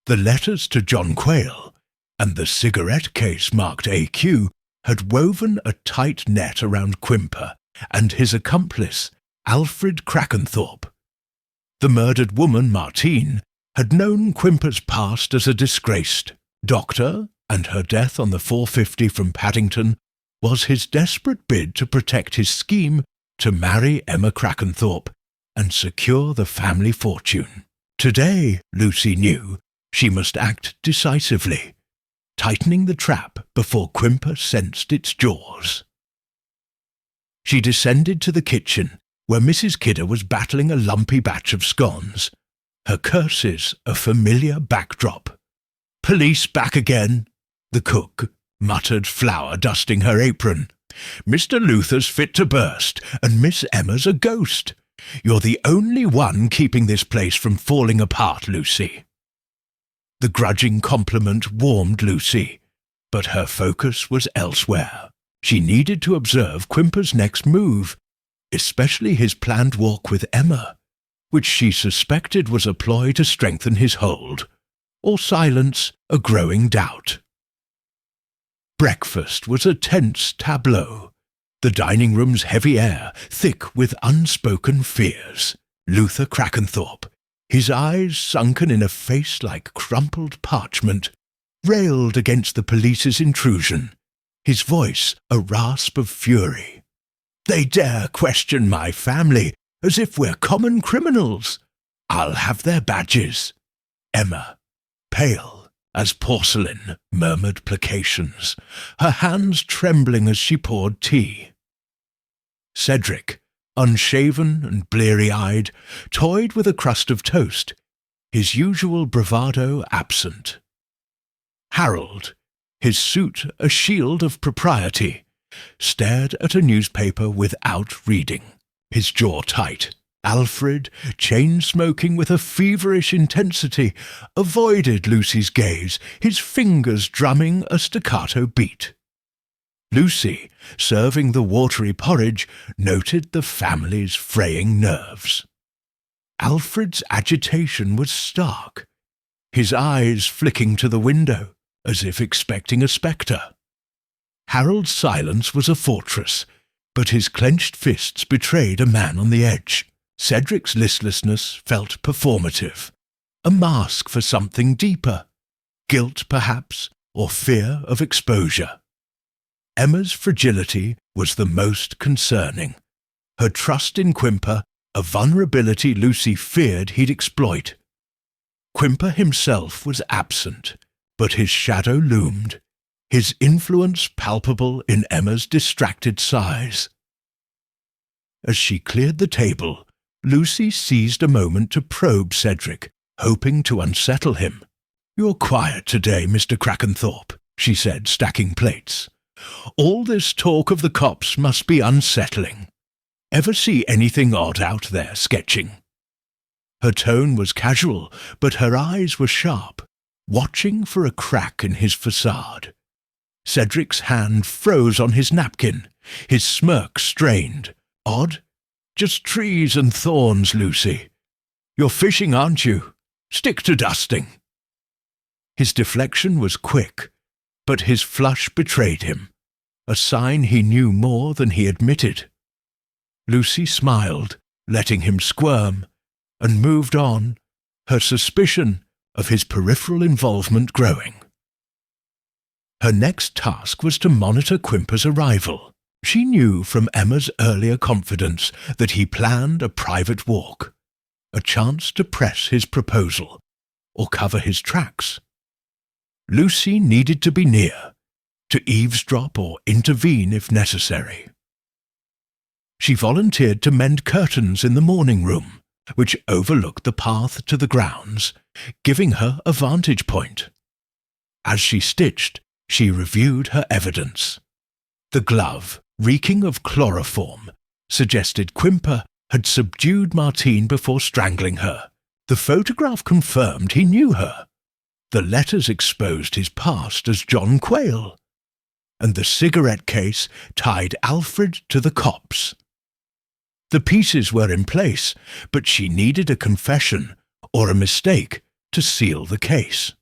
the letters to John Quayle, and the cigarette case marked AQ had woven a tight net around Quimper and his accomplice, Alfred Crackenthorpe. The murdered woman, Martine, had known Quimper's past as a disgraced doctor, and her death on the 4:50 from Paddington was his desperate bid to protect his scheme to marry Emma Crackenthorpe and secure the family fortune. Today, Lucy knew, she must act decisively, tightening the trap before Quimper sensed its jaws. She descended to the kitchen, where Mrs. Kidder was battling a lumpy batch of scones, her curses a familiar backdrop. "Police back again," the cook muttered, flour dusting her apron. "Mr. Luther's fit to burst, and Miss Emma's a ghost. You're the only one keeping this place from falling apart, Lucy." The grudging compliment warmed Lucy, but her focus was elsewhere. She needed to observe Quimper's next move, especially his planned walk with Emma, which she suspected was a ploy to strengthen his hold, or silence a growing doubt. Breakfast was a tense tableau, the dining room's heavy air thick with unspoken fears. Luther Crackenthorpe, his eyes sunken in a face like crumpled parchment, railed against the police's intrusion, his voice a rasp of fury. "They dare question my family as if we're common criminals. I'll have their badges." Emma, pale as porcelain, murmured placations, her hands trembling as she poured tea. Cedric, unshaven and bleary-eyed, toyed with a crust of toast, his usual bravado absent. Harold, his suit a shield of propriety, stared at a newspaper without reading, his jaw tight. Alfred, chain-smoking with a feverish intensity, avoided Lucy's gaze, his fingers drumming a staccato beat. Lucy, serving the watery porridge, noted the family's fraying nerves. Alfred's agitation was stark, his eyes flicking to the window, as if expecting a spectre. Harold's silence was a fortress, but his clenched fists betrayed a man on the edge. Cedric's listlessness felt performative, a mask for something deeper, guilt perhaps, or fear of exposure. Emma's fragility was the most concerning, her trust in Quimper a vulnerability Lucy feared he'd exploit. Quimper himself was absent, but his shadow loomed, his influence palpable in Emma's distracted sighs. As she cleared the table, Lucy seized a moment to probe Cedric, hoping to unsettle him. "You're quiet today, Mr. Crackenthorpe," she said, stacking plates. "All this talk of the cops must be unsettling. Ever see anything odd out there sketching?" Her tone was casual, but her eyes were sharp, watching for a crack in his facade. Cedric's hand froze on his napkin, his smirk strained. "Odd? Just trees and thorns, Lucy. You're fishing, aren't you? Stick to dusting." His deflection was quick, but his flush betrayed him, a sign he knew more than he admitted. Lucy smiled, letting him squirm, and moved on, her suspicion of his peripheral involvement growing. Her next task was to monitor Quimper's arrival. She knew from Emma's earlier confidence that he planned a private walk, a chance to press his proposal or cover his tracks. Lucy needed to be near, to eavesdrop or intervene if necessary. She volunteered to mend curtains in the morning room, which overlooked the path to the grounds, giving her a vantage point. As she stitched, she reviewed her evidence. The glove, reeking of chloroform, suggested Quimper had subdued Martine before strangling her. The photograph confirmed he knew her. The letters exposed his past as John Quayle, and the cigarette case tied Alfred to the copse. The pieces were in place, but she needed a confession or a mistake to seal the case.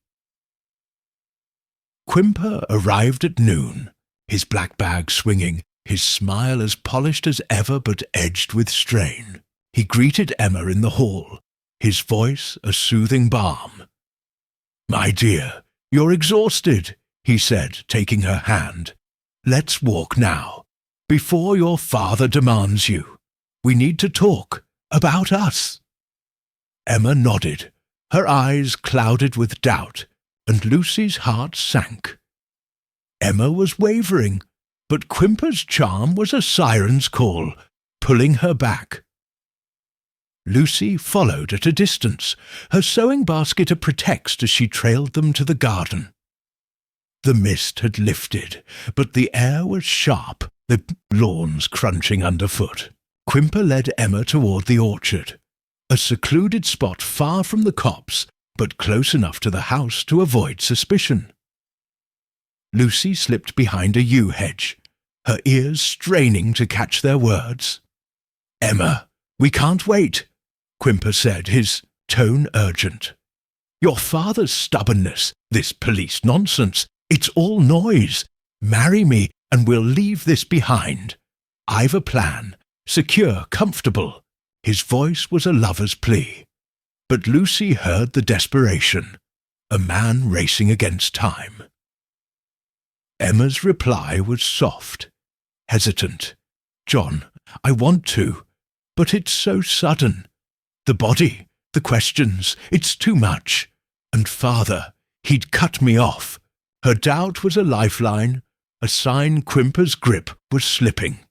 Quimper arrived at noon, his black bag swinging, his smile as polished as ever but edged with strain. He greeted Emma in the hall, his voice a soothing balm. "My dear, you're exhausted," he said, taking her hand. "Let's walk now, before your father demands you. We need to talk about us." Emma nodded, her eyes clouded with doubt, and Lucy's heart sank. Emma was wavering, but Quimper's charm was a siren's call, pulling her back. Lucy followed at a distance, her sewing basket a pretext as she trailed them to the garden. The mist had lifted, but the air was sharp, the lawns crunching underfoot. Quimper led Emma toward the orchard, a secluded spot far from the copse, but close enough to the house to avoid suspicion. Lucy slipped behind a yew hedge, her ears straining to catch their words. "Emma, we can't wait," Quimper said, his tone urgent. "Your father's stubbornness, this police nonsense, it's all noise. Marry me and we'll leave this behind. I've a plan, secure, comfortable." His voice was a lover's plea, but Lucy heard the desperation, a man racing against time. Emma's reply was soft, hesitant. "John, I want to, but it's so sudden. The body, the questions, it's too much. And father, he'd cut me off." Her doubt was a lifeline, a sign Quimper's grip was slipping.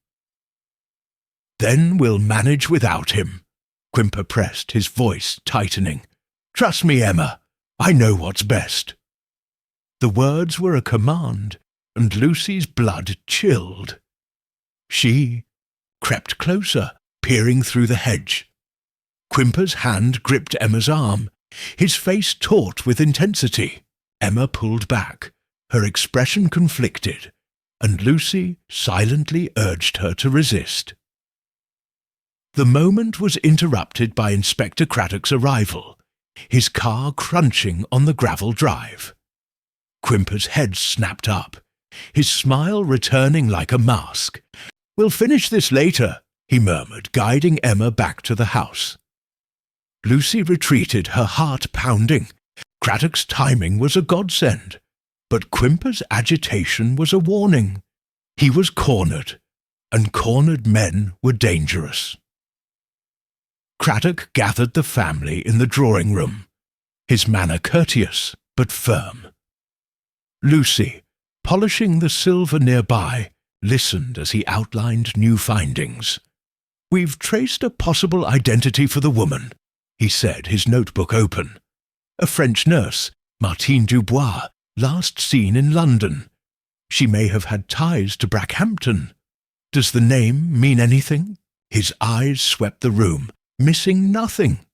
"Then we'll manage without him," Quimper pressed, his voice tightening. "Trust me, Emma, I know what's best." The words were a command, and Lucy's blood chilled. She crept closer, peering through the hedge. Quimper's hand gripped Emma's arm, his face taut with intensity. Emma pulled back, her expression conflicted, and Lucy silently urged her to resist. The moment was interrupted by Inspector Craddock's arrival, his car crunching on the gravel drive. Quimper's head snapped up, his smile returning like a mask. "We'll finish this later," he murmured, guiding Emma back to the house. Lucy retreated, her heart pounding. Craddock's timing was a godsend, but Quimper's agitation was a warning. He was cornered, and cornered men were dangerous. Craddock gathered the family in the drawing room, his manner courteous but firm. Lucy, polishing the silver nearby, listened as he outlined new findings. "We've traced a possible identity for the woman," he said, his notebook open. "A French nurse, Martine Dubois, last seen in London. She may have had ties to Brackhampton. Does the name mean anything?" His eyes swept the room, missing nothing.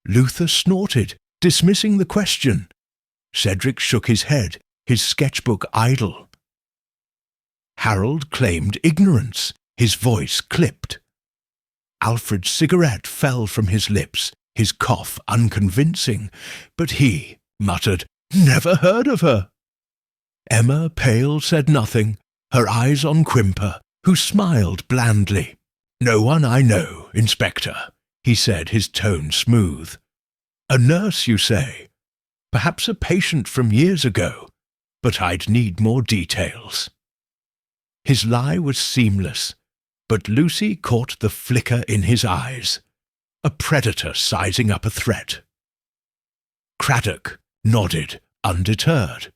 Luther snorted, dismissing the question. Cedric shook his head, his sketchbook idle. Harold claimed ignorance, his voice clipped. Alfred's cigarette fell from his lips, his cough unconvincing, but he muttered, "Never heard of her." Emma, pale, said nothing, her eyes on Quimper, who smiled blandly. "No one I know, Inspector," he said, his tone smooth. A nurse, you say? Perhaps a patient from years ago, but I'd need more details. His lie was seamless, but Lucy caught the flicker in his eyes, a predator sizing up a threat. Craddock nodded, undeterred.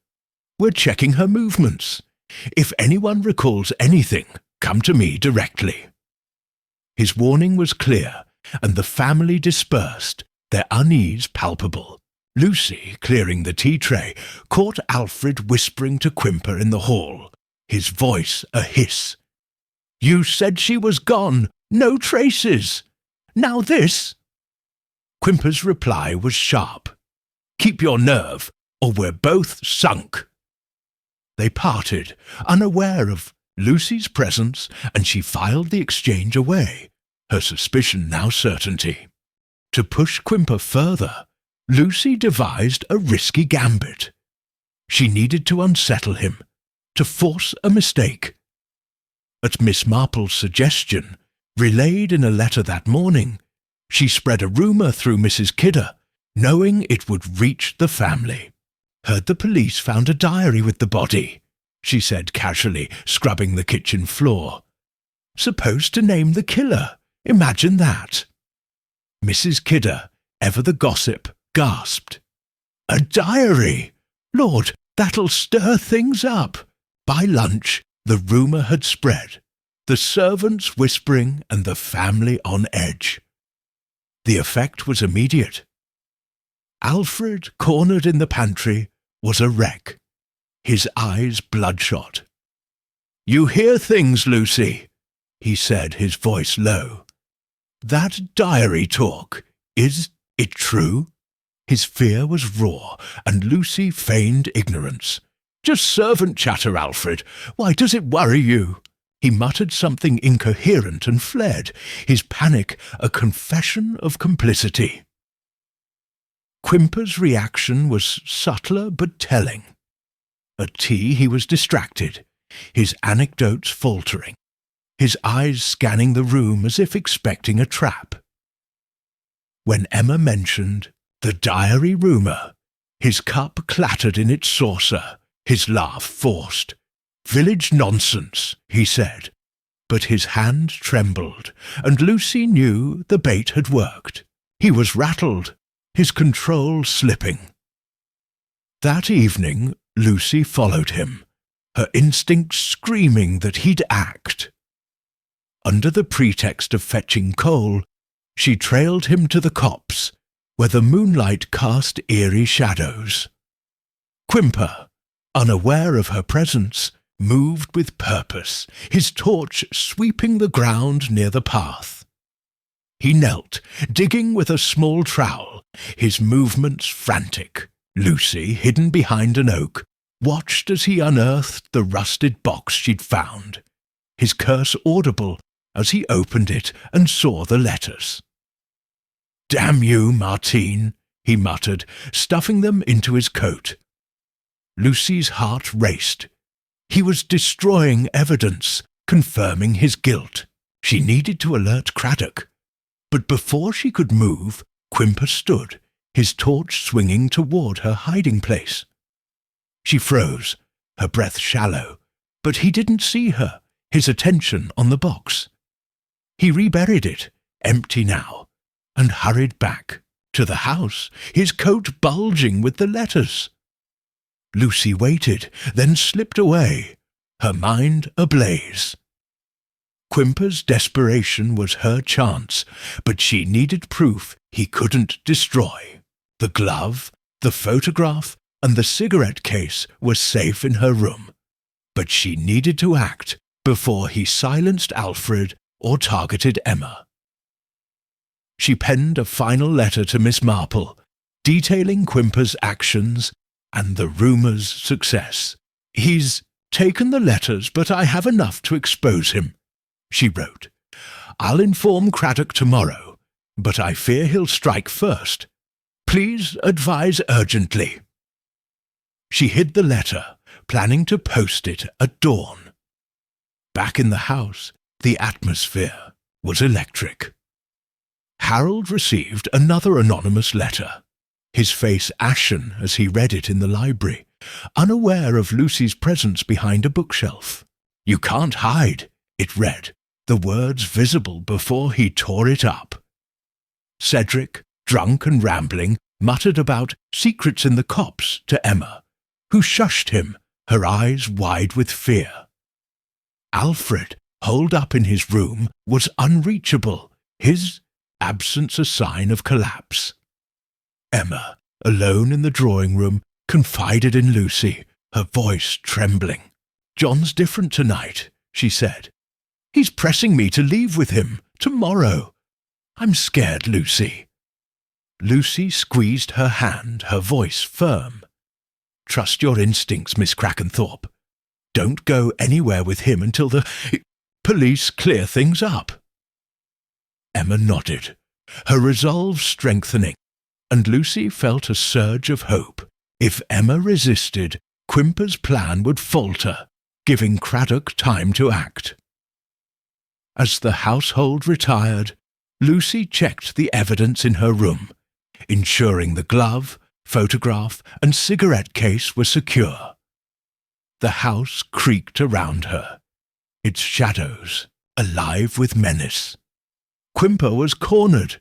We're checking her movements. If anyone recalls anything, come to me directly. His warning was clear, and the family dispersed, their unease palpable. Lucy, clearing the tea tray, caught Alfred whispering to Quimper in the hall, his voice a hiss. You said she was gone. No traces. Now this. Quimper's reply was sharp. Keep your nerve, or we're both sunk. They parted, unaware of Lucy's presence, and she filed the exchange away, her suspicion now certainty. To push Quimper further, Lucy devised a risky gambit. She needed to unsettle him, to force a mistake. At Miss Marple's suggestion, relayed in a letter that morning, she spread a rumour through Mrs. Kidder, knowing it would reach the family. Heard the police found a diary with the body, she said casually, scrubbing the kitchen floor. Supposed to name the killer. Imagine that. Mrs. Kidder, ever the gossip, gasped. A diary! Lord, that'll stir things up. By lunch, the rumour had spread, the servants whispering and the family on edge. The effect was immediate. Alfred, cornered in the pantry, was a wreck, his eyes bloodshot. You hear things, Lucy, he said, his voice low. That diary talk, is it true? His fear was raw, and Lucy feigned ignorance. Just servant chatter, Alfred. Why does it worry you? He muttered something incoherent and fled, his panic a confession of complicity. Quimper's reaction was subtler but telling. At tea he was distracted, his anecdotes faltering, his eyes scanning the room as if expecting a trap. When Emma mentioned the diary rumour, his cup clattered in its saucer, his laugh forced. Village nonsense, he said, but his hand trembled, and Lucy knew the bait had worked. He was rattled, his control slipping. That evening, Lucy followed him, her instincts screaming that he'd act. Under the pretext of fetching coal, she trailed him to the copse, where the moonlight cast eerie shadows. Quimper, unaware of her presence, moved with purpose, his torch sweeping the ground near the path. He knelt, digging with a small trowel, his movements frantic. Lucy, hidden behind an oak, watched as he unearthed the rusted box she'd found, his curse audible as he opened it and saw the letters. "Damn you, Martine," he muttered, stuffing them into his coat. Lucy's heart raced. He was destroying evidence, confirming his guilt. She needed to alert Craddock. But before she could move, Quimper stood, his torch swinging toward her hiding place. She froze, her breath shallow, but he didn't see her, his attention on the box. He reburied it, empty now, and hurried back, to the house, his coat bulging with the letters. Lucy waited, then slipped away, her mind ablaze. Quimper's desperation was her chance, but she needed proof he couldn't destroy. The glove, the photograph, and the cigarette case were safe in her room, but she needed to act before he silenced Alfred or targeted Emma. She penned a final letter to Miss Marple, detailing Quimper's actions and the rumour's success. "He's taken the letters, but I have enough to expose him," she wrote. "I'll inform Craddock tomorrow, but I fear he'll strike first. Please advise urgently." She hid the letter, planning to post it at dawn. Back in the house, the atmosphere was electric. Harold received another anonymous letter. his face ashen as he read it in the library, unaware of Lucy's presence behind a bookshelf. "You can't hide," it read, the words visible before he tore it up. Cedric, drunk and rambling, muttered about secrets in the copse to Emma, who shushed him, her eyes wide with fear. Alfred, holed up in his room, was unreachable, his absence a sign of collapse. Emma, alone in the drawing-room, confided in Lucy, her voice trembling. "John's different tonight," she said. "He's pressing me to leave with him tomorrow. I'm scared, Lucy." Lucy squeezed her hand, her voice firm. "Trust your instincts, Miss Crackenthorpe. Don't go anywhere with him until the police clear things up." Emma nodded, her resolve strengthening, and Lucy felt a surge of hope. If Emma resisted, Quimper's plan would falter, giving Craddock time to act. As the household retired, Lucy checked the evidence in her room, ensuring the glove, photograph, and cigarette case were secure. The house creaked around her, its shadows alive with menace. Quimper was cornered,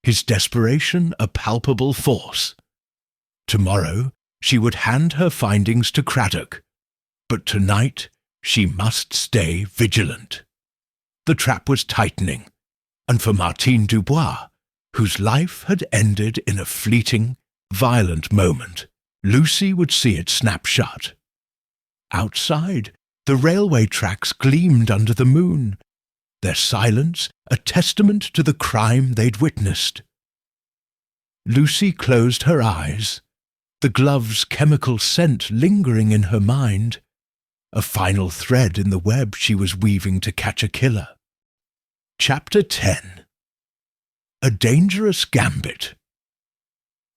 his desperation a palpable force. Tomorrow she would hand her findings to Craddock, but tonight she must stay vigilant. The trap was tightening, and for Martine Dubois, whose life had ended in a fleeting, violent moment, Lucy would see it snap shut. Outside, the railway tracks gleamed under the moon, their silence a testament to the crime they'd witnessed. Lucy closed her eyes, the glove's chemical scent lingering in her mind, a final thread in the web she was weaving to catch a killer. Chapter 10. A Dangerous Gambit.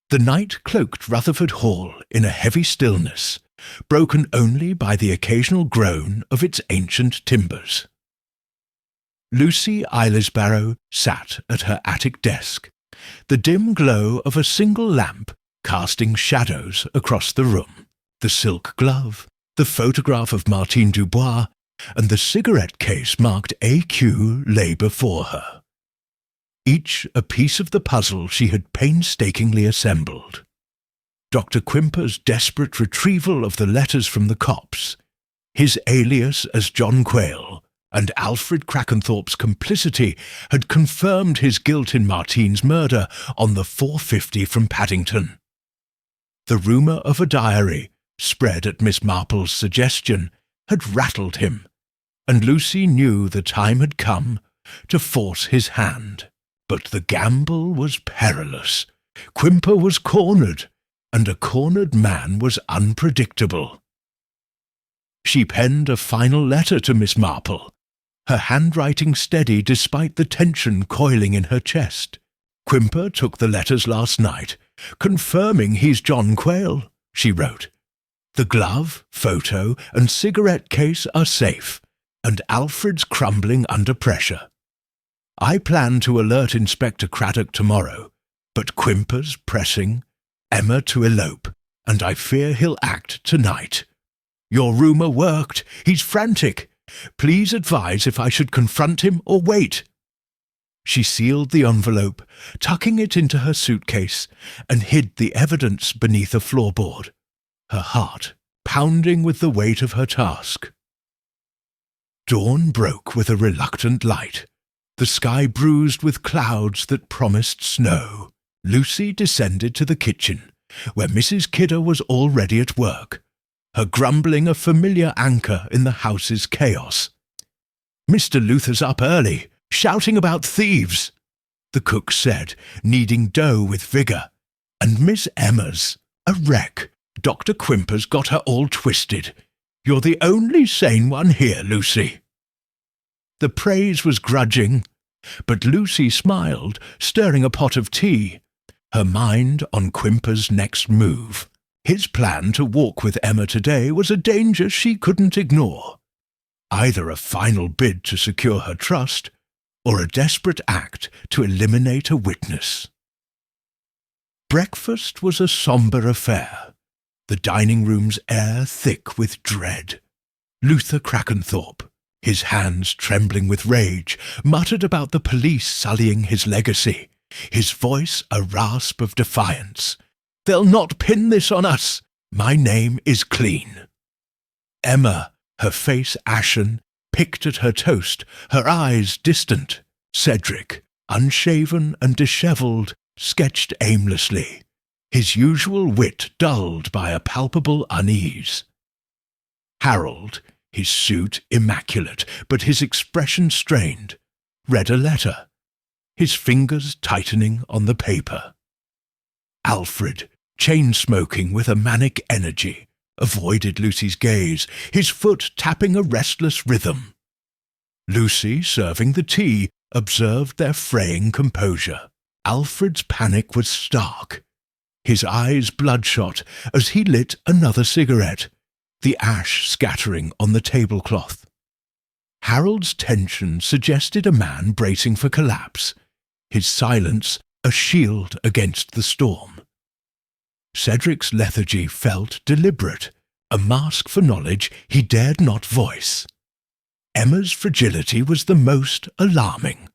The night cloaked Rutherford Hall in a heavy stillness, broken only by the occasional groan of its ancient timbers. Lucy Eilesbarrow sat at her attic desk, the dim glow of a single lamp casting shadows across the room. The silk glove, the photograph of Martine Dubois, and the cigarette case marked AQ lay before her, each a piece of the puzzle she had painstakingly assembled. Dr. Quimper's desperate retrieval of the letters from the copse, his alias as John Quayle, and Alfred Crackenthorpe's complicity had confirmed his guilt in Martine's murder on the 4:50 from Paddington. The rumour of a diary, spread at Miss Marple's suggestion, had rattled him, and Lucy knew the time had come to force his hand. But the gamble was perilous. Quimper was cornered, and a cornered man was unpredictable. She penned a final letter to Miss Marple, her handwriting steady despite the tension coiling in her chest. "Quimper took the letters last night, confirming he's John Quayle," she wrote. "The glove, photo, and cigarette case are safe, and Alfred's crumbling under pressure. I plan to alert Inspector Craddock tomorrow, but Quimper's pressing Emma to elope, and I fear he'll act tonight. Your rumour worked. He's frantic. Please advise if I should confront him or wait." She sealed the envelope, tucking it into her suitcase, and hid the evidence beneath a floorboard, her heart pounding with the weight of her task. Dawn broke with a reluctant light, the sky bruised with clouds that promised snow. Lucy descended to the kitchen, where Mrs. Kidder was already at work, her grumbling a familiar anchor in the house's chaos. "Mr. Luther's up early, shouting about thieves," the cook said, kneading dough with vigour, "and Miss Emma's a wreck. Dr. Quimper's got her all twisted. You're the only sane one here, Lucy." The praise was grudging, but Lucy smiled, stirring a pot of tea, her mind on Quimper's next move. His plan to walk with Emma today was a danger she couldn't ignore. Either a final bid to secure her trust, or a desperate act to eliminate a witness. Breakfast was a sombre affair, the dining-room's air thick with dread. Luther Crackenthorpe, his hands trembling with rage, muttered about the police sullying his legacy, his voice a rasp of defiance. "They'll not pin this on us. My name is clean." Emma, her face ashen, picked at her toast, her eyes distant. Cedric, unshaven and dishevelled, sketched aimlessly, his usual wit dulled by a palpable unease. Harold, his suit immaculate, but his expression strained, read a letter, his fingers tightening on the paper. Alfred, chain-smoking with a manic energy, avoided Lucy's gaze, his foot tapping a restless rhythm. Lucy, serving the tea, observed their fraying composure. Alfred's panic was stark, his eyes bloodshot as he lit another cigarette, the ash scattering on the tablecloth. Harold's tension suggested a man bracing for collapse, his silence a shield against the storm. Cedric's lethargy felt deliberate, a mask for knowledge he dared not voice. Emma's fragility was the most alarming,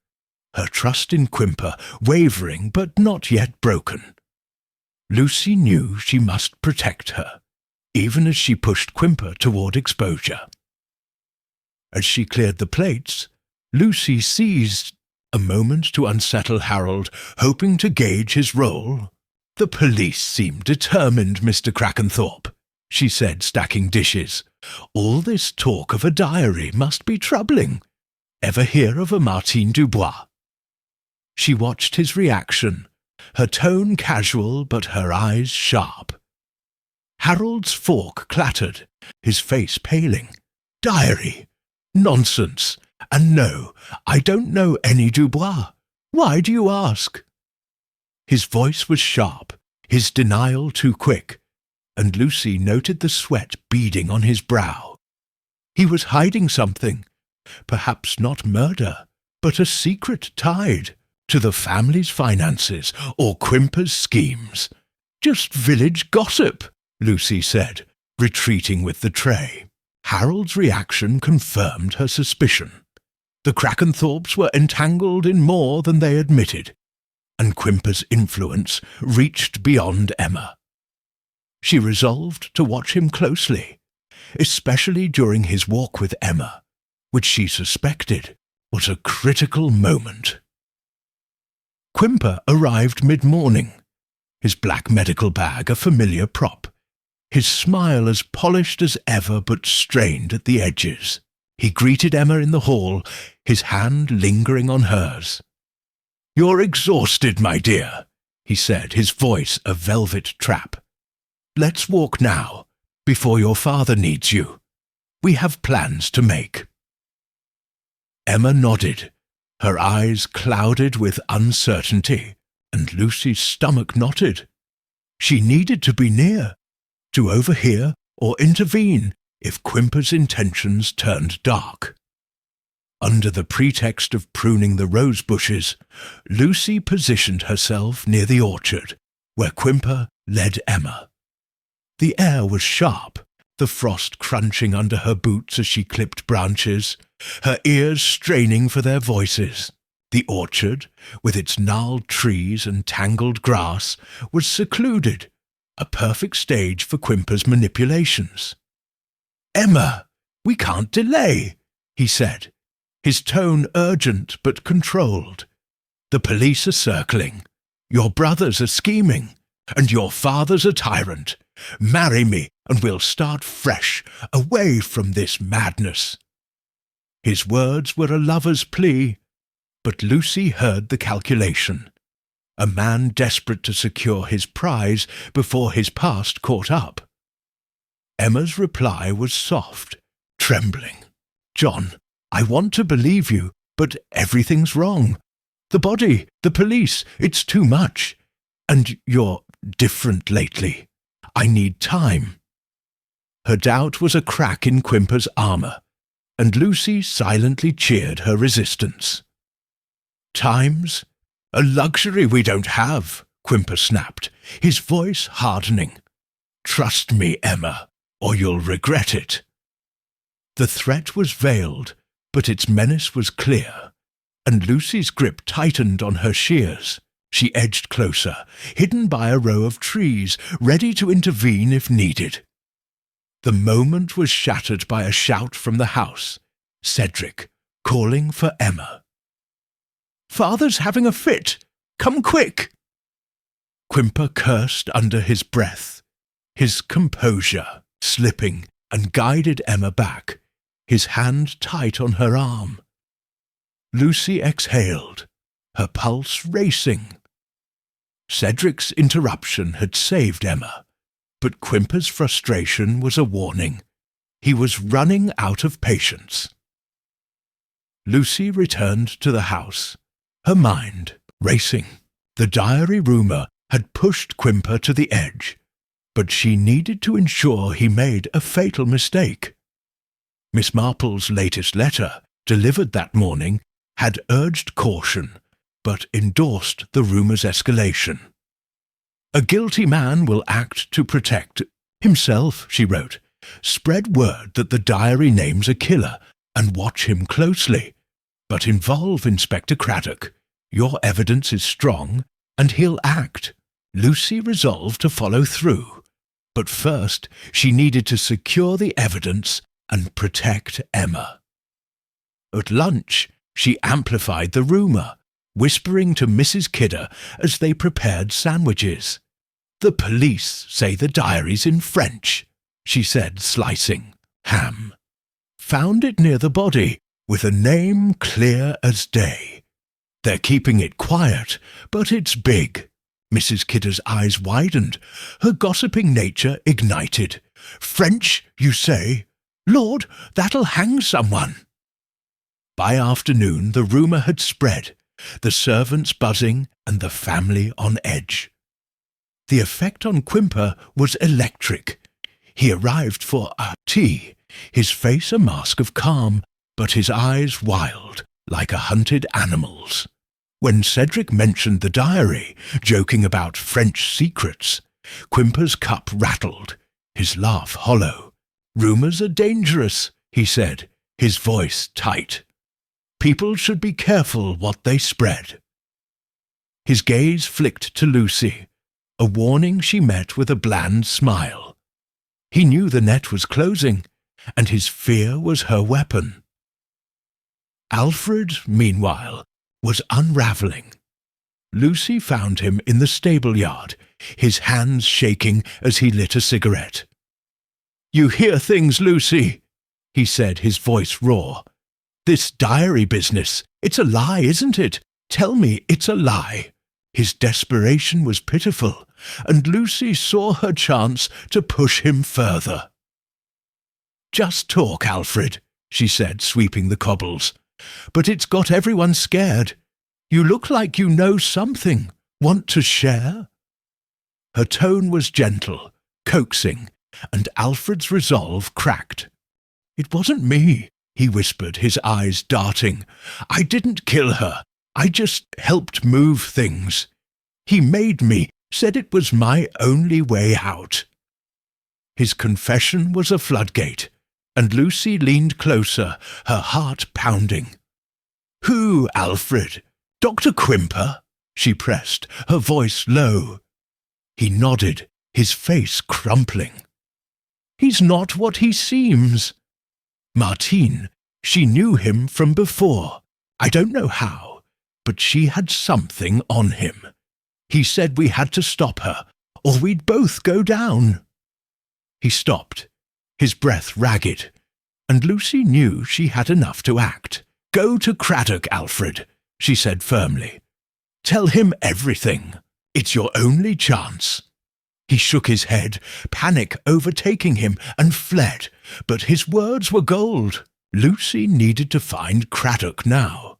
her trust in Quimper wavering but not yet broken. Lucy knew she must protect her, even as she pushed Quimper toward exposure. As she cleared the plates, Lucy seized a moment to unsettle Harold, hoping to gauge his role. "The police seem determined, Mr. Crackenthorpe," she said, stacking dishes. "All this talk of a diary must be troubling. Ever hear of a Martine Dubois?" She watched his reaction, her tone casual but her eyes sharp. Harold's fork clattered, his face paling. "Diary? Nonsense! And no, I don't know any Dubois. Why do you ask?" His voice was sharp, his denial too quick, and Lucy noted the sweat beading on his brow. He was hiding something, perhaps not murder, but a secret tied to the family's finances or Quimper's schemes. "Just village gossip," Lucy said, retreating with the tray. Harold's reaction confirmed her suspicion. The Crackenthorpes were entangled in more than they admitted, and Quimper's influence reached beyond Emma. She resolved to watch him closely, especially during his walk with Emma, which she suspected was a critical moment. Quimper arrived mid-morning, his black medical bag a familiar prop, his smile as polished as ever but strained at the edges. He greeted Emma in the hall, his hand lingering on hers. "You're exhausted, my dear," he said, his voice a velvet trap. "Let's walk now, before your father needs you. We have plans to make." Emma nodded, her eyes clouded with uncertainty, and Lucy's stomach knotted. She needed to be near, to overhear or intervene if Quimper's intentions turned dark. Under the pretext of pruning the rose bushes, Lucy positioned herself near the orchard, where Quimper led Emma. The air was sharp, the frost crunching under her boots as she clipped branches, her ears straining for their voices. The orchard, with its gnarled trees and tangled grass, was secluded, a perfect stage for Quimper's manipulations. "Emma, we can't delay," he said, his tone urgent but controlled. "The police are circling, your brothers are scheming, and your father's a tyrant. Marry me, and we'll start fresh, away from this madness." His words were a lover's plea, but Lucy heard the calculation. A man desperate to secure his prize before his past caught up. Emma's reply was soft, trembling. "John, I want to believe you, but everything's wrong. The body, the police, it's too much. And you're different lately. I need time." Her doubt was a crack in Quimper's armour, and Lucy silently cheered her resistance. "Time's a luxury we don't have," Quimper snapped, his voice hardening. "Trust me, Emma, or you'll regret it." The threat was veiled, but its menace was clear, and Lucy's grip tightened on her shears. She edged closer, hidden by a row of trees, ready to intervene if needed. The moment was shattered by a shout from the house. Cedric, calling for Emma. "Father's having a fit! Come quick!" Quimper cursed under his breath, his composure slipping, and guided Emma back, his hand tight on her arm. Lucy exhaled, her pulse racing. Cedric's interruption had saved Emma, but Quimper's frustration was a warning. He was running out of patience. Lucy returned to the house, her mind racing. The diary rumour had pushed Quimper to the edge, but she needed to ensure he made a fatal mistake. Miss Marple's latest letter, delivered that morning, had urged caution, but endorsed the rumour's escalation. "A guilty man will act to protect himself," she wrote. "Spread word that the diary names a killer, and watch him closely. But involve Inspector Craddock. Your evidence is strong, and he'll act." Lucy resolved to follow through, but first she needed to secure the evidence and protect Emma. At lunch, she amplified the rumour, whispering to Mrs. Kidder as they prepared sandwiches. "The police say the diary's in French," she said, slicing ham. "Found it near the body, with a name clear as day. They're keeping it quiet, but it's big." Mrs. Kidder's eyes widened, her gossiping nature ignited. "French, you say? Lord, that'll hang someone." By afternoon the rumour had spread, the servants buzzing and the family on edge. The effect on Quimper was electric. He arrived for tea, his face a mask of calm, but his eyes wild, like a hunted animal's. When Cedric mentioned the diary, joking about French secrets, Quimper's cup rattled, his laugh hollow. "Rumours are dangerous," he said, his voice tight. "People should be careful what they spread." His gaze flicked to Lucy, a warning she met with a bland smile. He knew the net was closing, and his fear was her weapon. Alfred, meanwhile, was unraveling. Lucy found him in the stable yard, his hands shaking as he lit a cigarette. "You hear things, Lucy," he said, his voice raw. "This diary business, it's a lie, isn't it? Tell me it's a lie." His desperation was pitiful, and Lucy saw her chance to push him further. "Just talk, Alfred," she said, sweeping the cobbles. "But it's got everyone scared. You look like you know something. Want to share?" Her tone was gentle, coaxing, and Alfred's resolve cracked. "It wasn't me," he whispered, his eyes darting. "I didn't kill her. I just helped move things. He made me, said it was my only way out." His confession was a floodgate, and Lucy leaned closer, her heart pounding. "Who, Alfred? Dr. Quimper?" she pressed, her voice low. He nodded, his face crumpling. "He's not what he seems." Martine, she knew him from before. I don't know how, but she had something on him. He said we had to stop her, or we'd both go down. He stopped, his breath ragged, and Lucy knew she had enough to act. "Go to Craddock, Alfred," she said firmly. "Tell him everything. It's your only chance." He shook his head, panic overtaking him, and fled, but his words were gold. Lucy needed to find Craddock now,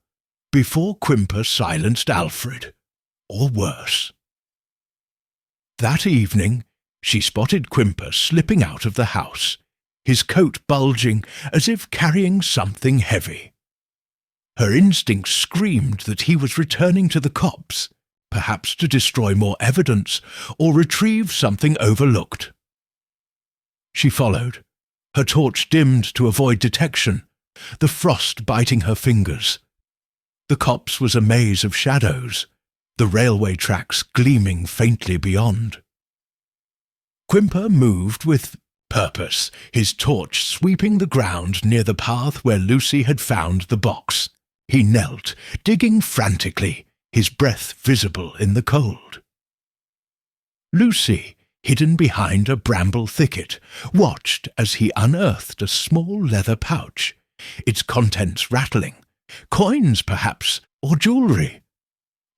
before Quimper silenced Alfred, or worse. That evening, she spotted Quimper slipping out of the house, his coat bulging as if carrying something heavy. Her instinct screamed that he was returning to the cops, perhaps to destroy more evidence or retrieve something overlooked. She followed, her torch dimmed to avoid detection, the frost biting her fingers. The copse was a maze of shadows, the railway tracks gleaming faintly beyond. Quimper moved with purpose, his torch sweeping the ground near the path where Lucy had found the box. He knelt, digging frantically, his breath visible in the cold. Lucy, hidden behind a bramble thicket, watched as he unearthed a small leather pouch, its contents rattling. Coins, perhaps, or jewellery.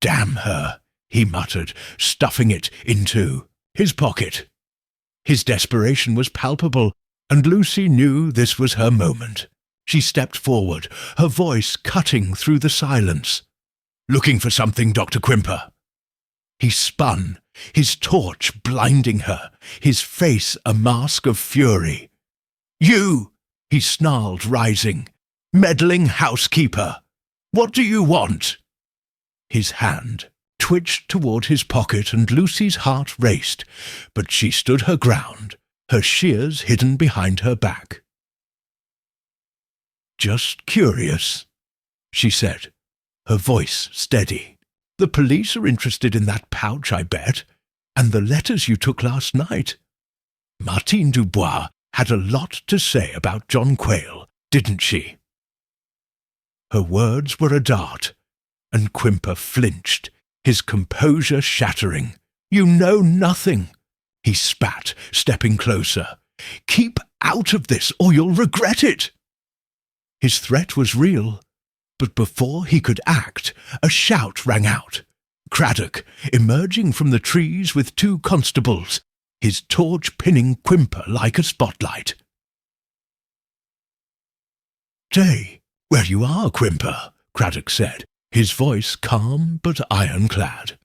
"Damn her," he muttered, stuffing it into his pocket. His desperation was palpable, and Lucy knew this was her moment. She stepped forward, her voice cutting through the silence. "Looking for something, Dr. Quimper?" He spun, his torch blinding her, his face a mask of fury. "You!" he snarled, rising. "Meddling housekeeper! What do you want?" His hand twitched toward his pocket, and Lucy's heart raced, but she stood her ground, her shears hidden behind her back. "Just curious," she said, her voice steady. "The police are interested in that pouch, I bet, and the letters you took last night. Martine Dubois had a lot to say about John Quayle, didn't she?" Her words were a dart, and Quimper flinched, his composure shattering. "You know nothing," he spat, stepping closer. "Keep out of this, or you'll regret it." His threat was real, but before he could act, a shout rang out. Craddock, emerging from the trees with 2 constables, his torch pinning Quimper like a spotlight. "Stay where you are, Quimper," Craddock said, his voice calm but ironclad.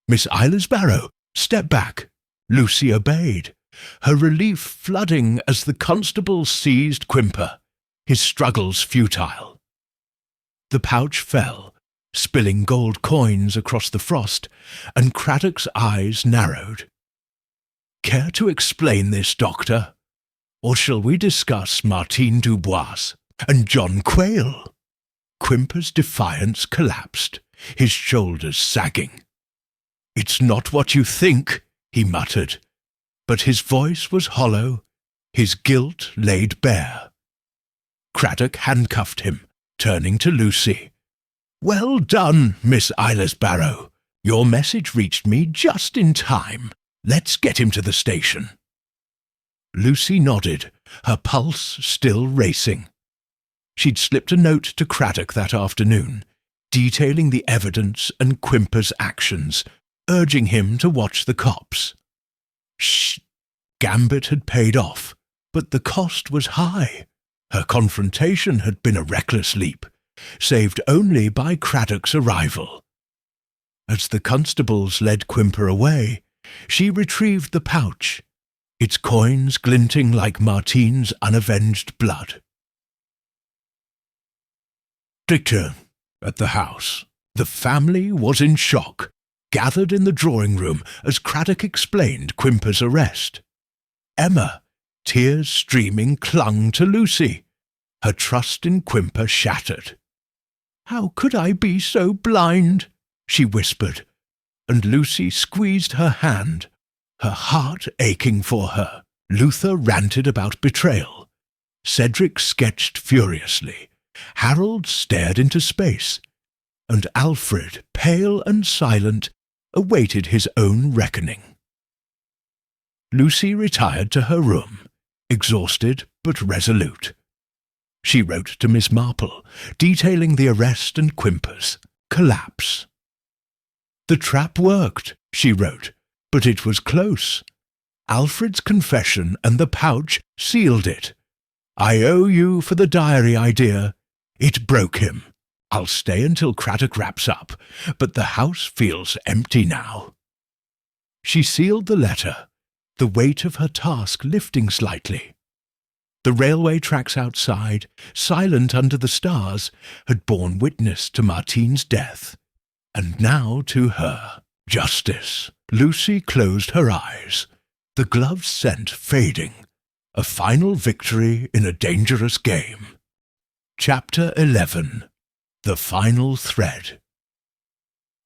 "Miss Isla's Barrow, step back." Lucy obeyed, her relief flooding as the constable seized Quimper, his struggles futile. The pouch fell, spilling gold coins across the frost, and Craddock's eyes narrowed. "Care to explain this, Doctor? Or shall we discuss Martine Dubois and John Quayle?" Quimper's defiance collapsed, his shoulders sagging. "It's not what you think," he muttered, but his voice was hollow, his guilt laid bare. Craddock handcuffed him, turning to Lucy. "Well done, Miss Isla's Barrow. Your message reached me just in time. Let's get him to the station." Lucy nodded, her pulse still racing. She'd slipped a note to Craddock that afternoon, detailing the evidence and Quimper's actions, urging him to watch the cops. Shh! Gambit had paid off, but the cost was high. Her confrontation had been a reckless leap, saved only by Craddock's arrival. As the constables led Quimper away, she retrieved the pouch, its coins glinting like Martine's unavenged blood. Victor, at the house, the family was in shock, gathered in the drawing room as Craddock explained Quimper's arrest. Emma, tears streaming, clung to Lucy, her trust in Quimper shattered. "How could I be so blind?" she whispered, and Lucy squeezed her hand, her heart aching for her. Luther ranted about betrayal. Cedric sketched furiously. Harold stared into space, and Alfred, pale and silent, awaited his own reckoning. Lucy retired to her room, exhausted but resolute. She wrote to Miss Marple, detailing the arrest and Quimper's collapse. "The trap worked," she wrote, "but it was close. Alfred's confession and the pouch sealed it. I owe you for the diary idea. It broke him. I'll stay until Craddock wraps up, but the house feels empty now." She sealed the letter, the weight of her task lifting slightly. The railway tracks outside, silent under the stars, had borne witness to Martine's death, and now to her. Justice. Lucy closed her eyes, the glove's scent fading. A final victory in a dangerous game. Chapter 11. The Final Thread.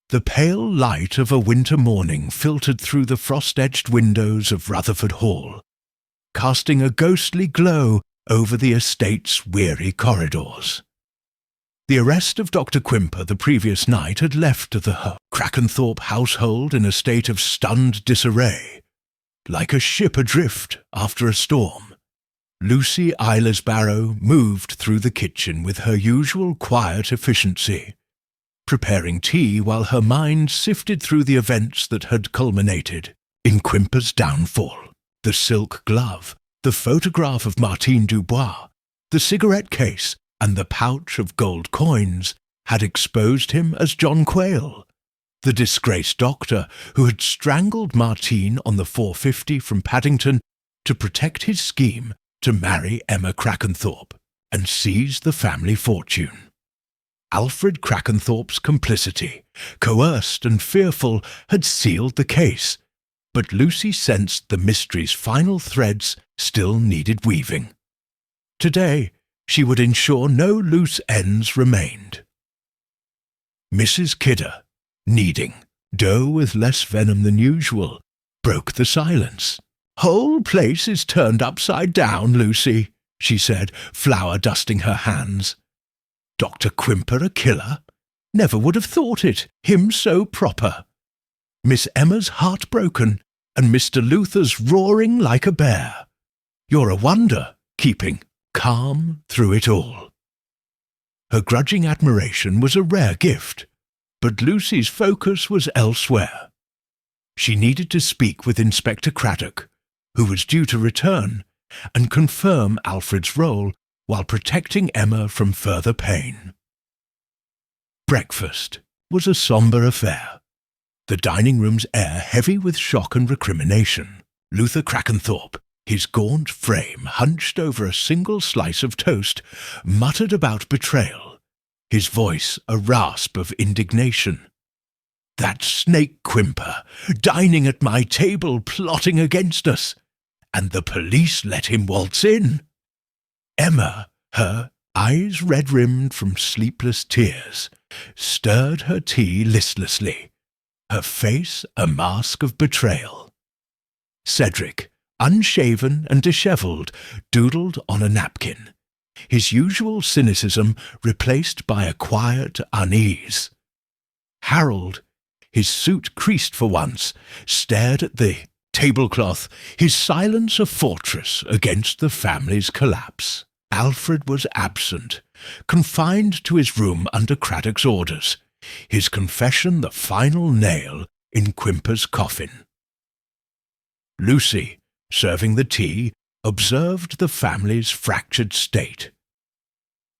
The pale light of a winter morning filtered through the frost-edged windows of Rutherford Hall, casting a ghostly glow over the estate's weary corridors. The arrest of Dr. Quimper the previous night had left the Crackenthorpe household in a state of stunned disarray. Like a ship adrift after a storm, Lucy Eilers-Barrow moved through the kitchen with her usual quiet efficiency, preparing tea while her mind sifted through the events that had culminated in Quimper's downfall. The silk glove, the photograph of Martine Dubois, the cigarette case, and the pouch of gold coins had exposed him as John Quayle, the disgraced doctor who had strangled Martine on the 4:50 from Paddington to protect his scheme to marry Emma Crackenthorpe and seize the family fortune. Alfred Crackenthorpe's complicity, coerced and fearful, had sealed the case, but Lucy sensed the mystery's final threads still needed weaving. Today, she would ensure no loose ends remained. Mrs. Kidder, kneading dough with less venom than usual, broke the silence. "Whole place is turned upside down, Lucy," she said, flour dusting her hands. "Dr. Quimper a killer? Never would have thought it, him so proper. Miss Emma's heartbroken, and Mr. Luther's roaring like a bear. You're a wonder, keeping calm through it all." Her grudging admiration was a rare gift, but Lucy's focus was elsewhere. She needed to speak with Inspector Craddock, who was due to return, and confirm Alfred's role while protecting Emma from further pain. Breakfast was a sombre affair, the dining room's air heavy with shock and recrimination. Luther Crackenthorpe, his gaunt frame hunched over a single slice of toast, muttered about betrayal, his voice a rasp of indignation. "That snake Quimper, dining at my table, plotting against us, and the police let him waltz in." Emma, her eyes red-rimmed from sleepless tears, stirred her tea listlessly, her face a mask of betrayal. Cedric, unshaven and dishevelled, doodled on a napkin, his usual cynicism replaced by a quiet unease. Harold, his suit creased for once, stared at the tablecloth, his silence a fortress against the family's collapse. Alfred was absent, confined to his room under Craddock's orders, his confession the final nail in Quimper's coffin. Lucy, serving the tea, observed the family's fractured state.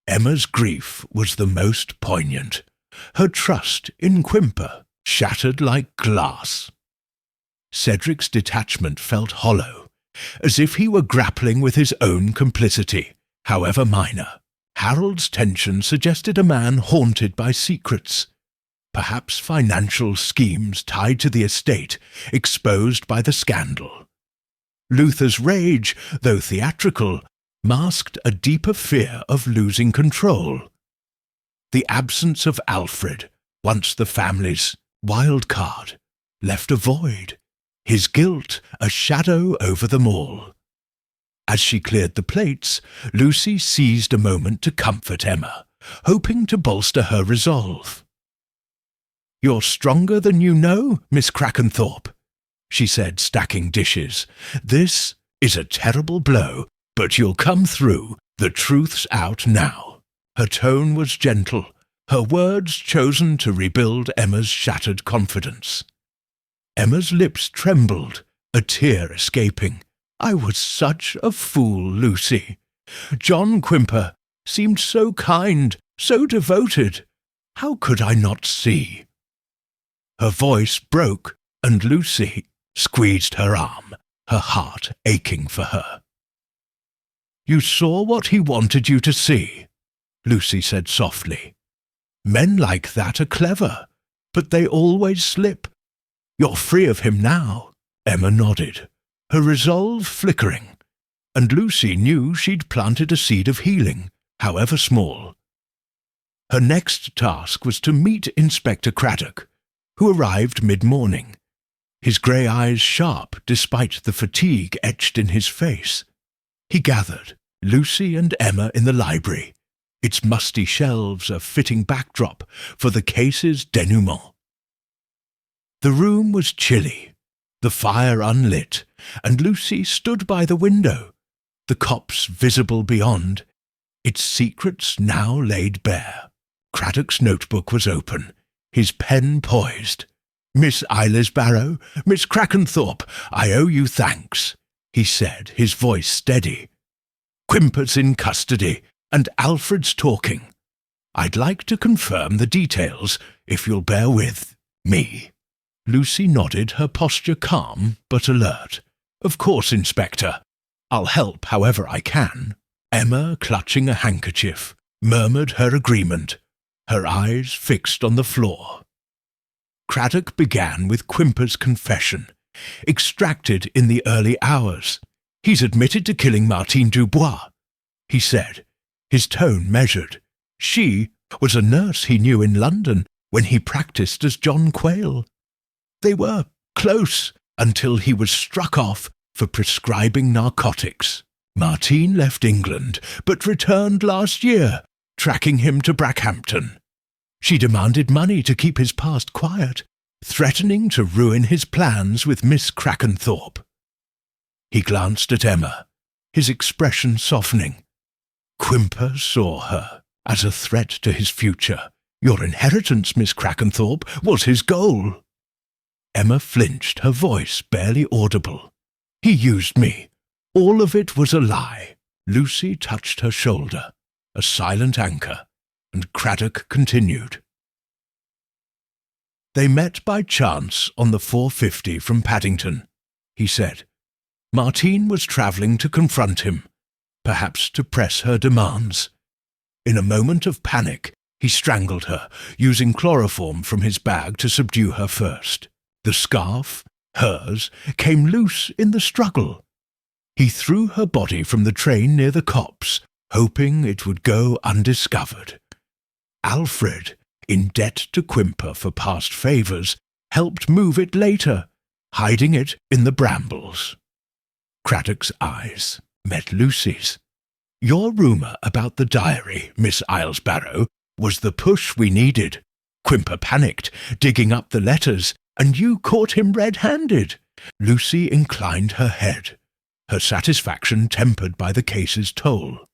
Emma's grief was the most poignant, her trust in Quimper shattered like glass. Cedric's detachment felt hollow, as if he were grappling with his own complicity, however minor. Harold's tension suggested a man haunted by secrets, perhaps financial schemes tied to the estate, exposed by the scandal. Luther's rage, though theatrical, masked a deeper fear of losing control. The absence of Alfred, once the family's wild card, left a void, his guilt a shadow over them all. As she cleared the plates, Lucy seized a moment to comfort Emma, hoping to bolster her resolve. "You're stronger than you know, Miss Crackenthorpe," she said, stacking dishes. "This is a terrible blow, but you'll come through. The truth's out now." Her tone was gentle, her words chosen to rebuild Emma's shattered confidence. Emma's lips trembled, a tear escaping. "I was such a fool, Lucy. John Quimper seemed so kind, so devoted. How could I not see?" Her voice broke, and Lucy squeezed her arm, her heart aching for her. "You saw what he wanted you to see," Lucy said softly. "Men like that are clever, but they always slip. You're free of him now." Emma nodded, her resolve flickering, and Lucy knew she'd planted a seed of healing, however small. Her next task was to meet Inspector Craddock, who arrived mid-morning, his grey eyes sharp despite the fatigue etched in his face. He gathered Lucy and Emma in the library, its musty shelves a fitting backdrop for the case's denouement. The room was chilly, the fire unlit, and Lucy stood by the window, the copse visible beyond, its secrets now laid bare. Craddock's notebook was open, his pen poised. "Miss Barrow, Miss Crackenthorpe, I owe you thanks," he said, his voice steady. "Quimper's in custody, and Alfred's talking. I'd like to confirm the details, if you'll bear with me." Lucy nodded, her posture calm but alert. "Of course, Inspector. I'll help however I can." Emma, clutching a handkerchief, murmured her agreement, her eyes fixed on the floor. Craddock began with Quimper's confession, extracted in the early hours. "He's admitted to killing Martine Dubois," he said, his tone measured. "She was a nurse he knew in London when he practised as John Quayle. They were close until he was struck off for prescribing narcotics. Martine left England, but returned last year, tracking him to Brackhampton. She demanded money to keep his past quiet, threatening to ruin his plans with Miss Crackenthorpe." He glanced at Emma, his expression softening. "Quimper saw her as a threat to his future. Your inheritance, Miss Crackenthorpe, was his goal." Emma flinched, her voice barely audible. "He used me. All of it was a lie." Lucy touched her shoulder, a silent anchor, and Craddock continued. "They met by chance on the 4:50 from Paddington," he said. "Martine was travelling to confront him, perhaps to press her demands. In a moment of panic, he strangled her, using chloroform from his bag to subdue her first. The scarf, hers, came loose in the struggle. He threw her body from the train near the copse, hoping it would go undiscovered. Alfred, in debt to Quimper for past favours, helped move it later, hiding it in the brambles." Craddock's eyes met Lucy's. "Your rumour about the diary, Miss Barrow, was the push we needed. Quimper panicked, digging up the letters, and you caught him red-handed." Lucy inclined her head, her satisfaction tempered by the case's toll.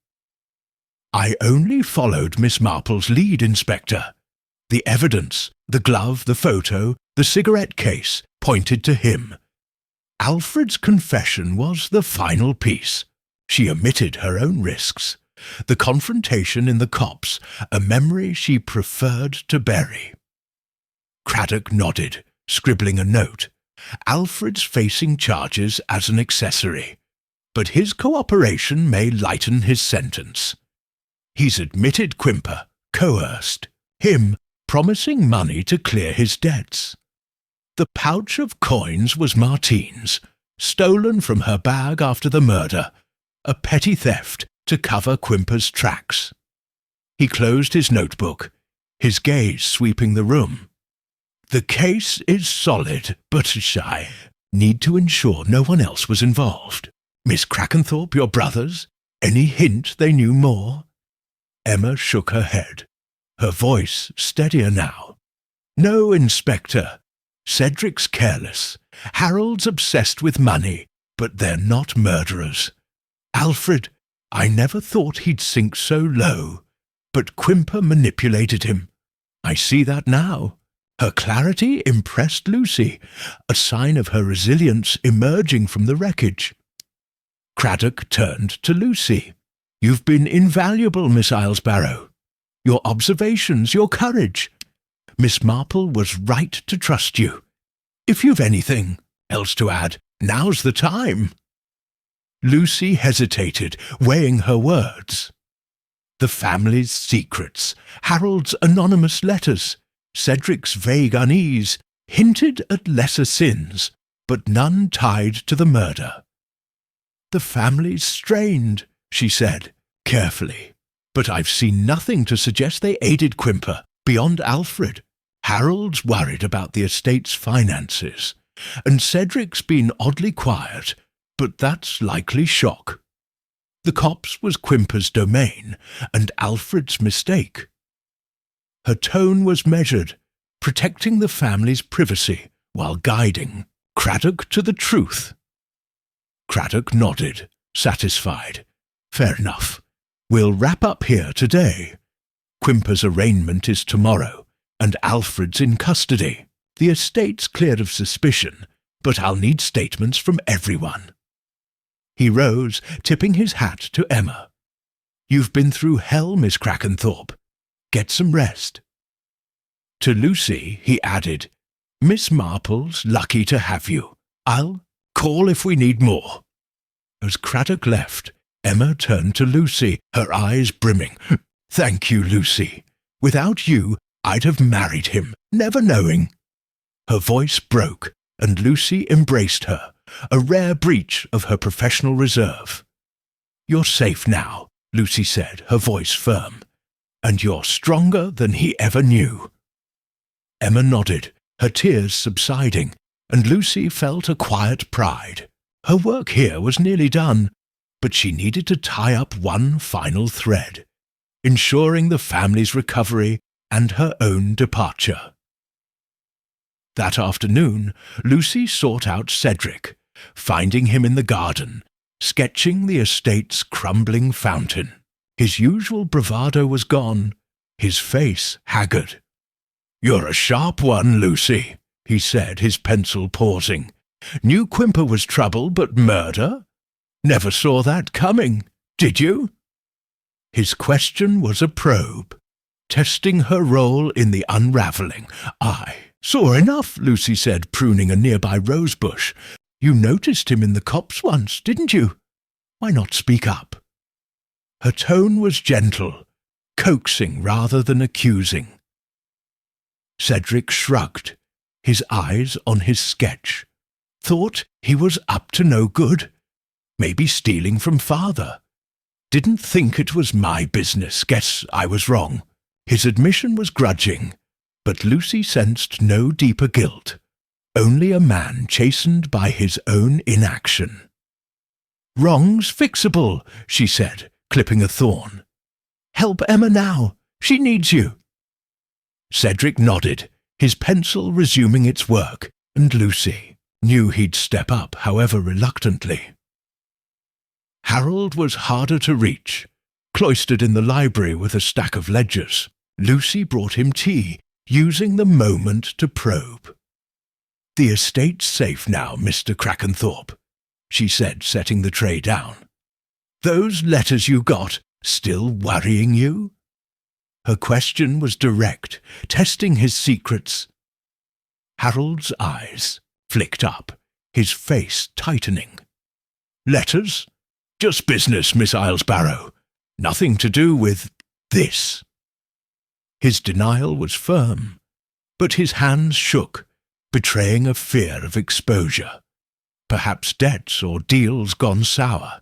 "I only followed Miss Marple's lead, Inspector. The evidence, the glove, the photo, the cigarette case, pointed to him. Alfred's confession was the final piece. She omitted her own risks. The confrontation in the copse, a memory she preferred to bury." Craddock nodded, scribbling a note. "Alfred's facing charges as an accessory, but his cooperation may lighten his sentence. He's admitted Quimper, coerced, him promising money to clear his debts. The pouch of coins was Martine's, stolen from her bag after the murder, a petty theft to cover Quimper's tracks." He closed his notebook, his gaze sweeping the room. "The case is solid, but shy. Need to ensure no one else was involved. Miss Crackenthorpe, your brothers? Any hint they knew more?" Emma shook her head, her voice steadier now. "No, Inspector. Cedric's careless. Harold's obsessed with money, but they're not murderers. Alfred, I never thought he'd sink so low, but Quimper manipulated him. I see that now." Her clarity impressed Lucy, a sign of her resilience emerging from the wreckage. Craddock turned to Lucy. "You've been invaluable, Miss Barrow. Your observations, your courage. Miss Marple was right to trust you. If you've anything else to add, now's the time." Lucy hesitated, weighing her words. The family's secrets, Harold's anonymous letters, Cedric's vague unease, hinted at lesser sins, but none tied to the murder. "The family's strained," she said, carefully, "but I've seen nothing to suggest they aided Quimper, beyond Alfred. Harold's worried about the estate's finances, and Cedric's been oddly quiet, but that's likely shock. The copse was Quimper's domain, and Alfred's mistake." Her tone was measured, protecting the family's privacy while guiding Craddock to the truth. Craddock nodded, satisfied. "Fair enough. We'll wrap up here today. Quimper's arraignment is tomorrow, and Alfred's in custody. The estate's cleared of suspicion, but I'll need statements from everyone." He rose, tipping his hat to Emma. "You've been through hell, Miss Crackenthorpe. Get some rest." To Lucy he added, "Miss Marple's lucky to have you. I'll call if we need more." As Craddock left, Emma turned to Lucy, her eyes brimming. "Thank you, Lucy. Without you, I'd have married him, never knowing." Her voice broke, and Lucy embraced her, a rare breach of her professional reserve. "You're safe now," Lucy said, her voice firm, "and you're stronger than he ever knew." Emma nodded, her tears subsiding, and Lucy felt a quiet pride. Her work here was nearly done, but she needed to tie up one final thread, ensuring the family's recovery and her own departure. That afternoon, Lucy sought out Cedric, finding him in the garden, sketching the estate's crumbling fountain. His usual bravado was gone, his face haggard. "You're a sharp one, Lucy," he said, his pencil pausing. "Knew Quimper was trouble, but murder? Never saw that coming, did you?" His question was a probe, testing her role in the unraveling. "I saw enough," Lucy said, pruning a nearby rosebush. "You noticed him in the copse once, didn't you? Why not speak up?" Her tone was gentle, coaxing rather than accusing. Cedric shrugged, his eyes on his sketch. Thought he was up to no good. Maybe stealing from father. Didn't think it was my business. Guess I was wrong. His admission was grudging, but Lucy sensed no deeper guilt. Only a man chastened by his own inaction. "Wrong's fixable," she said, clipping a thorn. "Help Emma now. She needs you." Cedric nodded, his pencil resuming its work, and Lucy knew he'd step up, however reluctantly. Harold was harder to reach. Cloistered in the library with a stack of ledgers, Lucy brought him tea, using the moment to probe. "The estate's safe now, Mr. Crackenthorpe," she said, setting the tray down. "Those letters you got still worrying you?" Her question was direct, testing his secrets. Harold's eyes flicked up, his face tightening. "Letters? Just business, Miss Islesbarrow. Nothing to do with this." His denial was firm, but his hands shook, betraying a fear of exposure. Perhaps debts or deals gone sour.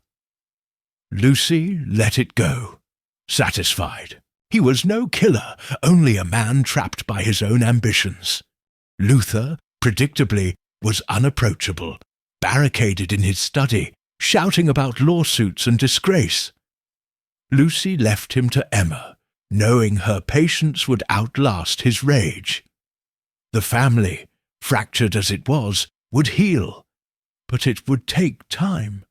Lucy let it go, satisfied. He was no killer, only a man trapped by his own ambitions. Luther, predictably, was unapproachable, barricaded in his study, shouting about lawsuits and disgrace. Lucy left him to Emma, knowing her patience would outlast his rage. The family, fractured as it was, would heal, but it would take time.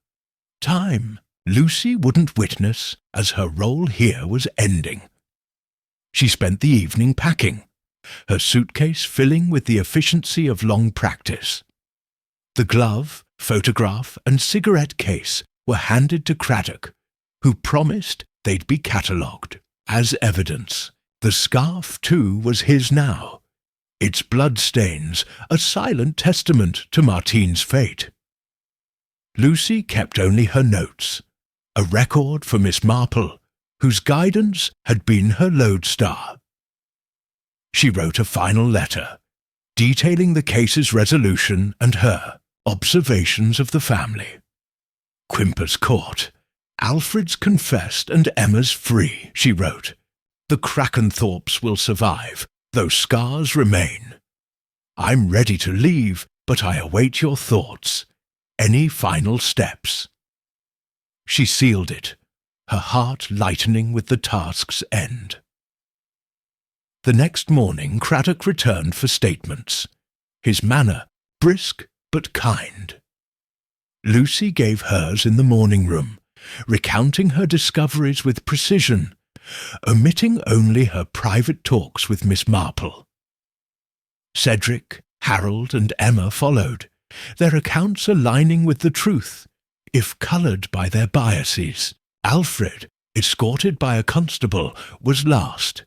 Time Lucy wouldn't witness as her role here was ending. She spent the evening packing, her suitcase filling with the efficiency of long practice. The glove, photograph, and cigarette case were handed to Craddock, who promised they'd be catalogued as evidence. The scarf, too, was his now, its bloodstains a silent testament to Martine's fate. Lucy kept only her notes, a record for Miss Marple, whose guidance had been her lodestar. She wrote a final letter, detailing the case's resolution and her observations of the family. Quimper's caught. Alfred's confessed and Emma's free, she wrote. The Krakenthorpes will survive, though scars remain. I'm ready to leave, but I await your thoughts. Any final steps? She sealed it, her heart lightening with the task's end. The next morning Craddock returned for statements, his manner brisk but kind. Lucy gave hers in the morning room, recounting her discoveries with precision, omitting only her private talks with Miss Marple. Cedric, Harold, and Emma followed, their accounts aligning with the truth, if coloured by their biases. Alfred, escorted by a constable, was last,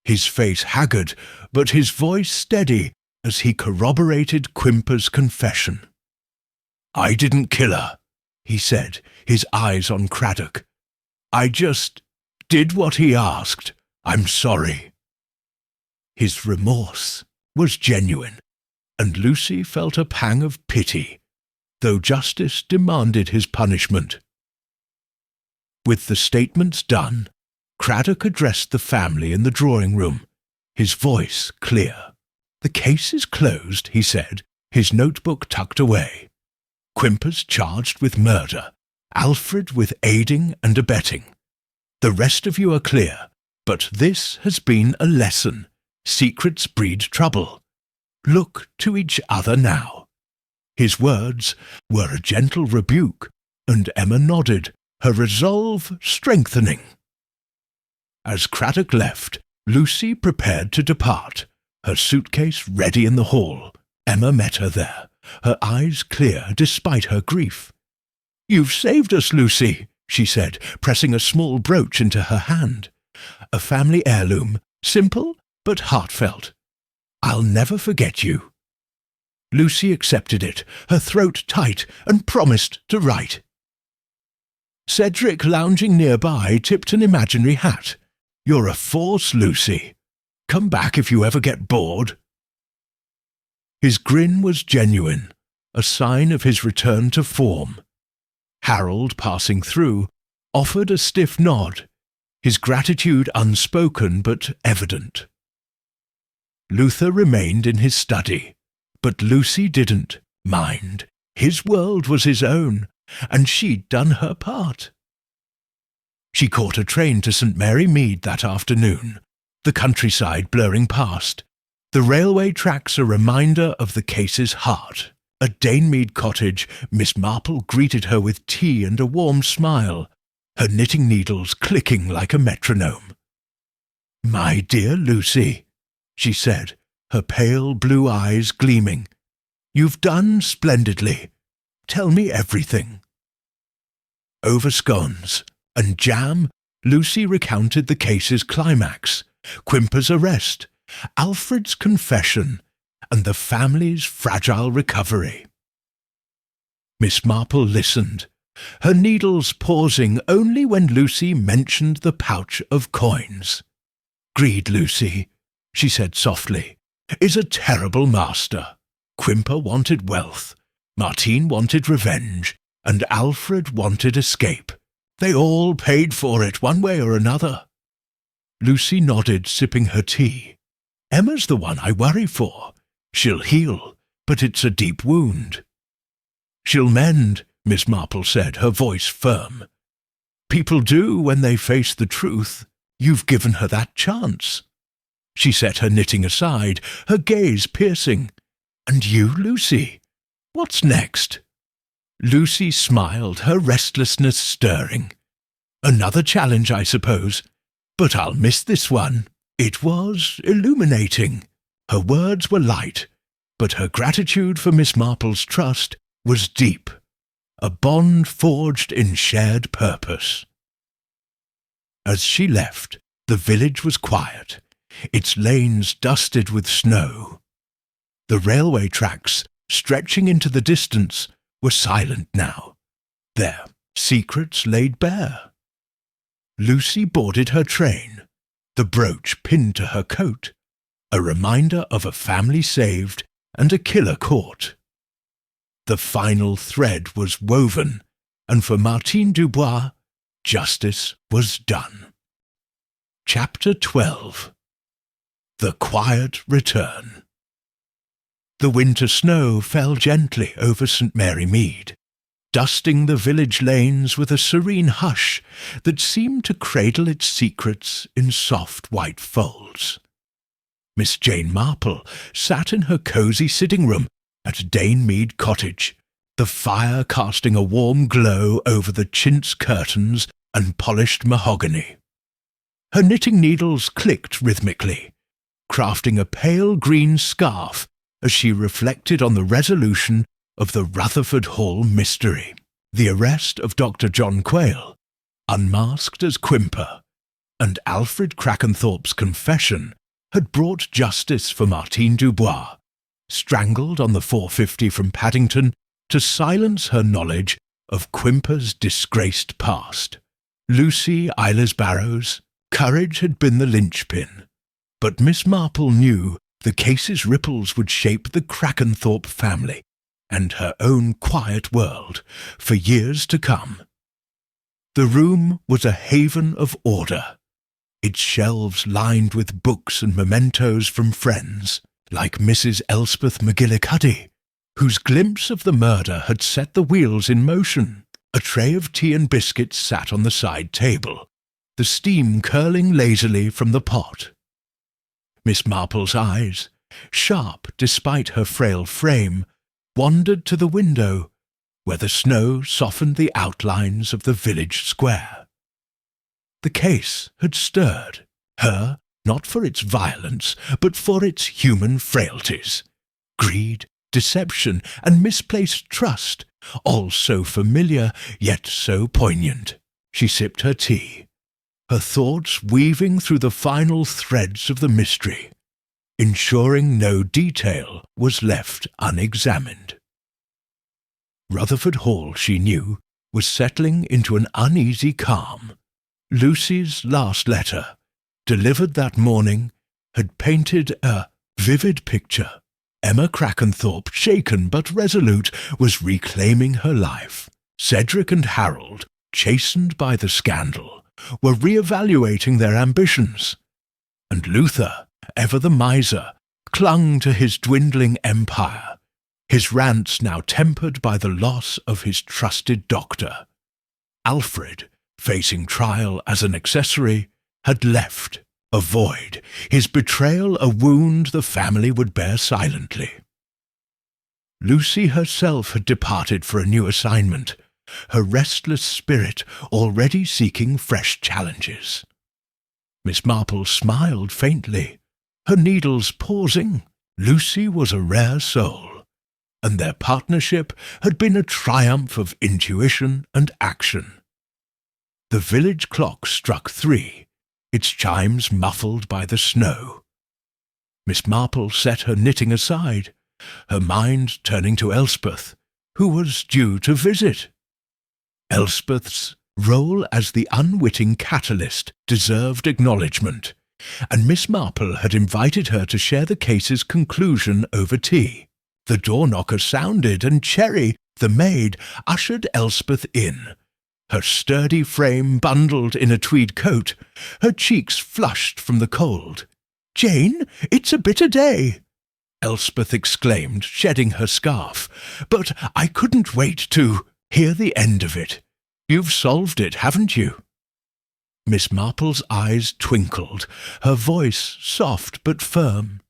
his face haggard, but his voice steady as he corroborated Quimper's confession. "I didn't kill her," he said, his eyes on Craddock. "I just did what he asked. I'm sorry." His remorse was genuine, and Lucy felt a pang of pity, though justice demanded his punishment. With the statements done, Craddock addressed the family in the drawing-room, his voice clear. "The case is closed," he said, his notebook tucked away. "Quimper's charged with murder, Alfred with aiding and abetting. The rest of you are clear, but this has been a lesson. Secrets breed trouble. Look to each other now." His words were a gentle rebuke, and Emma nodded, her resolve strengthening. As Craddock left, Lucy prepared to depart, her suitcase ready in the hall. Emma met her there, her eyes clear despite her grief. "You've saved us, Lucy," she said, pressing a small brooch into her hand. A family heirloom, simple but heartfelt. "I'll never forget you." Lucy accepted it, her throat tight, and promised to write. Cedric, lounging nearby, tipped an imaginary hat. "You're a force, Lucy. Come back if you ever get bored." His grin was genuine, a sign of his return to form. Harold, passing through, offered a stiff nod, his gratitude unspoken but evident. Luther remained in his study, but Lucy didn't mind. His world was his own, and she'd done her part. She caught a train to St. Mary Mead that afternoon, the countryside blurring past, the railway tracks a reminder of the case's heart. At Danemead Cottage, Miss Marple greeted her with tea and a warm smile, her knitting needles clicking like a metronome. "My dear Lucy," she said, her pale blue eyes gleaming, "you've done splendidly. Tell me everything." Over scones and jam, Lucy recounted the case's climax, Quimper's arrest, Alfred's confession, and the family's fragile recovery. Miss Marple listened, her needles pausing only when Lucy mentioned the pouch of coins. "Greed, Lucy," she said softly, "is a terrible master. Quimper wanted wealth, Martine wanted revenge, and Alfred wanted escape. They all paid for it one way or another." Lucy nodded, sipping her tea. "Emma's the one I worry for. She'll heal, but it's a deep wound." "She'll mend," Miss Marple said, her voice firm. "People do when they face the truth. You've given her that chance." She set her knitting aside, her gaze piercing. "And you, Lucy? What's next?" Lucy smiled, her restlessness stirring. "Another challenge, I suppose, but I'll miss this one." It was illuminating. Her words were light, but her gratitude for Miss Marple's trust was deep, a bond forged in shared purpose. As she left, the village was quiet, its lanes dusted with snow. The railway tracks, stretching into the distance, were silent now, their secrets laid bare. Lucy boarded her train, the brooch pinned to her coat, a reminder of a family saved and a killer caught. The final thread was woven, and for Martine Dubois, justice was done. Chapter 12. The Quiet Return. The winter snow fell gently over St. Mary Mead, dusting the village lanes with a serene hush that seemed to cradle its secrets in soft white folds. Miss Jane Marple sat in her cosy sitting-room at Dane Mead Cottage, the fire casting a warm glow over the chintz curtains and polished mahogany. Her knitting needles clicked rhythmically, crafting a pale green scarf as she reflected on the resolution of the Rutherford Hall mystery, the arrest of Dr. John Quayle, unmasked as Quimper, and Alfred Crackenthorpe's confession had brought justice for Martine Dubois, strangled on the 4:50 from Paddington to silence her knowledge of Quimper's disgraced past. Lucy Eilers Barrows' courage had been the linchpin, but Miss Marple knew the case's ripples would shape the Crackenthorpe family and her own quiet world for years to come. The room was a haven of order, its shelves lined with books and mementos from friends, like Mrs. Elspeth McGillicuddy, whose glimpse of the murder had set the wheels in motion. A tray of tea and biscuits sat on the side table, the steam curling lazily from the pot. Miss Marple's eyes, sharp despite her frail frame, wandered to the window, where the snow softened the outlines of the village square. The case had stirred her, not for its violence, but for its human frailties. Greed, deception, and misplaced trust, all so familiar, yet so poignant. She sipped her tea, her thoughts weaving through the final threads of the mystery, ensuring no detail was left unexamined. Rutherford Hall, she knew, was settling into an uneasy calm. Lucy's last letter, delivered that morning, had painted a vivid picture. Emma Crackenthorpe, shaken but resolute, was reclaiming her life. Cedric and Harold, chastened by the scandal, were re-evaluating their ambitions. And Luther, ever the miser, clung to his dwindling empire, his rants now tempered by the loss of his trusted doctor. Alfred, facing trial as an accessory, had left, a void, his betrayal a wound the family would bear silently. Lucy herself had departed for a new assignment, her restless spirit already seeking fresh challenges. Miss Marple smiled faintly, her needles pausing. Lucy was a rare soul, and their partnership had been a triumph of intuition and action. The village clock struck 3, its chimes muffled by the snow. Miss Marple set her knitting aside, her mind turning to Elspeth, who was due to visit. Elspeth's role as the unwitting catalyst deserved acknowledgment, and Miss Marple had invited her to share the case's conclusion over tea. The door-knocker sounded, and Cherry, the maid, ushered Elspeth in, her sturdy frame bundled in a tweed coat, her cheeks flushed from the cold. "Jane, it's a bitter day," Elspeth exclaimed, shedding her scarf. "But I couldn't wait to hear the end of it. You've solved it, haven't you?" Miss Marple's eyes twinkled, her voice soft but firm.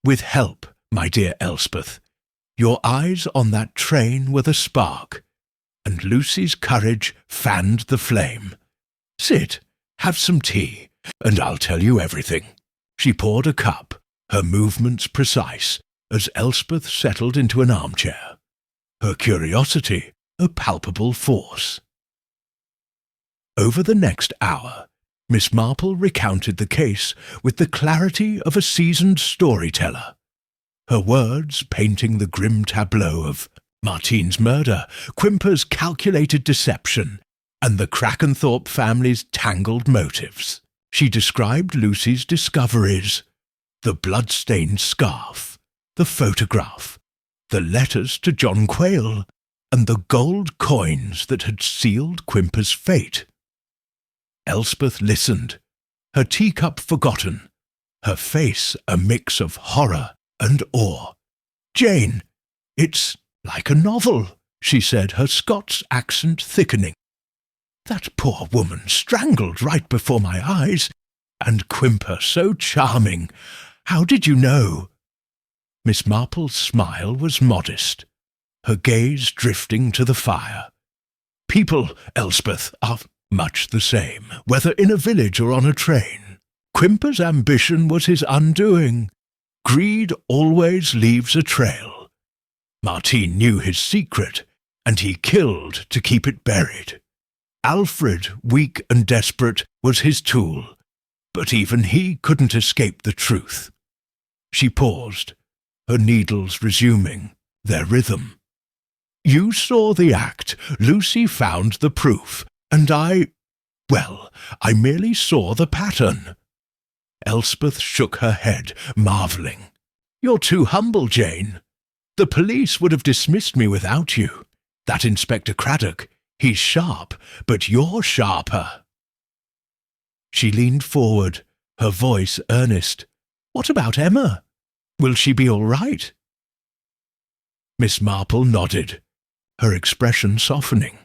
"With help, my dear Elspeth. Your eyes on that train were the spark, and Lucy's courage fanned the flame. Sit, have some tea, and I'll tell you everything." She poured a cup, her movements precise, as Elspeth settled into an armchair, her curiosity a palpable force. Over the next hour, Miss Marple recounted the case with the clarity of a seasoned storyteller, her words painting the grim tableau of Martine's murder, Quimper's calculated deception, and the Crackenthorpe family's tangled motives. She described Lucy's discoveries: the blood-stained scarf, the photograph, the letters to John Quayle, and the gold coins that had sealed Quimper's fate. Elspeth listened, her teacup forgotten, her face a mix of horror and awe. "Jane, it's like a novel," she said, her Scots accent thickening. "That poor woman strangled right before my eyes, and Quimper so charming. How did you know?" Miss Marple's smile was modest, her gaze drifting to the fire. "People, Elspeth, are much the same, whether in a village or on a train. Quimper's ambition was his undoing. Greed always leaves a trail. Martine knew his secret, and he killed to keep it buried. Alfred, weak and desperate, was his tool, but even he couldn't escape the truth." She paused, her needles resuming their rhythm. "You saw the act, Lucy found the proof, and I merely saw the pattern." Elspeth shook her head, marvelling. "You're too humble, Jane. The police would have dismissed me without you. That Inspector Craddock, he's sharp, but you're sharper." She leaned forward, her voice earnest. "What about Emma? Will she be all right?" Miss Marple nodded, her expression softening.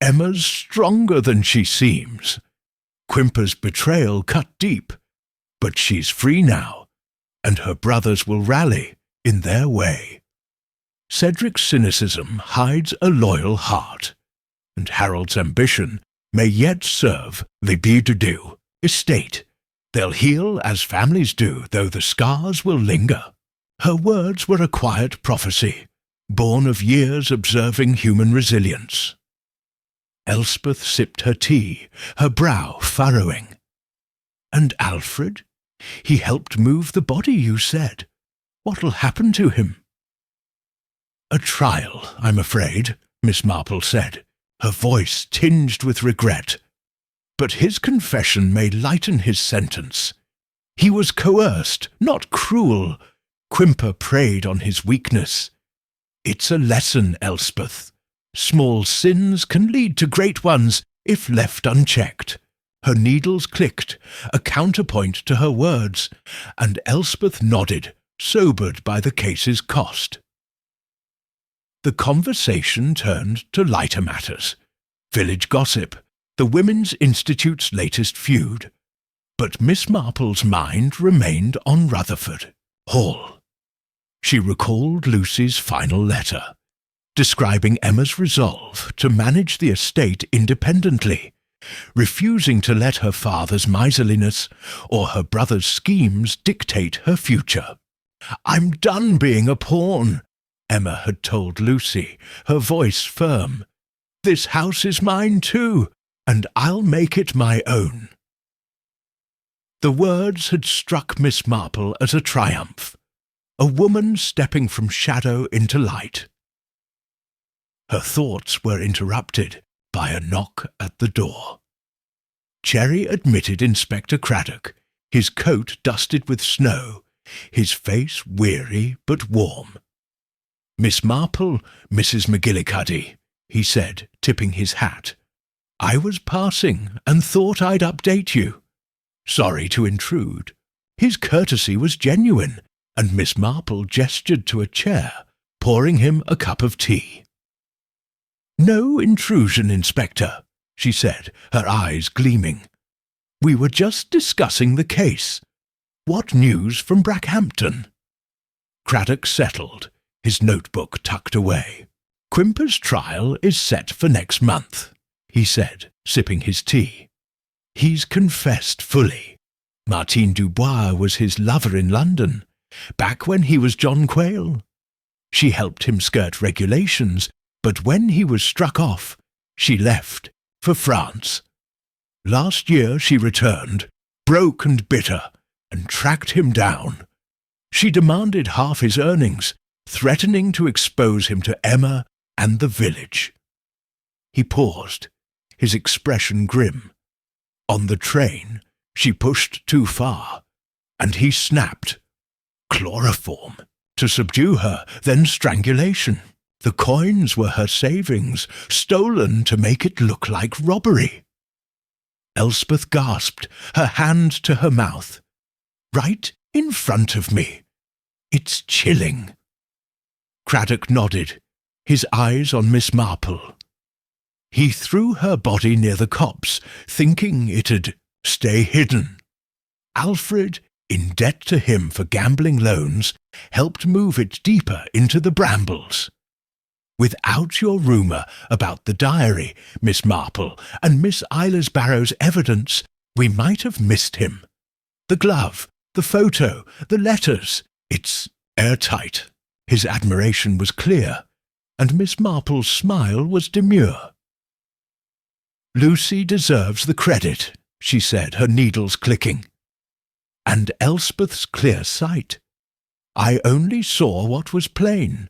"Emma's stronger than she seems. Quimper's betrayal cut deep, but she's free now, and her brothers will rally in their way. Cedric's cynicism hides a loyal heart, and Harold's ambition may yet serve the Bidoudou estate. They'll heal as families do, though the scars will linger." Her words were a quiet prophecy, born of years observing human resilience. Elspeth sipped her tea, her brow furrowing. "And Alfred? He helped move the body, you said. What'll happen to him?" "A trial, I'm afraid," Miss Marple said, her voice tinged with regret. "But his confession may lighten his sentence. He was coerced, not cruel. Quimper preyed on his weakness. It's a lesson, Elspeth. Small sins can lead to great ones if left unchecked." Her needles clicked, a counterpoint to her words, and Elspeth nodded, sobered by the case's cost. The conversation turned to lighter matters. Village gossip, the Women's Institute's latest feud. But Miss Marple's mind remained on Rutherford Hall. She recalled Lucy's final letter, describing Emma's resolve to manage the estate independently, refusing to let her father's miserliness or her brother's schemes dictate her future. "I'm done being a pawn," Emma had told Lucy, her voice firm. "This house is mine too, and I'll make it my own." The words had struck Miss Marple as a triumph, a woman stepping from shadow into light. Her thoughts were interrupted by a knock at the door. Cherry admitted Inspector Craddock, his coat dusted with snow, his face weary but warm. "Miss Marple, Mrs. McGillicuddy," he said, tipping his hat. "I was passing and thought I'd update you. Sorry to intrude." His courtesy was genuine, and Miss Marple gestured to a chair, pouring him a cup of tea. "No intrusion, Inspector," she said, her eyes gleaming. "We were just discussing the case. What news from Brackhampton?" Craddock settled, his notebook tucked away. "Quimper's trial is set for next month," he said, sipping his tea. "He's confessed fully. Martine Dubois was his lover in London, back when he was John Quayle. She helped him skirt regulations, but when he was struck off, she left for France. Last year she returned, broke and bitter, and tracked him down. She demanded half his earnings, threatening to expose him to Emma and the village." He paused, his expression grim. On the train, she pushed too far, and he snapped. "Chloroform. To subdue her, then strangulation. The coins were her savings, stolen to make it look like robbery. Elspeth gasped, her hand to her mouth. Right in front of me. It's chilling. Craddock nodded, his eyes on Miss Marple. He threw her body near the copse, thinking it'd stay hidden. Alfred, in debt to him for gambling loans, helped move it deeper into the brambles. Without your rumour about the diary, Miss Marple, and Miss Ilas Barrow's evidence, we might have missed him. The glove, the photo, the letters, it's airtight. His admiration was clear, and Miss Marple's smile was demure. Lucy deserves the credit, she said, her needles clicking. And Elspeth's clear sight. I only saw what was plain.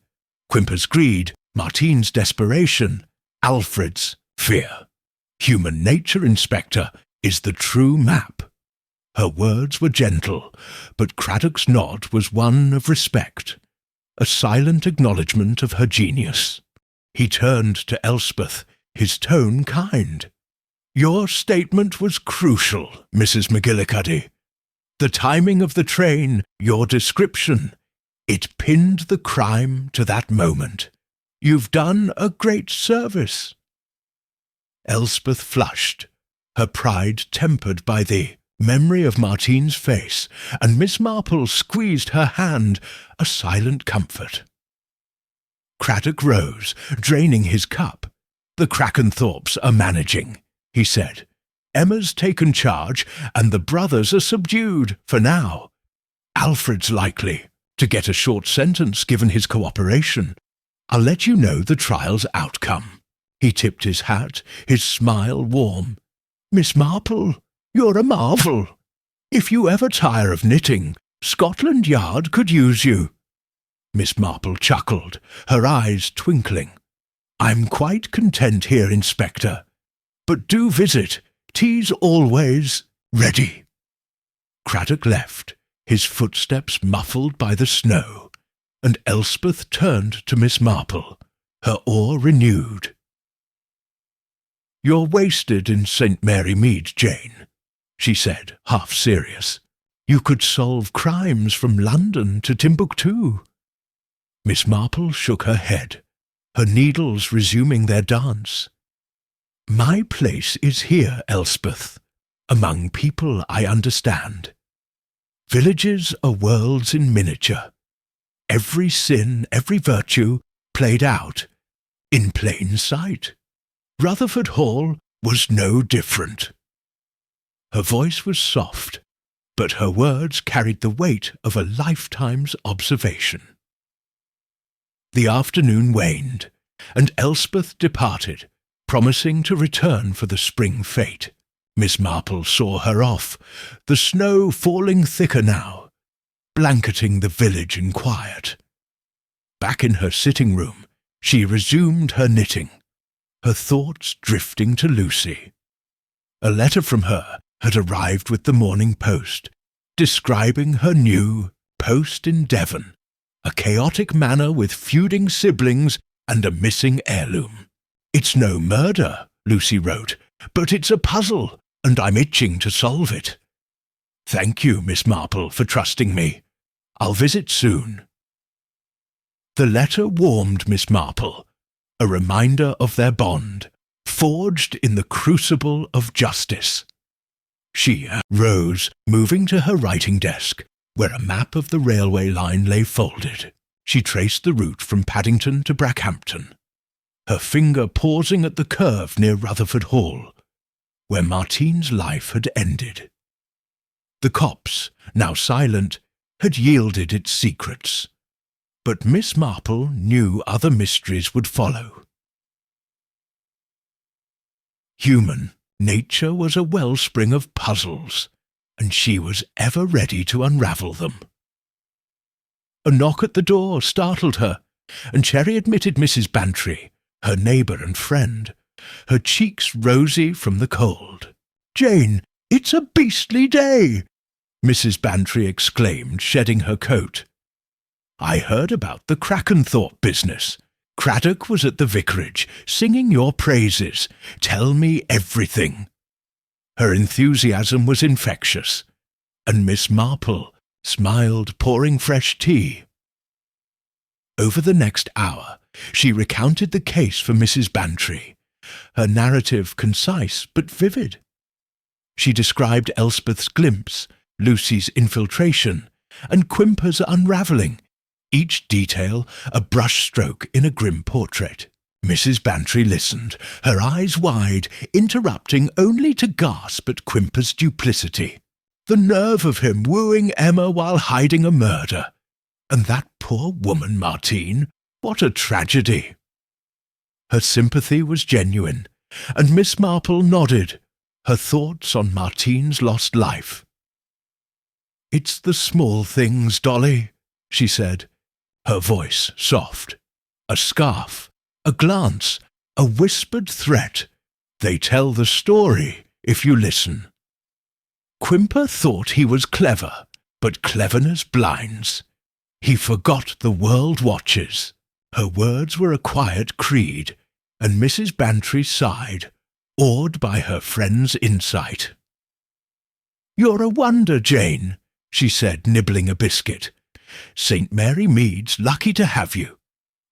Quimper's greed, Martine's desperation, Alfred's fear. Human nature, Inspector, is the true map. Her words were gentle, but Craddock's nod was one of respect, a silent acknowledgment of her genius. He turned to Elspeth, his tone kind. Your statement was crucial, Mrs. McGillicuddy. The timing of the train, your description, it pinned the crime to that moment. You've done a great service. Elspeth flushed, her pride tempered by the memory of Martine's face, and Miss Marple squeezed her hand, a silent comfort. Craddock rose, draining his cup. The Crackenthorpes are managing, he said. Emma's taken charge, and the brothers are subdued, for now. Alfred's likely to get a short sentence given his cooperation. I'll let you know the trial's outcome. He tipped his hat, his smile warm. Miss Marple, you're a marvel. If you ever tire of knitting, Scotland Yard could use you. Miss Marple chuckled, her eyes twinkling. I'm quite content here, Inspector. But do visit. Tea's always ready. Craddock left, his footsteps muffled by the snow, and Elspeth turned to Miss Marple, her awe renewed. You're wasted in St. Mary Mead, Jane, she said, half serious. You could solve crimes from London to Timbuktu. Miss Marple shook her head, her needles resuming their dance. My place is here, Elspeth, among people I understand. Villages are worlds in miniature. Every sin, every virtue, played out, in plain sight. Rutherford Hall was no different. Her voice was soft, but her words carried the weight of a lifetime's observation. The afternoon waned, and Elspeth departed, promising to return for the spring fete. Miss Marple saw her off, the snow falling thicker now, blanketing the village in quiet. Back in her sitting room, she resumed her knitting, her thoughts drifting to Lucy. A letter from her had arrived with the morning post, describing her new post in Devon, a chaotic manor with feuding siblings and a missing heirloom. It's no murder, Lucy wrote, but it's a puzzle, and I'm itching to solve it. Thank you, Miss Marple, for trusting me. I'll visit soon. The letter warmed Miss Marple, a reminder of their bond, forged in the crucible of justice. She rose, moving to her writing desk, where a map of the railway line lay folded. She traced the route from Paddington to Brackhampton, her finger pausing at the curve near Rutherford Hall, where Martine's life had ended. The copse, now silent, had yielded its secrets, but Miss Marple knew other mysteries would follow. Human nature was a wellspring of puzzles, and she was ever ready to unravel them. A knock at the door startled her, and Cherry admitted Mrs. Bantry, her neighbour and friend, her cheeks rosy from the cold. "Jane, it's a beastly day!" Mrs. Bantry exclaimed, shedding her coat. I heard about the Krakenthorpe business. Craddock was at the vicarage, singing your praises. Tell me everything." Her enthusiasm was infectious, and Miss Marple smiled, pouring fresh tea. Over the next hour, she recounted the case for Mrs. Bantry, her narrative concise but vivid. She described Elspeth's glimpse, Lucy's infiltration, and Quimper's unraveling, each detail a brushstroke in a grim portrait. Mrs. Bantry listened, her eyes wide, interrupting only to gasp at Quimper's duplicity. The nerve of him wooing Emma while hiding a murder. And that poor woman, Martine, what a tragedy. Her sympathy was genuine, and Miss Marple nodded, her thoughts on Martine's lost life. "It's the small things, Dolly," she said, her voice soft. "A scarf, a glance, a whispered threat. They tell the story if you listen. Quimper thought he was clever, but cleverness blinds. He forgot the world watches." Her words were a quiet creed, and Mrs. Bantry sighed, awed by her friend's insight. "You're a wonder, Jane," she said, nibbling a biscuit. "St. Mary Mead's lucky to have you,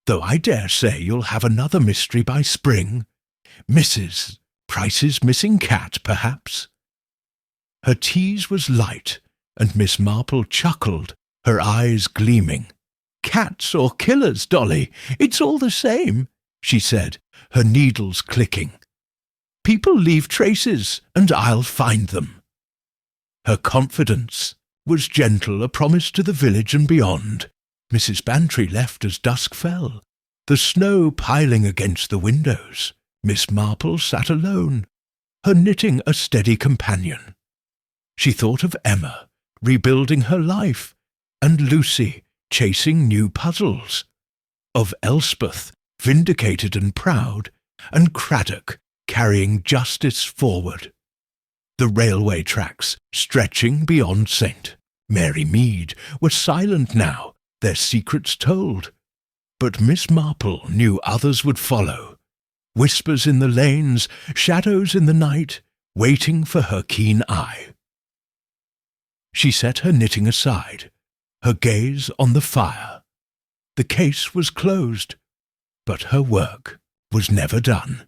though I dare say you'll have another mystery by spring. Mrs. Price's missing cat, perhaps?" Her tease was light, and Miss Marple chuckled, her eyes gleaming. "Cats or killers, Dolly, it's all the same," she said, her needles clicking. "People leave traces, and I'll find them." Her confidence was gentle, a promise to the village and beyond. Mrs. Bantry left as dusk fell, the snow piling against the windows. Miss Marple sat alone, her knitting a steady companion. She thought of Emma, rebuilding her life, and Lucy, chasing new puzzles, of Elspeth, vindicated and proud, and Craddock, carrying justice forward. The railway tracks, stretching beyond St. Mary Mead, were silent now, their secrets told. But Miss Marple knew others would follow. Whispers in the lanes, shadows in the night, waiting for her keen eye. She set her knitting aside, her gaze on the fire. The case was closed, but her work was never done.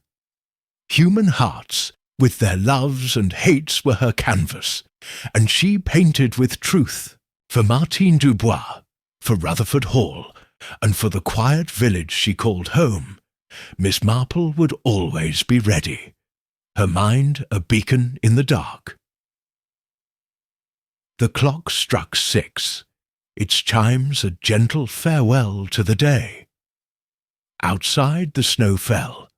Human hearts, with their loves and hates, were her canvas, and she painted with truth for Martine Dubois, for Rutherford Hall, and for the quiet village she called home. Miss Marple would always be ready, her mind a beacon in the dark. The clock struck 6, its chimes a gentle farewell to the day. Outside the snow fell,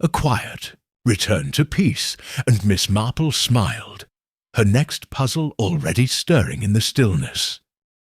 a quiet return to peace, and Miss Marple smiled, her next puzzle already stirring in the stillness.